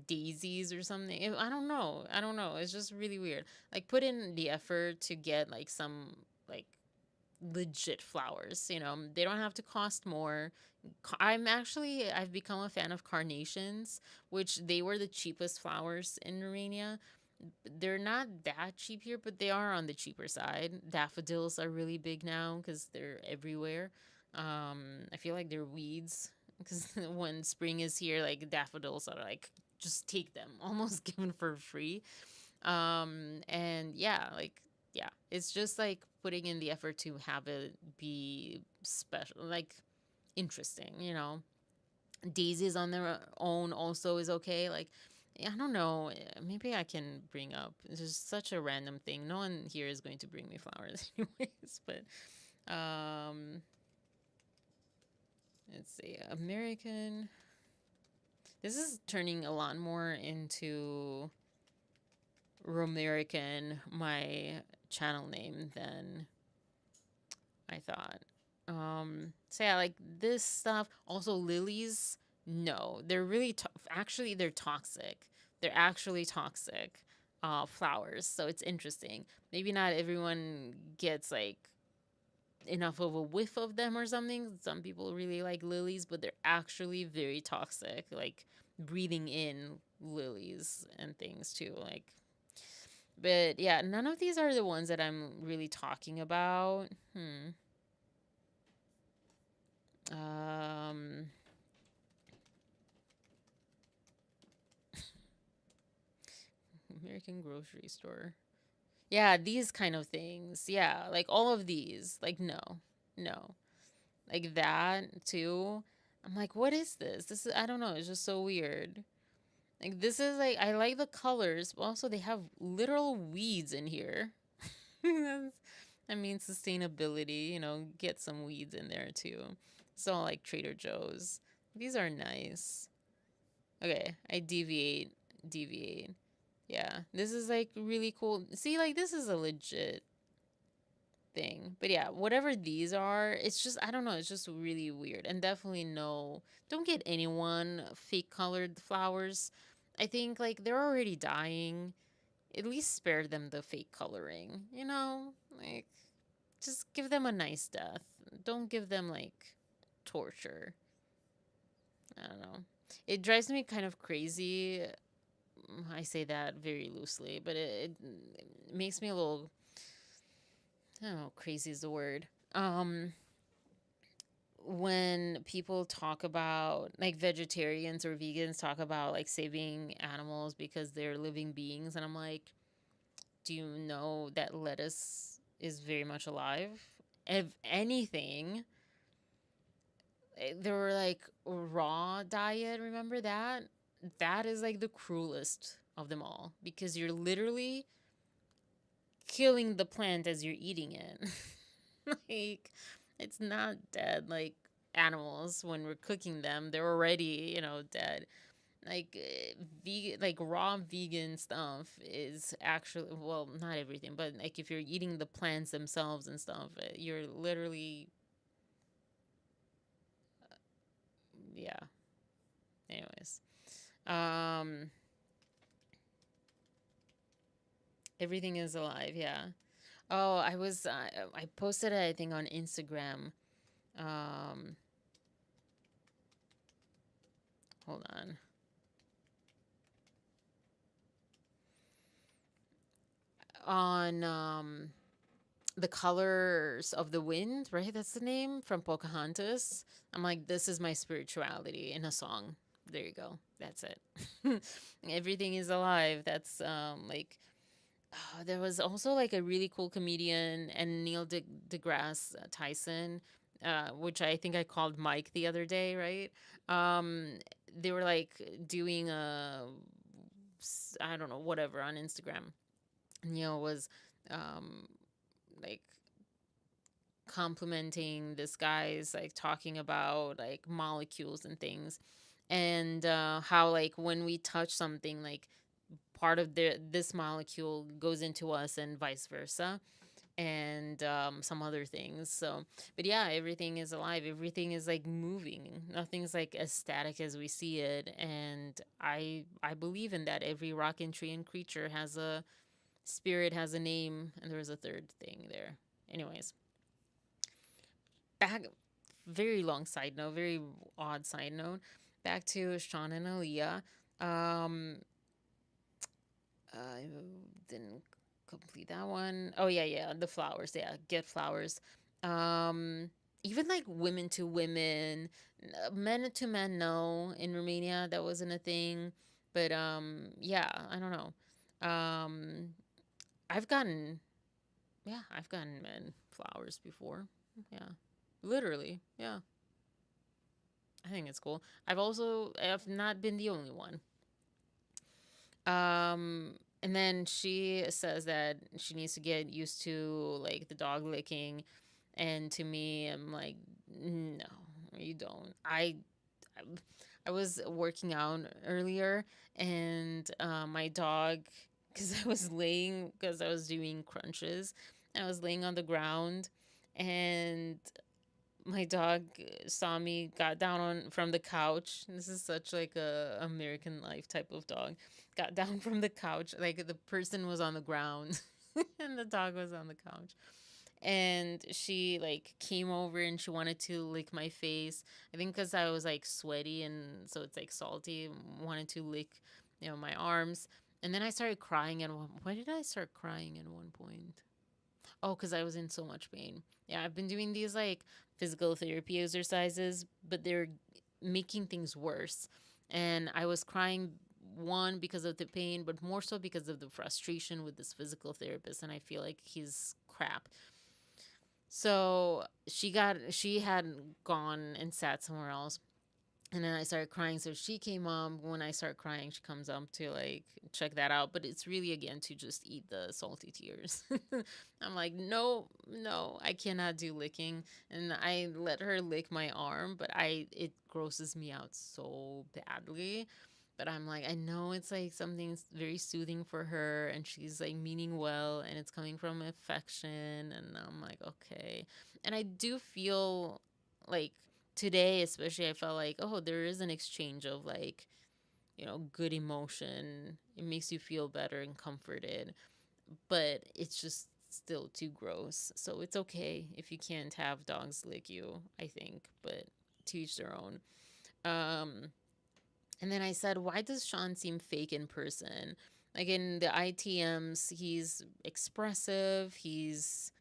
daisies or something. I don't know. I don't know. It's just really weird. Like, put in the effort to get like some like legit flowers. They don't have to cost more. I've become a fan of carnations, which they were the cheapest flowers in Romania. They're not that cheap here, but they are on the cheaper side. Daffodils are really big now because they're everywhere. I feel like they're weeds because when spring is here, like daffodils are like, just take them, almost given for free. And yeah, like, yeah, it's just like putting in the effort to have it be special, like interesting. Daisies on their own also is okay. Like, I don't know. Maybe I can bring up. It's just such a random thing. No one here is going to bring me flowers, anyways. But let's see. American. This is turning a lot more into Romerican, my channel name, than I thought. So yeah, like this stuff. Also, lilies. No, they're really actually they're toxic. They're actually toxic flowers. So it's interesting. Maybe not everyone gets like enough of a whiff of them or something. Some people really like lilies, but they're actually very toxic. Like breathing in lilies and things too. Like, but yeah, none of these are the ones that I'm really talking about. Um, American grocery store. Yeah, these kind of things. Yeah, like all of these. Like, no, no. Like that too. I'm like, what is this? This is, I don't know. It's just so weird. Like, this is like, I like the colors, but also they have literal weeds in here. I mean, sustainability, get some weeds in there too. It's all like Trader Joe's. These are nice. Okay, I deviate. Yeah, this is like really cool. See, like, this is a legit thing. But yeah, whatever these are, it's just, I don't know, it's just really weird. And definitely no, don't get anyone fake colored flowers. I think like they're already dying. At least spare them the fake coloring. Like, just give them a nice death. Don't give them like torture. I don't know. It drives me kind of crazy. I say that very loosely, but it makes me a little I don't know, crazy is the word. When people talk about, like, vegetarians or vegans talk about like saving animals because they're living beings, and I'm like, do you know that lettuce is very much alive? If anything, there were like raw diet, remember that? That is like the cruelest of them all, because you're literally killing the plant as you're eating it. Like, it's not dead like animals. When we're cooking them, they're already, dead. Like, vegan, like raw vegan stuff is actually, well, not everything, but like if you're eating the plants themselves and stuff, you're literally, yeah. Anyways, um, everything is alive. Yeah. Oh, I posted it, I think, on Instagram. Um, hold on. The colors of the wind, right? That's the name from Pocahontas. I'm like, this is my spirituality in a song. There you go. That's it. Everything is alive. That's like, there was also like a really cool comedian, and Neil deGrasse Tyson, which I think I called Mike the other day, right? Um, they were like doing I don't know, whatever, on Instagram. Neil was um like complimenting this guy's, like, talking about like molecules and things, and how, like, when we touch something, like, part of this molecule goes into us and vice versa, and some other things. So, but yeah, everything is alive, everything is like moving, nothing's like as static as we see it. And I believe in that. Every rock and tree and creature has a spirit, has a name, and there was a third thing there. Anyways, back, very long side note, very odd side note. Back to Sean and Aaliyah. Um, I didn't complete that one. Oh yeah, yeah, the flowers. Yeah, get flowers. Um, even like women to women, men to men. No, in Romania that wasn't a thing. But yeah, I don't know. Um, I've gotten, yeah, I've gotten men flowers before. Yeah, literally. Yeah. I think it's cool. I've not been the only one. And then she says that she needs to get used to like the dog licking, and to me, I'm like, no, you don't. I was working out earlier, and my dog, because I was doing crunches, I was laying on the ground, and my dog saw me, got down on from the couch. This is such like a American life type of dog. Got down from the couch, like the person was on the ground and the dog was on the couch. And she like came over and she wanted to lick my face. I think because I was like sweaty and so it's like salty, wanted to lick, my arms. And then I started crying, and why did I start crying at one point? Oh, because I was in so much pain. Yeah, I've been doing these like physical therapy exercises, but they're making things worse. And I was crying, one, because of the pain, but more so because of the frustration with this physical therapist. And I feel like he's crap. So she had gone and sat somewhere else, and then I started crying. So she came up. When I start crying, she comes up to like check that out. But it's really, again, to just eat the salty tears. I'm like, no, no, I cannot do licking. And I let her lick my arm, but it grosses me out so badly. But I'm like, I know it's like something very soothing for her, and she's like meaning well, and it's coming from affection. And I'm like, okay. And I do feel like today, especially, I felt like, oh, there is an exchange of like, good emotion. It makes you feel better and comforted, but it's just still too gross. So it's okay if you can't have dogs lick you, I think, but to each their own. Um, and then I said, why does Sean seem fake in person? Like in the ITMs, he's expressive, he's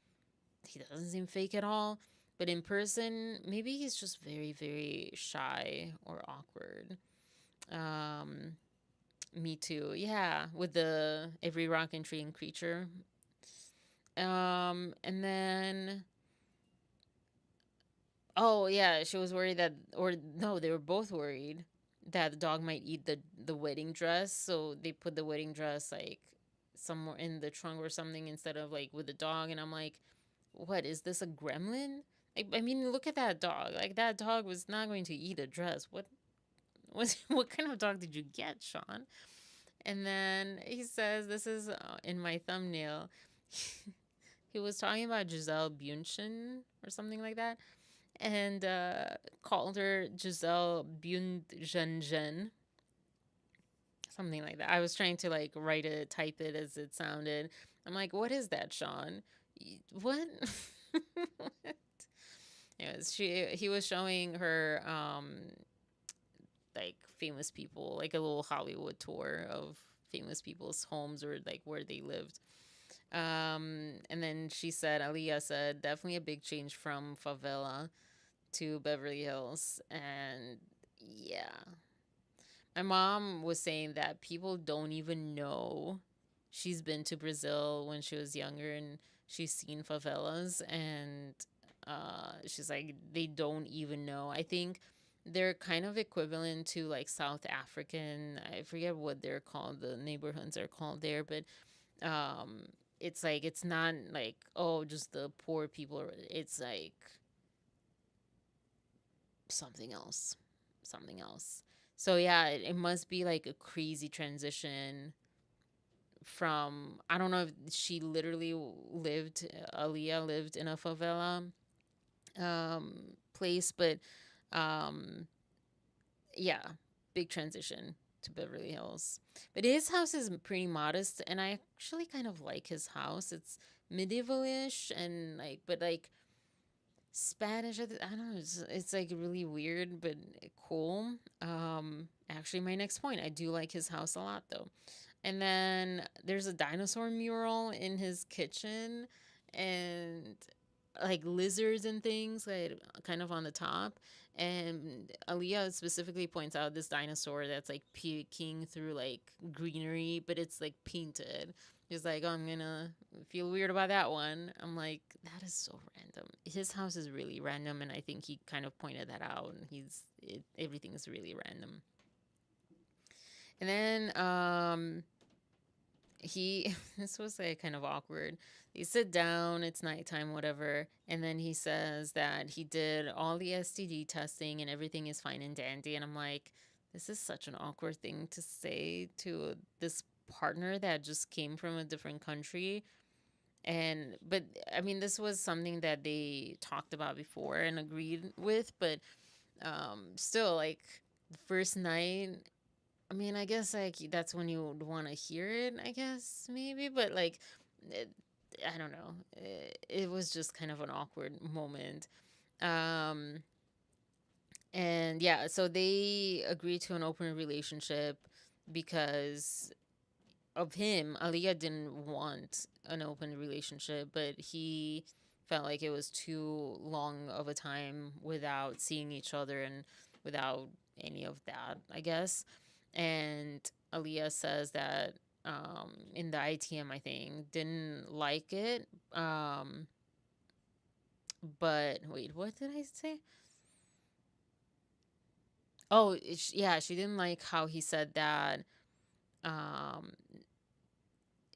he doesn't seem fake at all. But in person, maybe he's just very, very shy or awkward. Um, Me too. Yeah, with the every rock and tree and creature. And then oh yeah, she was worried that, or no, they were both worried that the dog might eat the wedding dress. So they put the wedding dress like somewhere in the trunk or something instead of like with the dog. And I'm like, what is this, a gremlin? I mean, look at that dog. Like that dog was not going to eat a dress. What kind of dog did you get, Sean? And then he says, this is in my thumbnail. He was talking about Giselle Bündchen or something like that, and called her Giselle Bündchen, something like that. I was trying to like type it as it sounded. I'm like, what is that, Sean? What? What? Anyways, he was showing her like famous people, like a little Hollywood tour of famous people's homes or like where they lived. And then Aaliyah said, definitely a big change from favela to Beverly Hills. And yeah, my mom was saying that people don't even know she's been to Brazil when she was younger and she's seen favelas. And she's like, they don't even know. I think they're kind of equivalent to like South African, I forget what they're called, the neighborhoods are called there, but um it's like, it's not like, oh, just the poor people, it's like something else, something else. So yeah, it must be like a crazy transition from, I don't know if she literally lived, Aaliyah lived in a favela place, but um yeah, big transition to Beverly Hills. But his house is pretty modest, and I actually kind of like his house. It's medievalish and like, but like Spanish. I don't know. It's like really weird, but cool. Actually, my next point. I do like his house a lot, though. And then there's a dinosaur mural in his kitchen, and like lizards and things like kind of on the top. And Aaliyah specifically points out this dinosaur that's like peeking through like greenery, but it's like painted. He's like, oh, I'm gonna feel weird about that one. I'm like, that is so random. His house is really random, and I think he kind of pointed that out. And everything is really random. And then he this was like kind of awkward. They sit down, it's nighttime, whatever, and then he says that he did all the STD testing and everything is fine and dandy. And I'm like, this is such an awkward thing to say to this partner that just came from a different country. And but I mean, this was something that they talked about before and agreed with, but still, like, the first night, I mean, I guess like that's when you would want to hear it, I guess, maybe, but like it, I don't know. It was just kind of an awkward moment. Um and yeah, so they agreed to an open relationship because of him. Aliyah didn't want an open relationship, but he felt like it was too long of a time without seeing each other and without any of that, I guess. And Aliyah says that in the ITM, I think, didn't like it. But wait, what did I say? Oh, yeah, she didn't like how he said that um,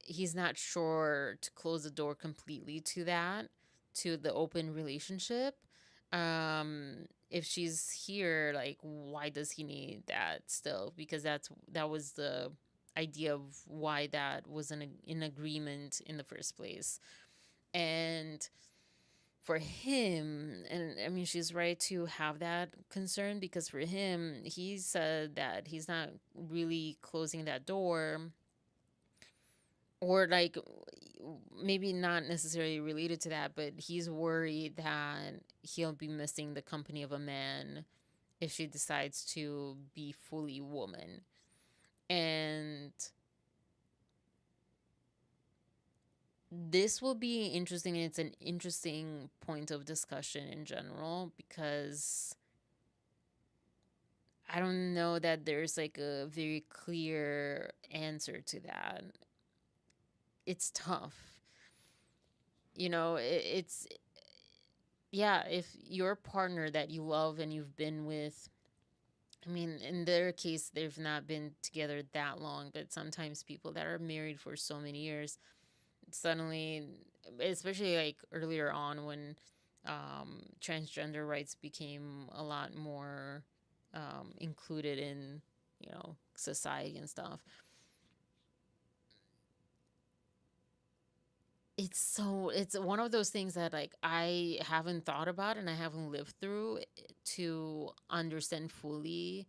he's not sure to close the door completely to that, to the open relationship. If she's here, like, why does he need that still? Because that was the idea of why that was in agreement in the first place. And for him, and I mean, she's right to have that concern, because for him, he said that he's not really closing that door, or like maybe not necessarily related to that, but he's worried that he'll be missing the company of a man if she decides to be fully woman. And this will be interesting, and it's an interesting point of discussion in general, because I don't know that there's like a very clear answer to that. It's tough. It's, yeah, if your partner that you love and you've been with, I mean, in their case, they've not been together that long, but sometimes people that are married for so many years suddenly, especially like earlier on when transgender rights became a lot more included in, society and stuff. It's one of those things that like I haven't thought about and I haven't lived through to understand fully,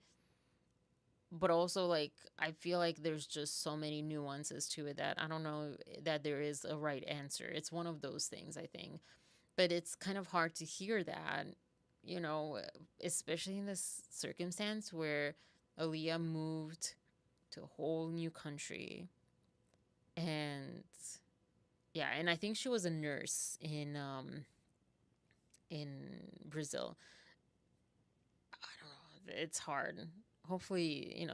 but also like I feel like there's just so many nuances to it that I don't know that there is a right answer. It's one of those things, I think. But it's kind of hard to hear that, you know, especially in this circumstance where Aaliyah moved to a whole new country. And yeah, and I think she was a nurse in Brazil. I don't know. It's hard. Hopefully,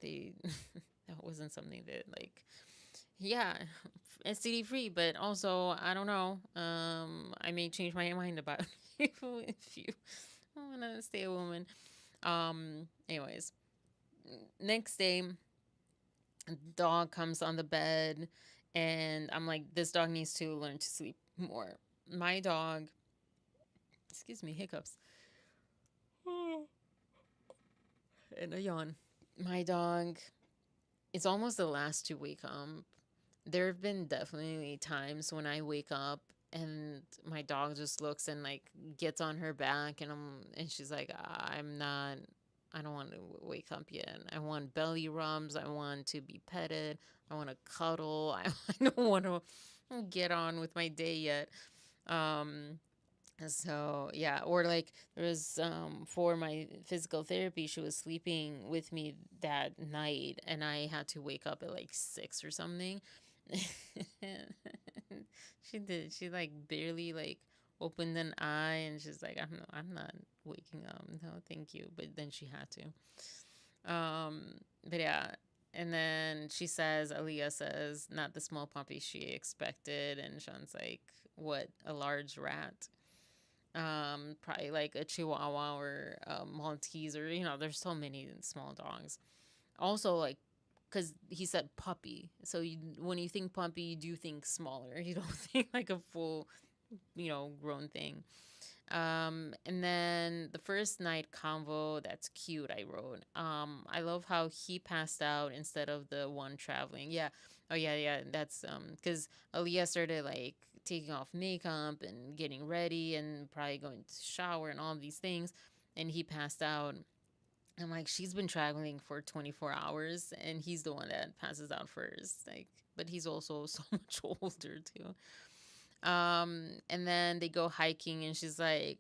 they that wasn't something that like, yeah, STD free, but also I don't know. I may change my mind about if you want to stay a woman. Anyways, next day, dog comes on the bed, and I'm like, this dog needs to learn to sleep more. My dog, excuse me, hiccups, and a yawn. My dog, it's almost the last to wake up. There have been definitely times when I wake up and my dog just looks and like gets on her back, and she's like, I don't want to wake up yet. I want belly rubs. I want to be petted. I want to cuddle. I don't want to get on with my day yet. Um, so yeah, or like there was for my physical therapy, she was sleeping with me that night, and I had to wake up at like 6 or something. She did. She like barely like opened an eye, and she's like, I'm not waking up. No, thank you. But then she had to. But yeah. And then Aaliyah says, not the small puppy she expected. And Sean's like, what, a large rat? Probably like a Chihuahua or a Maltese, or, there's so many small dogs. Also, like, because he said puppy. So when you think puppy, you do think smaller. You don't think like a full, grown thing. And then the first night convo, that's cute, I wrote. I love how he passed out instead of the one traveling. Yeah. Oh yeah, yeah. That's because Aaliyah started like taking off makeup and getting ready and probably going to shower and all of these things, and he passed out. I'm like, she's been traveling for 24 hours and he's the one that passes out first. Like, but he's also so much older too. And then they go hiking, and she's like,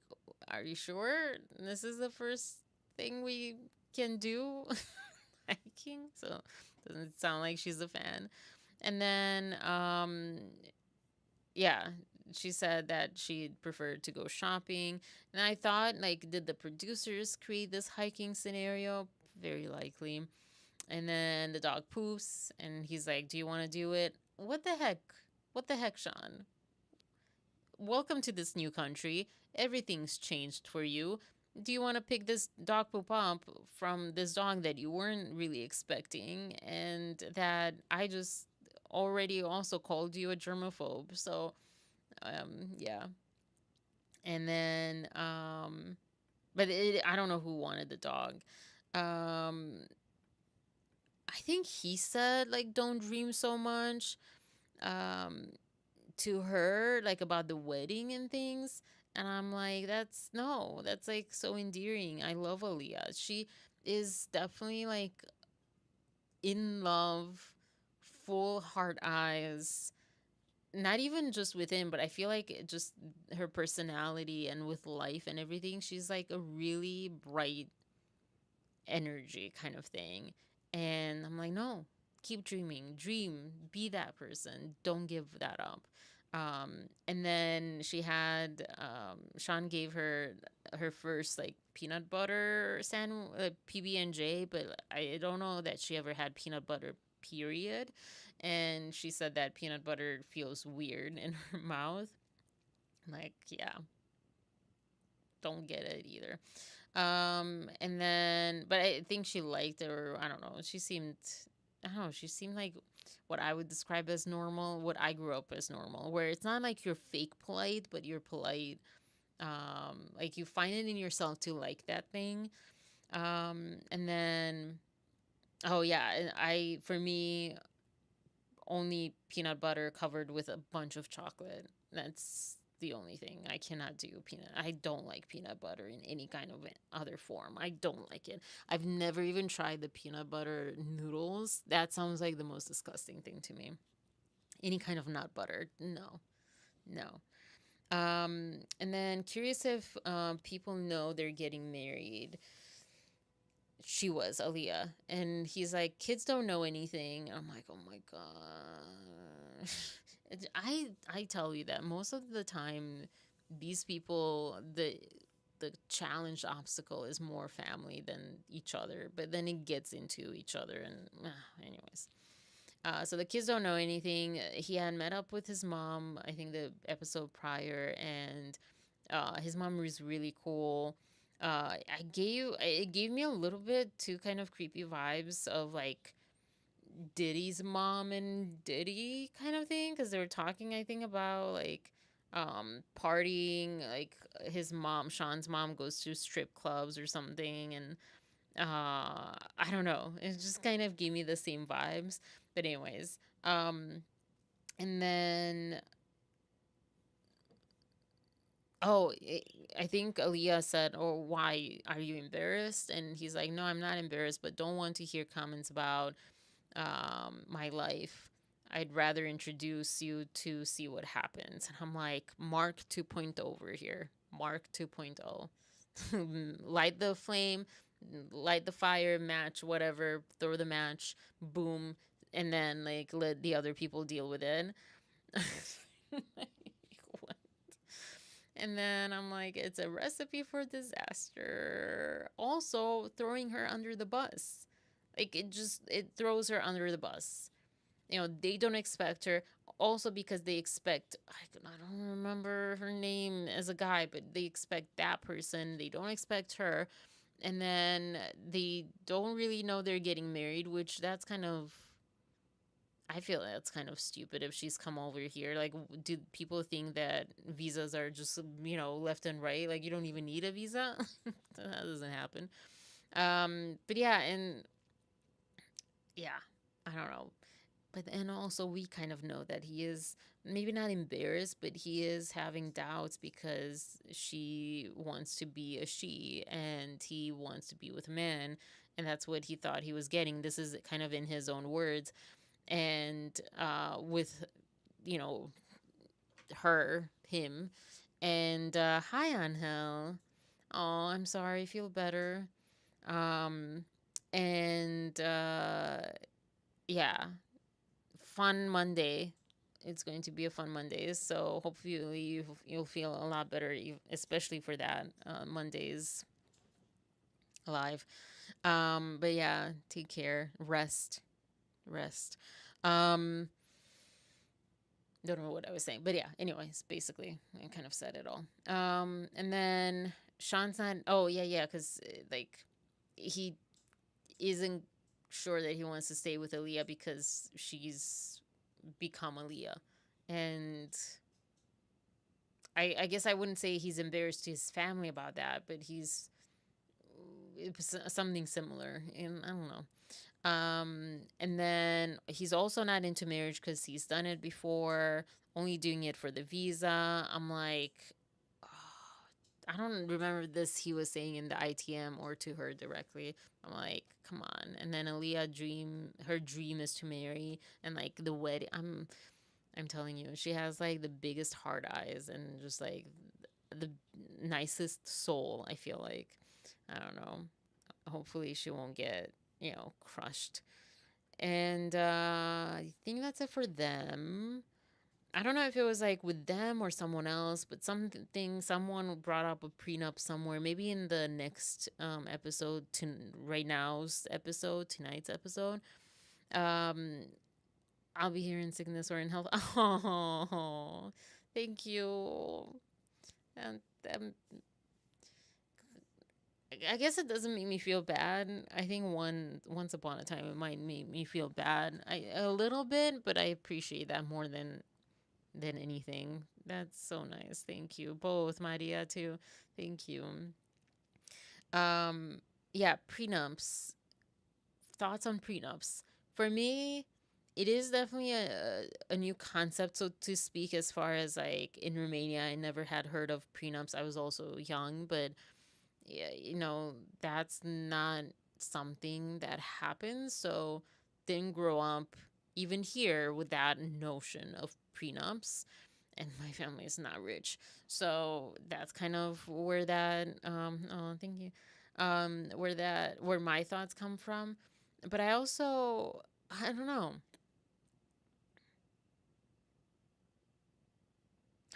are you sure this is the first thing we can do? Hiking? So doesn't sound like she's a fan. And then yeah, she said that she'd prefer to go shopping. And I thought, like, did the producers create this hiking scenario? Very likely. And then the dog poofs, and he's like, do you want to do it? What the heck? What the heck, Sean? Welcome to this new country. Everything's changed for you. Do you want to pick this dog poop up from this dog that you weren't really expecting, and that I just already also called you a germaphobe? So, yeah. And then, but I don't know who wanted the dog. Um, I think he said, like, don't dream so much. Um, to her, like, about the wedding and things, and I'm like, that's like so endearing. I love Aaliyah. She is definitely like in love, full heart eyes, not even just with him, but I feel like just her personality and with life and everything, she's like a really bright energy kind of thing. And I'm like, no, keep dreaming, dream, be that person, don't give that up. And then she had Sean gave her first like peanut butter PB&J, but I don't know that she ever had peanut butter period. And she said that peanut butter feels weird in her mouth. Like, yeah, don't get it either. And then, but I think she liked it, or I don't know. I don't know. She seemed like what I would describe as normal, what I grew up as normal, where it's not like you're fake polite, but you're polite. Like you find it in yourself to like that thing. And then, oh yeah, for me, only peanut butter covered with a bunch of chocolate. That's the only thing. I cannot do peanut. I don't like peanut butter in any kind of other form. I don't like it. I've never even tried the peanut butter noodles. That sounds like the most disgusting thing to me. Any kind of nut butter. No. No. And then curious if people know they're getting married. She was Aaliyah, and he's like, kids don't know anything. I'm like, oh my god. I tell you that most of the time, these people, the challenge obstacle is more family than each other, but then it gets into each other, and anyways. So the kids don't know anything. He had met up with his mom, I think the episode prior, and his mom was really cool. It gave me a little bit too kind of creepy vibes of like Diddy's mom and Diddy kind of thing, because they were talking, I think, about like partying. Like his mom, Sean's mom, goes to strip clubs or something, and I don't know. It just kind of gave me the same vibes. But anyways, and then oh, I think Aaliyah said, "Oh, why are you embarrassed?" And he's like, "No, I'm not embarrassed, but don't want to hear comments about my life. I'd rather introduce you to see what happens." And I'm like, Mark 2.0 over here. Mark 2.0. Light the flame, light the fire, match, whatever, throw the match, boom, and then like let the other people deal with it. Like, what? And then I'm like, it's a recipe for disaster. Also, throwing her under the bus. Like, it throws her under the bus. You know, they don't expect her. Also, because they expect, I don't remember her name as a guy, but they expect that person. They don't expect her. And then they don't really know they're getting married, which that's kind of, I feel that's kind of stupid if she's come over here. Like, do people think that visas are just, left and right? Like, you don't even need a visa? That doesn't happen. But yeah, and yeah, I don't know. But then also, we kind of know that he is maybe not embarrassed, but he is having doubts because she wants to be a she and he wants to be with men. And that's what he thought he was getting. This is kind of in his own words. And with, you know, him. And hi, Angel. Oh, I'm sorry. Feel better. Um, and yeah, fun Monday. It's going to be a fun Monday. So hopefully you'll feel a lot better, especially for that Mondays live. But yeah, take care. Rest. Um, don't know what I was saying, but yeah. Anyways, basically, I kind of said it all. And then Sean's not. Oh yeah, because like he isn't sure that he wants to stay with Aaliyah because she's become Aaliyah, and I guess I wouldn't say he's embarrassed to his family about that, but he's it's something similar, and I don't know. And then he's also not into marriage because he's done it before, only doing it for the visa. I'm like, oh, I don't remember this he was saying in the ITM or to her directly. I'm like, come on. And then her dream is to marry, and like the wedding. I'm telling you, she has like the biggest hard eyes and just like the nicest soul. I feel like, I don't know. Hopefully she won't get crushed. And I think that's it for them. I don't know if it was like with them or someone else, but someone brought up a prenup somewhere, maybe in the next episode, to tonight's episode. Um, I'll be here in sickness or in health. Oh, thank you. And I guess it doesn't make me feel bad. I think once upon a time it might make me feel bad. A little bit, but I appreciate that more than anything. That's so nice. Thank you. Both Maria too. Thank you. Um yeah, prenups. Thoughts on prenups. For me, it is definitely a new concept, so to speak, as far as like in Romania. I never had heard of prenups. I was also young, but yeah, that's not something that happens. So didn't grow up even here with that notion of prenups. And my family is not rich. So that's kind of where that oh, thank you. Where my thoughts come from. But I also, I don't know.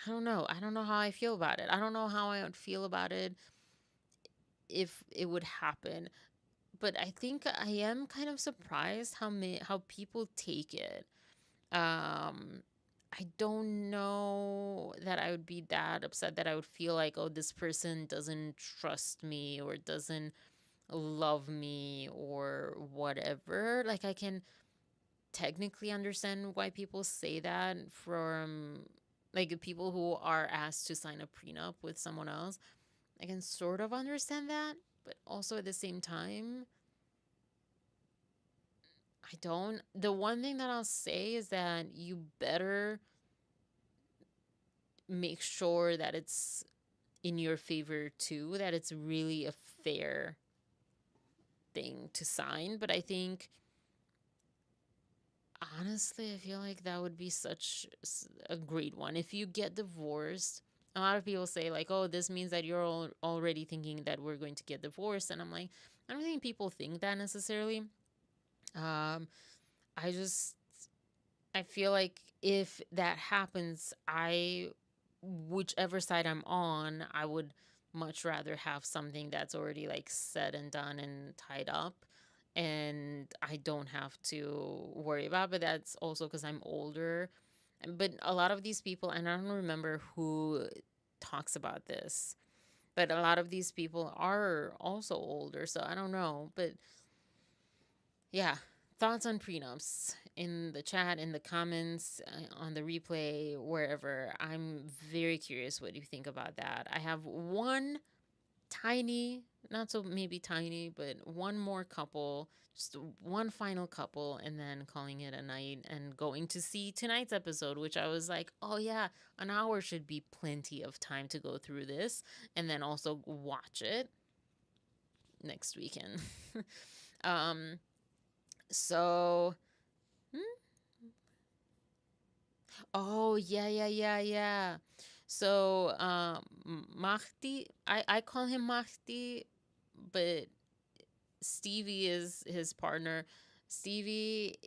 I don't know how I feel about it. I don't know how I would feel about it if it would happen. But I think I am kind of surprised how people take it. Um, I don't know that I would be that upset, that I would feel like, oh, this person doesn't trust me or doesn't love me or whatever. Like, I can technically understand why people say that, from like people who are asked to sign a prenup with someone else. I can sort of understand that, but also at the same time, I don't. The one thing that I'll say is that you better make sure that it's in your favor too, that it's really a fair thing to sign. But I think, honestly, I feel like that would be such a great one. If you get divorced, a lot of people say, like, oh, this means that you're already thinking that we're going to get divorced. And I'm like, I don't think people think that necessarily. Um, I just, I feel like if that happens, whichever side I'm on, I would much rather have something that's already like said and done and tied up, and I don't have to worry about. But that's also because I'm older. But a lot of these people, and I don't remember who talks about this, but a lot of these people are also older, so I don't know. But yeah, thoughts on prenups in the chat, in the comments, on the replay, wherever. I'm very curious what you think about that. I have one tiny, not so maybe tiny, but one more couple, just one final couple, and then calling it a night and going to see tonight's episode, which I was like, oh yeah, an hour should be plenty of time to go through this, and then also watch it next weekend. um, so, hmm? Oh, yeah, yeah, yeah, yeah. So, Mahdi, I call him Mahdi, but Stevie is his partner. Stevie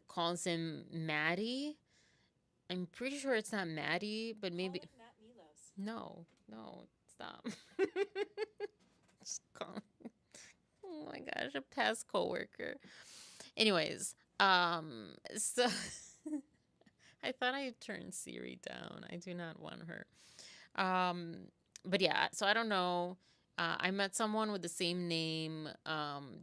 calls him Maddie. I'm pretty sure it's not Maddie, but maybe. No, no, stop. Just call. Oh my gosh, a past coworker. Anyways, so I thought I turned Siri down. I do not want her. Um, but yeah, so I don't know. I met someone with the same name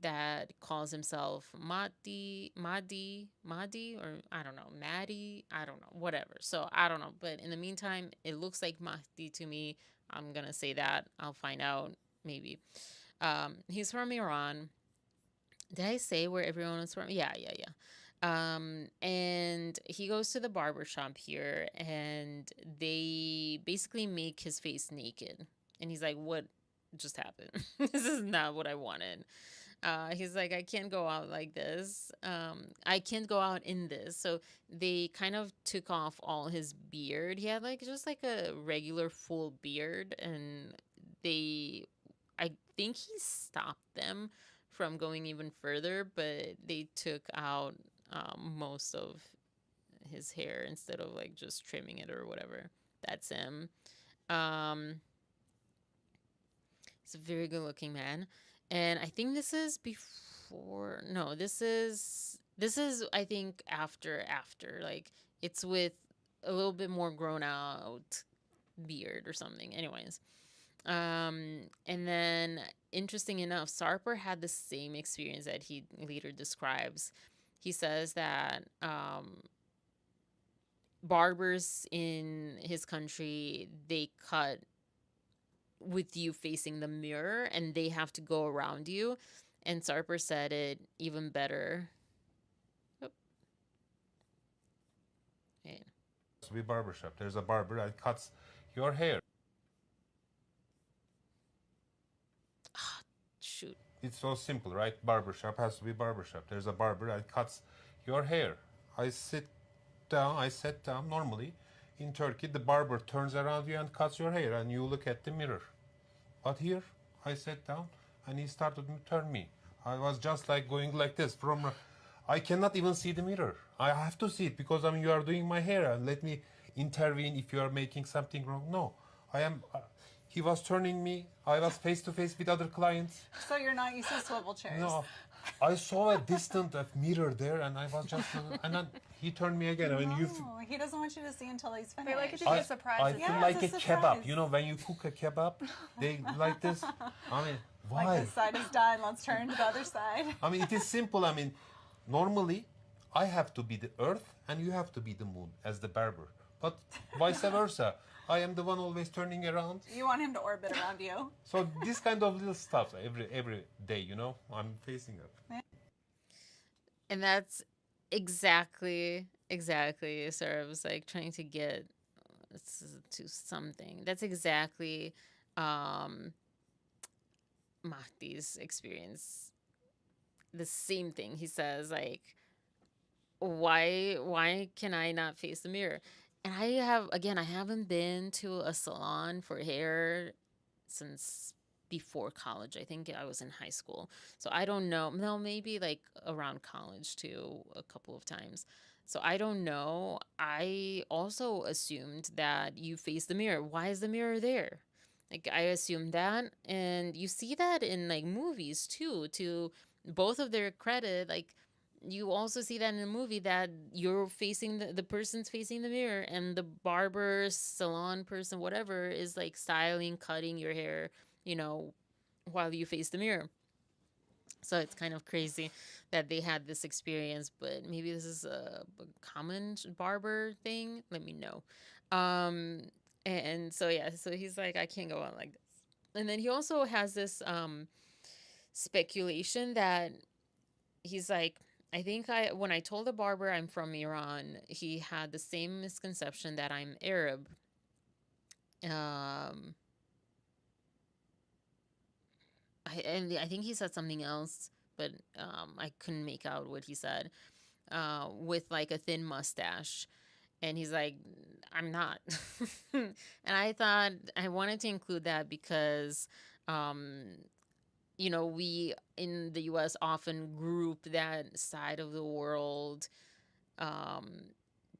that calls himself Madi, or I don't know, Maddie, I don't know, whatever. So I don't know. But in the meantime, it looks like Mahdi to me. I'm going to say that. I'll find out maybe. He's from Iran. Did I say where everyone was from? Yeah, yeah, yeah. And he goes to the barber shop here, and they basically make his face naked. And he's like, what just happened? This is not what I wanted. He's like, I can't go out like this. I can't go out in this. So they kind of took off all his beard. He had like just like a regular full beard, and I think he stopped them from going even further, but they took out most of his hair instead of like just trimming it or whatever. That's him. Um, he's a very good looking man. And I think this is before, no, this is I think after like it's with a little bit more grown out beard or something. Anyways, and then interesting enough, Sarper had the same experience that he later describes. He says that barbers in his country, they cut with you facing the mirror and they have to go around you. And Sarper said it even better. Oh, wait. To be barbershop. There's a barber that cuts your hair. Shoot. It's so simple, right? Barbershop has to be barbershop. There's a barber that cuts your hair. I sat down normally. In Turkey, the barber turns around you and cuts your hair, and you look at the mirror. But here, I sat down, and he started to turn me. I was just like going like this. I cannot even see the mirror. I have to see it because you are doing my hair, and let me intervene if you are making something wrong. No, I am. He was turning me. I was face to face with other clients. So you're not used to swivel chairs? No, I saw a distant mirror there, and I was just, and then he turned me again. No, he doesn't want you to see until he's finished. They like it to be a surprise. I at the feel end. like a it's a kebab. surprise. When you cook a kebab, they like this. Why? Like this side is done, let's turn to the other side. It is simple. Normally, I have to be the earth, and you have to be the moon as the barber. But vice versa. I am the one always turning around. You want him to orbit around you. So this kind of little stuff every day, I'm facing up. And that's exactly Sarah was like trying to get to something. That's exactly Mahdi's experience. The same thing. He says like, why can I not face the mirror? And I haven't been to a salon for hair since before college. I think I was in high school. So I don't know. No, maybe like around college too, a couple of times. So I don't know. I also assumed that you face the mirror. Why is the mirror there? Like I assumed that. And you see that in like movies too, to both of their credit, like you also see that in a movie that you're facing the person's facing the mirror and the barber, salon person, whatever, is like styling, cutting your hair, while you face the mirror. So it's kind of crazy that they had this experience, but maybe this is a common barber thing. Let me know. And so, yeah, so he's like, I can't go on like this. And then he also has this speculation that he's like, I think when I told the barber I'm from Iran, he had the same misconception that I'm Arab. I think he said something else, but I couldn't make out what he said. With like a thin mustache, and he's like, I'm not. And I thought I wanted to include that because we in the US often group that side of the world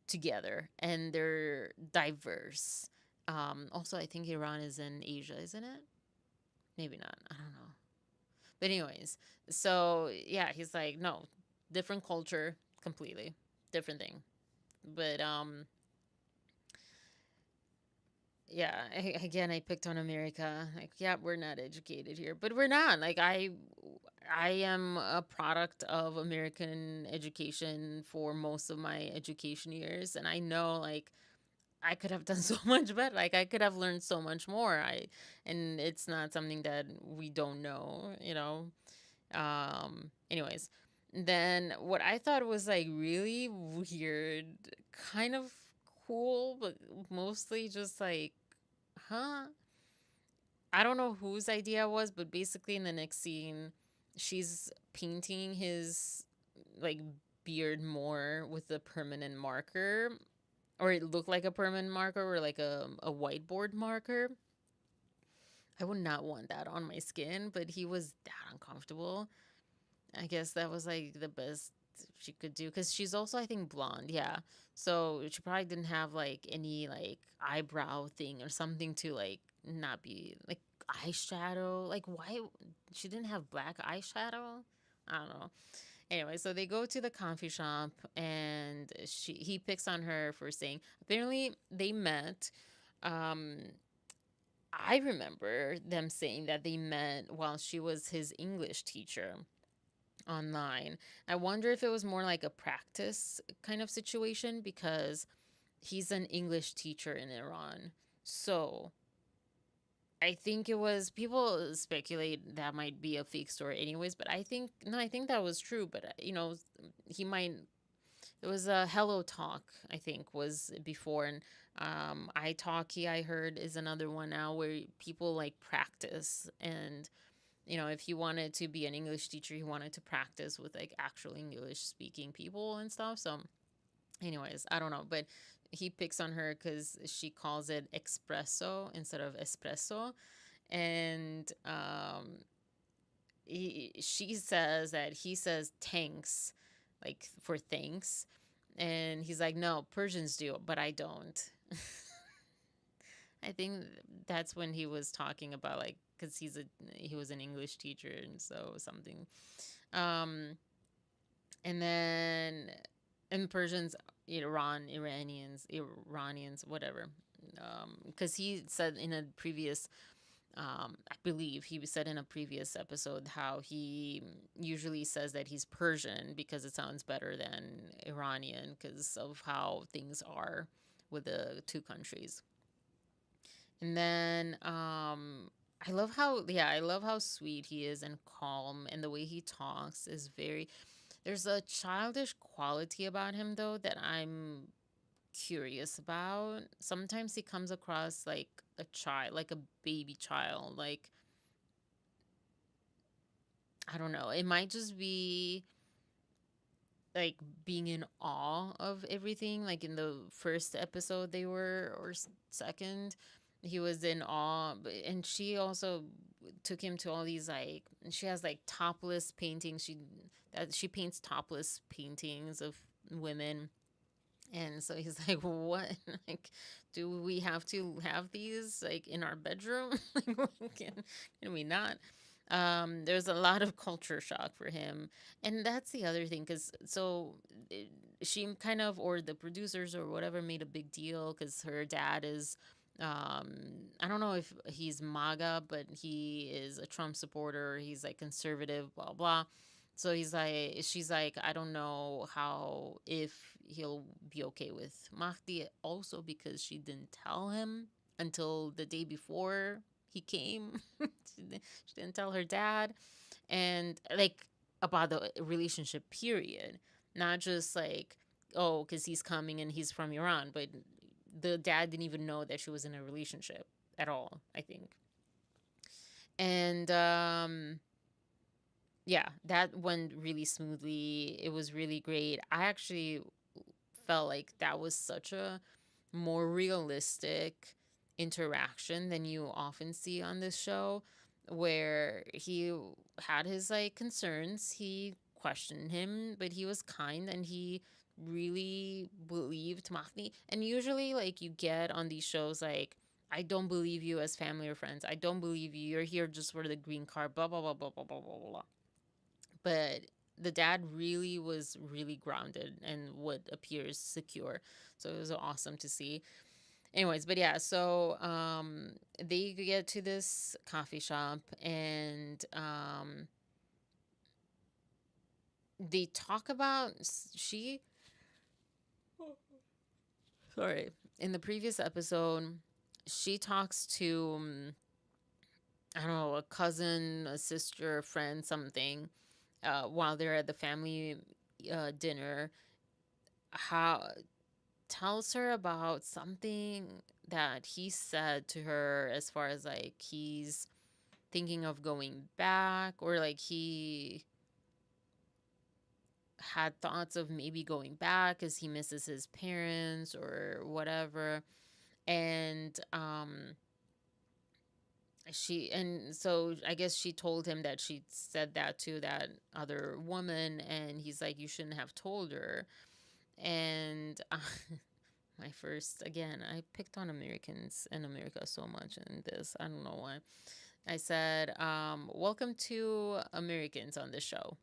together, and they're diverse. Also, I think Iran is in Asia, isn't it? Maybe not. I don't know. But anyways, so yeah, he's like, no, different culture, completely different thing. But yeah, I picked on America. Like, yeah, we're not educated here, but we're not. Like, I am a product of American education for most of my education years, and I know, like, I could have done so much better. Like, I could have learned so much more. And it's not something that we don't know. Anyways, then what I thought was like really weird, kind of cool, but mostly just like, huh? I don't know whose idea it was, but basically in the next scene, she's painting his like beard more with a permanent marker, or it looked like a permanent marker or like a whiteboard marker. I would not want that on my skin, but he was that uncomfortable. I guess that was like the best she could do, because she's also, I think, blonde. Yeah. So she probably didn't have like any like eyebrow thing or something to like not be like eyeshadow. Like, why she didn't have black eyeshadow? I don't know. Anyway, so they go to the coffee shop and he picks on her for saying apparently they met. Um, I remember them saying that they met while she was his English teacher online. I wonder if it was more like a practice kind of situation because he's an English teacher in Iran. So I think it was, people speculate that might be a fake story anyways, but I think no, I think that was true. But he might. It was a Hello Talk, I think, was before, and iTalki I heard is another one now where people like practice, and if he wanted to be an English teacher, he wanted to practice with like actual English speaking people and stuff. So, anyways, I don't know, but he picks on her because she calls it espresso instead of espresso, and she says that he says thanks, like for thanks, and he's like, no, Persians do, but I don't. I think that's when he was talking about like, because he was an English teacher, and so something. Um, and then in Persians, Iranians, whatever. Because he said in a previous, I believe he said in a previous episode how he usually says that he's Persian because it sounds better than Iranian because of how things are with the two countries. And then I love how sweet he is and calm, and the way he talks is very, there's a childish quality about him though that I'm curious about. Sometimes he comes across like a child, like a baby child, like I don't know. It might just be like being in awe of everything. Like in the first episode they were, or second, he was in awe, and she also took him to all these like, she has like topless paintings. She paints topless paintings of women. And so he's like, what? Like, do we have to have these like in our bedroom? Like, can we not? There's a lot of culture shock for him. And that's the other thing. She kind of, or the producers or whatever, made a big deal because her dad is, I don't know if he's MAGA, but he is a Trump supporter. He's like conservative, blah, blah. So she's like, I don't know if he'll be okay with Mahdi, also because she didn't tell him until the day before he came. She didn't tell her dad, and like about the relationship period, not just like, oh, because he's coming and he's from Iran, but the dad didn't even know that she was in a relationship at all, I think. And yeah, that went really smoothly. It was really great. I actually felt like that was such a more realistic interaction than you often see on this show, where he had his like concerns. He questioned him, but he was kind and he really believed Mahdi. And usually, like, you get on these shows, like, I don't believe you as family or friends. I don't believe you. You're here just for the green card, blah, blah, blah, blah, blah, blah, blah, blah. But the dad really was really grounded and what appears secure. So it was awesome to see. Anyways, but yeah, so they get to this coffee shop, and they talk about she sorry, in the previous episode, she talks to I don't know, a cousin, a sister, a friend, something, while they're at the family dinner. How tells her about something that he said to her, as far as like he's thinking of going back, or like he had thoughts of maybe going back because he misses his parents or whatever. And so I guess she told him that she said that to that other woman, and he's like, you shouldn't have told her. And my first, again, I picked on Americans and America so much in this. I don't know why. I said, welcome to Americans on this show.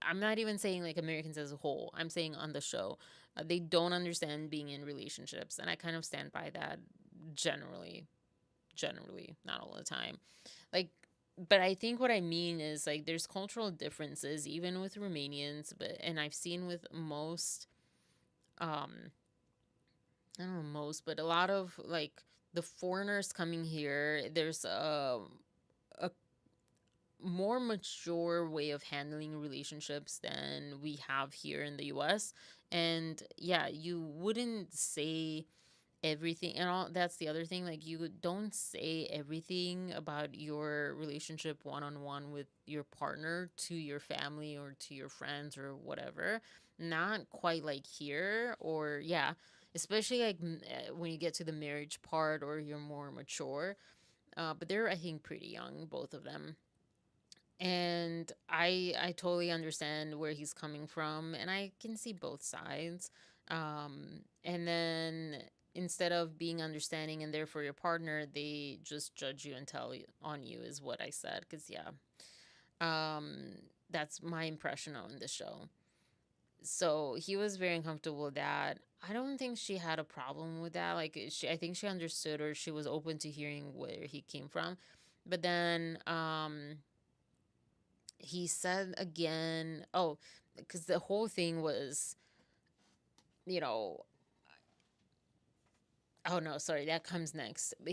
I'm not even saying like Americans as a whole. I'm saying on the show. They don't understand being in relationships. And I kind of stand by that generally. Generally, not all the time. Like, but I think what I mean is like there's cultural differences even with Romanians, and I've seen with most um I don't know most, but a lot of like the foreigners coming here, there's a more mature way of handling relationships than we have here in the US. And yeah, you wouldn't say everything, and all that's the other thing, like you don't say everything about your relationship one on one with your partner to your family or to your friends or whatever. Not quite like here, or yeah, especially like when you get to the marriage part or you're more mature. But they're, I think, pretty young, both of them. And I totally understand where he's coming from, and I can see both sides. And then instead of being understanding and there for your partner, they just judge you and tell you on you, is what I said. Because yeah, that's my impression on the show. So he was very uncomfortable with that. I don't think she had a problem with that. Like I think she understood, or she was open to hearing where he came from. But then he said again, oh, because the whole thing was, you know, oh no, sorry, that comes next. But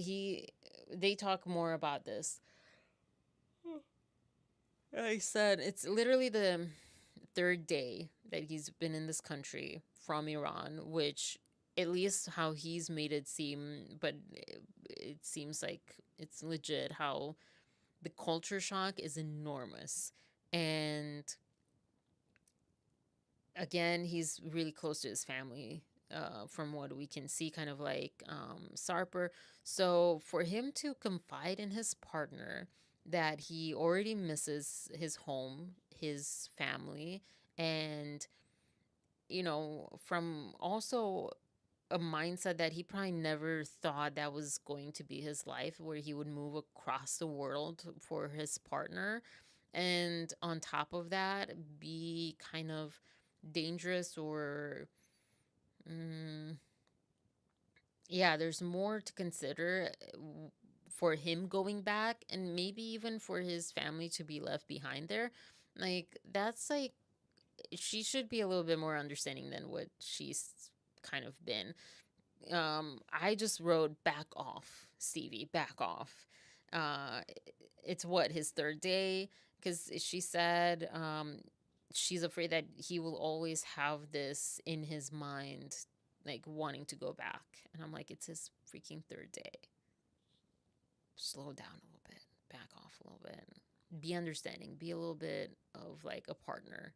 they talk more about this. I said it's literally the third day that he's been in this country from Iran, which at least how he's made it seem, but it seems like it's legit how the culture shock is enormous. And again, he's really close to his family, from what we can see, kind of like Sarper. So for him to confide in his partner that he already misses his home, his family, and, from also a mindset that he probably never thought that was going to be his life, where he would move across the world for his partner. And on top of that, be kind of dangerous, or mm, yeah, there's more to consider, for him going back, and maybe even for his family to be left behind there. Like, that's like, she should be a little bit more understanding than what she's kind of been. I just wrote, back off, Stevie, back off. Uh, it's what, his third day? Because she said, she's afraid that he will always have this in his mind, like wanting to go back. And I'm like, it's his freaking third day. Slow down a little bit, back off a little bit, be understanding, be a little bit of like a partner.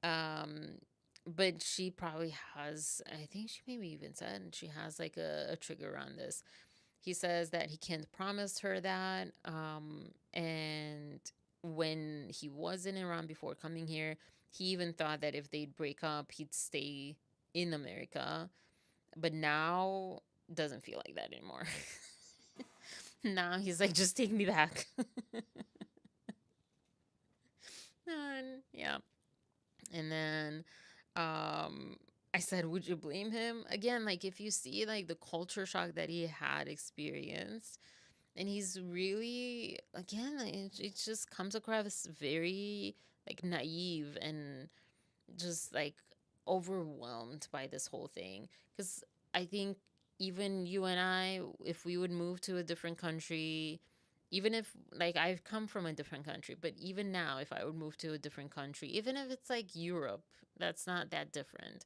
Um, but she probably has, I think she maybe even said she has like a trigger on this. He says that he can't promise her that. And when he was in Iran before coming here, he even thought that if they'd break up, he'd stay in America. But now doesn't feel like that anymore. Now he's like, just take me back. And yeah. And then I said, would you blame him? Again, like if you see like the culture shock that he had experienced, and he's really, again, it just comes across very like naive and just like overwhelmed by this whole thing. Because I think even you and I, if we would move to a different country, even if like I've come from a different country, but even now, if I would move to a different country, even if it's like Europe, that's not that different,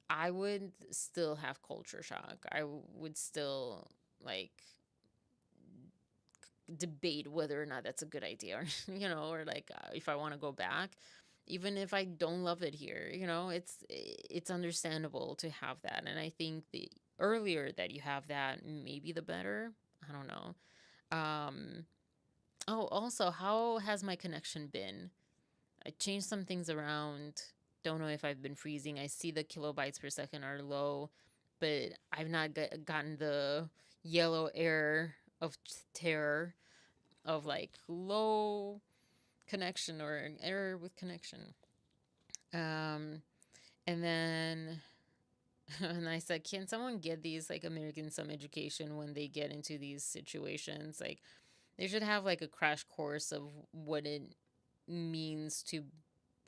I would still have culture shock. I would still like debate whether or not that's a good idea, or or like, if I want to go back, even if I don't love it here. It's understandable to have that, and I think the earlier that you have that, maybe the better. I don't know. Um, oh, also, how has my connection been? I changed some things around. Don't know if I've been freezing. I see the kilobytes per second are low, but I've not gotten the yellow error of terror of like low connection or an error with connection. Um, and then and I said, can someone get these like Americans some education when they get into these situations? Like they should have like a crash course of what it means to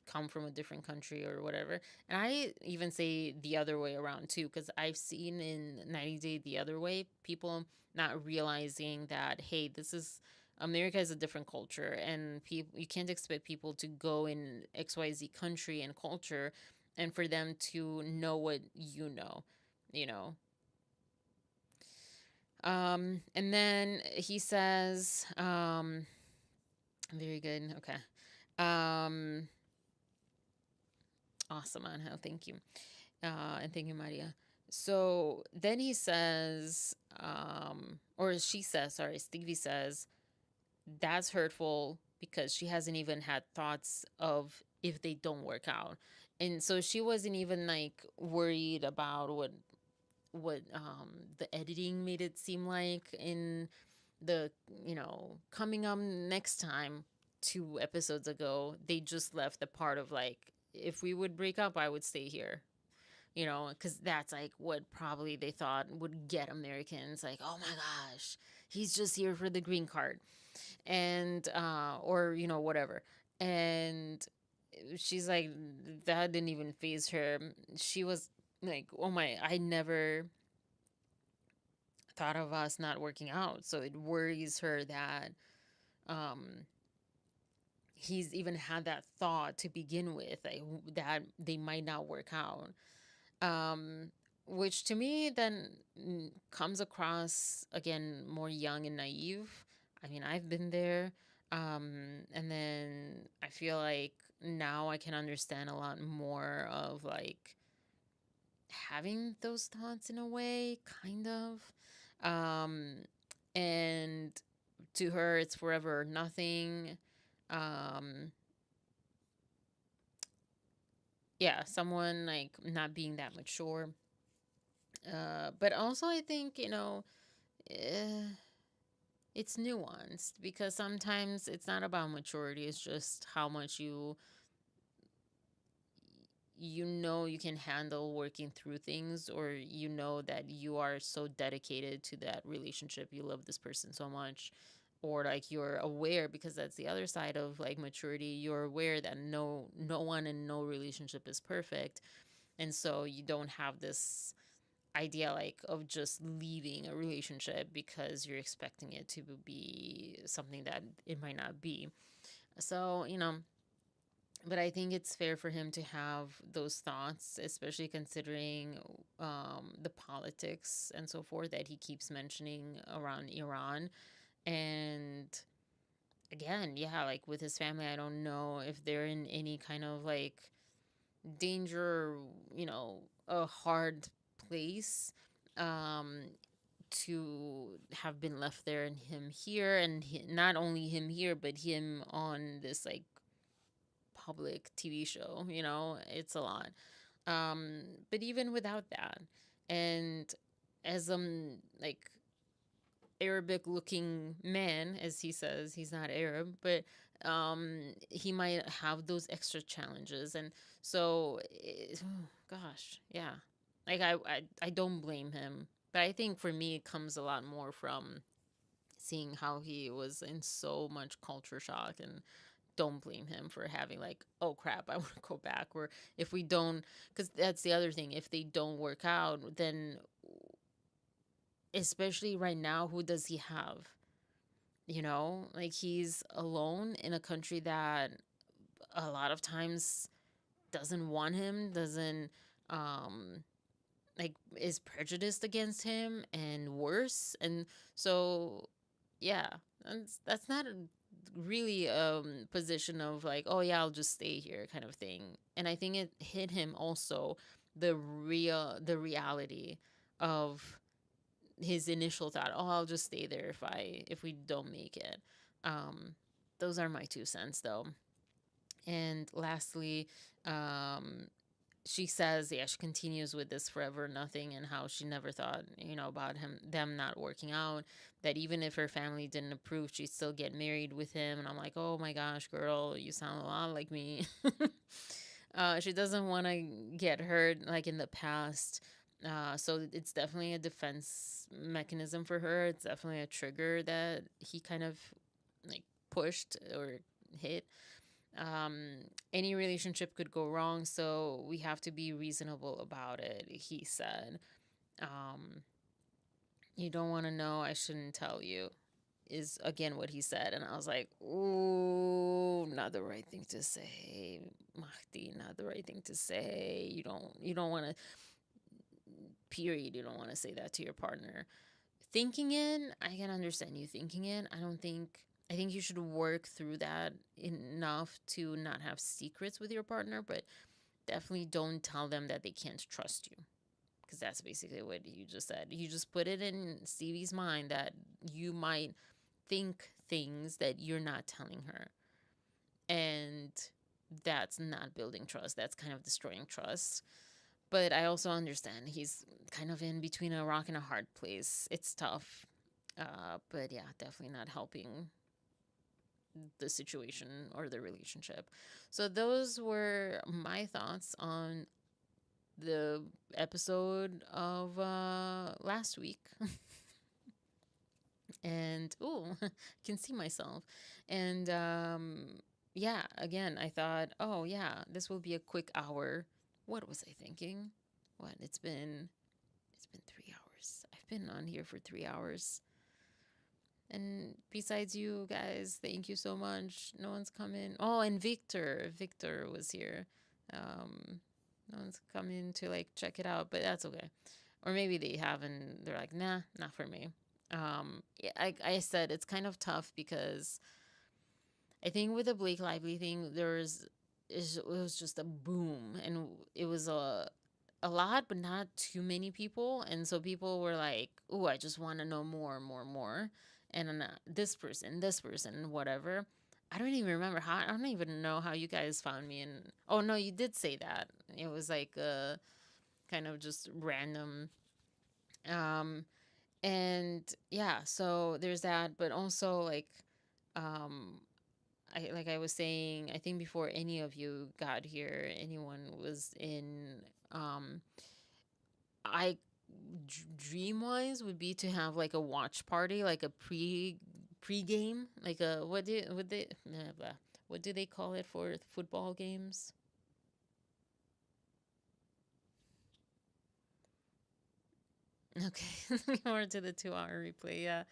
come from a different country or whatever. And I even say the other way around too, because I've seen in 90 Day the Other Way people not realizing that, hey, this is America is a different culture, and people, you can't expect people to go in XYZ country and culture and for them to know what you know. And then he says, very good. Okay. Um, awesome, Angel. Thank you. And thank you, Maria. So then he says, or she says, sorry, Stevie says, that's hurtful because she hasn't even had thoughts of if they don't work out. And so she wasn't even like worried about what the editing made it seem like in the, coming up next time 2 episodes ago, they just left the part of like, if we would break up, I would stay here, because that's like what probably they thought would get Americans like, oh my gosh, he's just here for the green card, and or whatever. And she's like, that didn't even phase her. She was like, oh my, I never thought of us not working out, so it worries her that um he's even had that thought to begin with, like that they might not work out. um which to me then comes across again more young and naive. I mean, I've been there. And then I feel like now I can understand a lot more of like having those thoughts in a way, kind of. um and to her it's forever or nothing. um yeah, someone like not being that mature. But also I think, uh, it's nuanced because sometimes it's not about maturity, it's just how much you can handle working through things, or that you are so dedicated to that relationship, you love this person so much, or like you're aware, because that's the other side of like maturity, you're aware that no one and no relationship is perfect, and so you don't have this idea like of just leaving a relationship because you're expecting it to be something that it might not be. So, but I think it's fair for him to have those thoughts, especially considering the politics and so forth that he keeps mentioning around Iran. And again, yeah, like with his family, I don't know if they're in any kind of like danger, a hard place, um, to have been left there and him here, and not only him here, but him on this like public TV show, it's a lot. But even without that, and as like Arabic looking man, as he says, he's not Arab, but he might have those extra challenges. And so oh, gosh, yeah, like I don't blame him, but I think for me it comes a lot more from seeing how he was in so much culture shock. And don't blame him for having like, oh crap, I want to go back. Or if we don't, because that's the other thing, if they don't work out, then especially right now, who does he have? Like he's alone in a country that a lot of times doesn't want him, doesn't um like is prejudiced against him and worse. And so yeah, that's not a really position of like, oh yeah, I'll just stay here kind of thing. And I think it hit him also the reality of his initial thought, oh, I'll just stay there if we don't make it. Those are my 2 cents though. And lastly, she says, yeah, she continues with this forever nothing and how she never thought, about them not working out, that even if her family didn't approve, she'd still get married with him. And I'm like, oh my gosh, girl, you sound a lot like me. She doesn't want to get hurt like in the past. So it's definitely a defense mechanism for her. It's definitely a trigger that he kind of like pushed or hit. Any relationship could go wrong, so we have to be reasonable about it, he said. You don't want to know, I shouldn't tell you, is again what he said. And I was like, ooh, not the right thing to say, Mahdi, not the right thing to say. You don't want to, period, you don't want to say that to your partner. Thinking it, I can understand you thinking it. I think you should work through that enough to not have secrets with your partner, but definitely don't tell them that they can't trust you. Because that's basically what you just said. You just put it in Stevie's mind that you might think things that you're not telling her. And that's not building trust. That's kind of destroying trust. But I also understand he's kind of in between a rock and a hard place. It's tough. But yeah, definitely not helping the situation or the relationship. So those were my thoughts on the episode of last week. And I can see myself. And yeah, again, I thought, oh yeah, this will be a quick hour. What was I thinking? What? It's been 3 hours. I've been on here for 3 hours. And besides you guys, thank you so much. No one's coming. Oh, and Victor was here. No one's coming to like check it out, but that's okay. Or maybe they have and they're like, nah, not for me. Yeah, I said it's kind of tough because I think with the Blake Lively thing, it was just a boom, and it was a lot, but not too many people, and so people were like, "Oh, I just want to know more, more, more," and this person, whatever. I don't even remember how. I don't even know how you guys found me. And oh no, you did say that. It was like kind of just random. And yeah, so there's that, but also like, I was saying, I think before any of you got here, anyone was in, I dream wise would be to have like a watch party, like a pre-game, like a what do they call it for football games? Okay, more to the 2 hour replay. Yeah,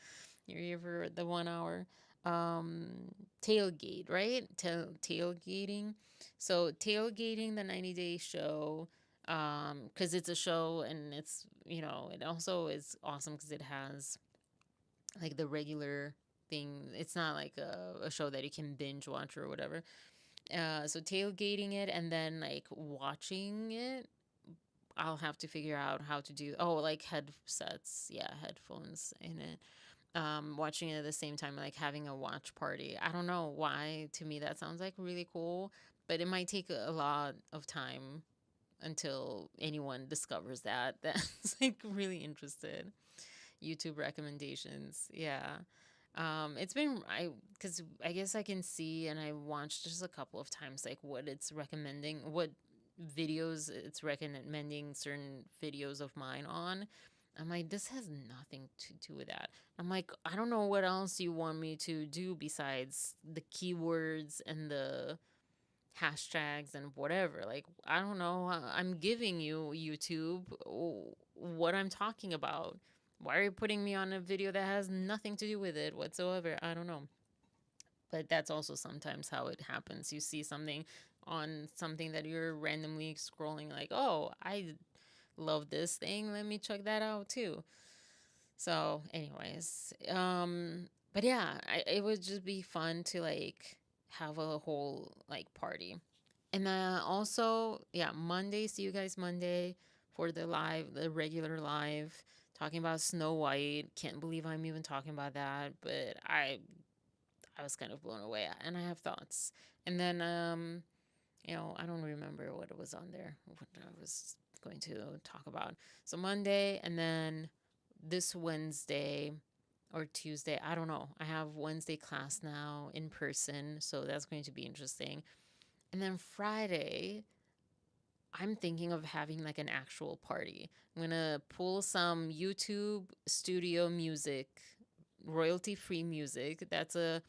you're here for the 1 hour. Tailgate, right? Tailgating. So tailgating the 90-day show, because it's a show and it's, it also is awesome because it has like the regular thing. It's not like a show that you can binge watch or whatever. So tailgating it and then like watching it, I'll have to figure out how to do. Oh, like headsets, yeah, headphones in it. Watching it at the same time, like having a watch party. I don't know why. To me, that sounds like really cool, but it might take a lot of time until anyone discovers that. That's like really interested. YouTube recommendations, yeah. It's been because I guess I can see, and I watched just a couple of times like what it's recommending, what videos it's recommending certain videos of mine on. I'm like, this has nothing to do with that. I'm like, I don't know what else you want me to do besides the keywords and the hashtags and whatever. Like, I don't know. I'm giving you, YouTube, what I'm talking about. Why are you putting me on a video that has nothing to do with it whatsoever? I don't know. But that's also sometimes how it happens. You see something on something that you're randomly scrolling, like, oh, I love this thing. Let me check that out too. So, anyways, but yeah, it would just be fun to like have a whole like party. And also, yeah, Monday. See you guys Monday for the regular live talking about Snow White. Can't believe I'm even talking about that, but I was kind of blown away, and I have thoughts. And then I don't remember what it was on there, what I was going to talk about. So Monday, and then this Wednesday or Tuesday, I don't know. I have Wednesday class now in person, so that's going to be interesting. And then Friday, I'm thinking of having like an actual party. I'm gonna pull some YouTube studio music, royalty free music. That's a,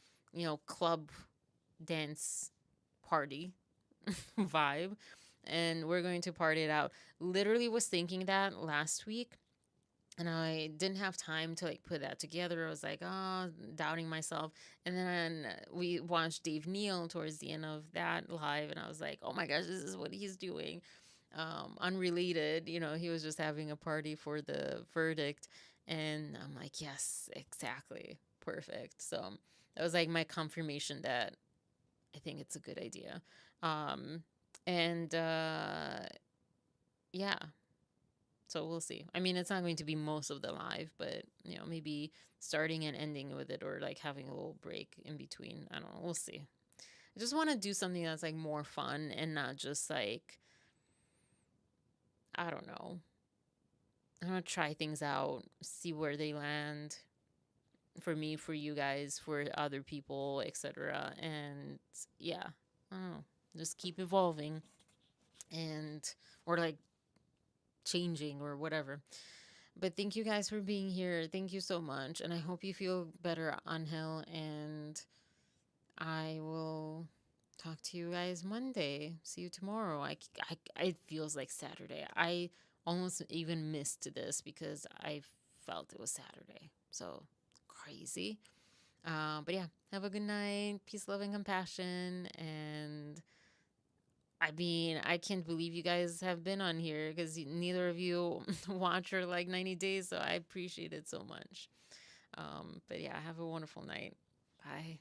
club dance party vibe. And we're going to party it out. Literally was thinking that last week, and I didn't have time to like put that together. I was like, oh, doubting myself. And then we watched Dave Neal towards the end of that live, and I was like, oh my gosh, this is what he's doing. Unrelated, he was just having a party for the verdict, and I'm like, yes, exactly, perfect. So that was like my confirmation that I think it's a good idea. And yeah, so we'll see. I mean, it's not going to be most of the live, but maybe starting and ending with it, or like having a little break in between. I don't know. We'll see. I just want to do something that's like more fun and not just like, I don't know. I want to try things out, see where they land for me, for you guys, for other people, etc. And yeah, I don't know. Just keep evolving, and or like changing or whatever. But thank you guys for being here. Thank you so much. And I hope you feel better, Angel. And I will talk to you guys Monday. See you tomorrow. It feels like Saturday. I almost even missed this because I felt it was Saturday. So crazy. But yeah, have a good night. Peace, love, and compassion. And I mean, I can't believe you guys have been on here because neither of you watch for like 90 days. So I appreciate it so much. But yeah, have a wonderful night. Bye.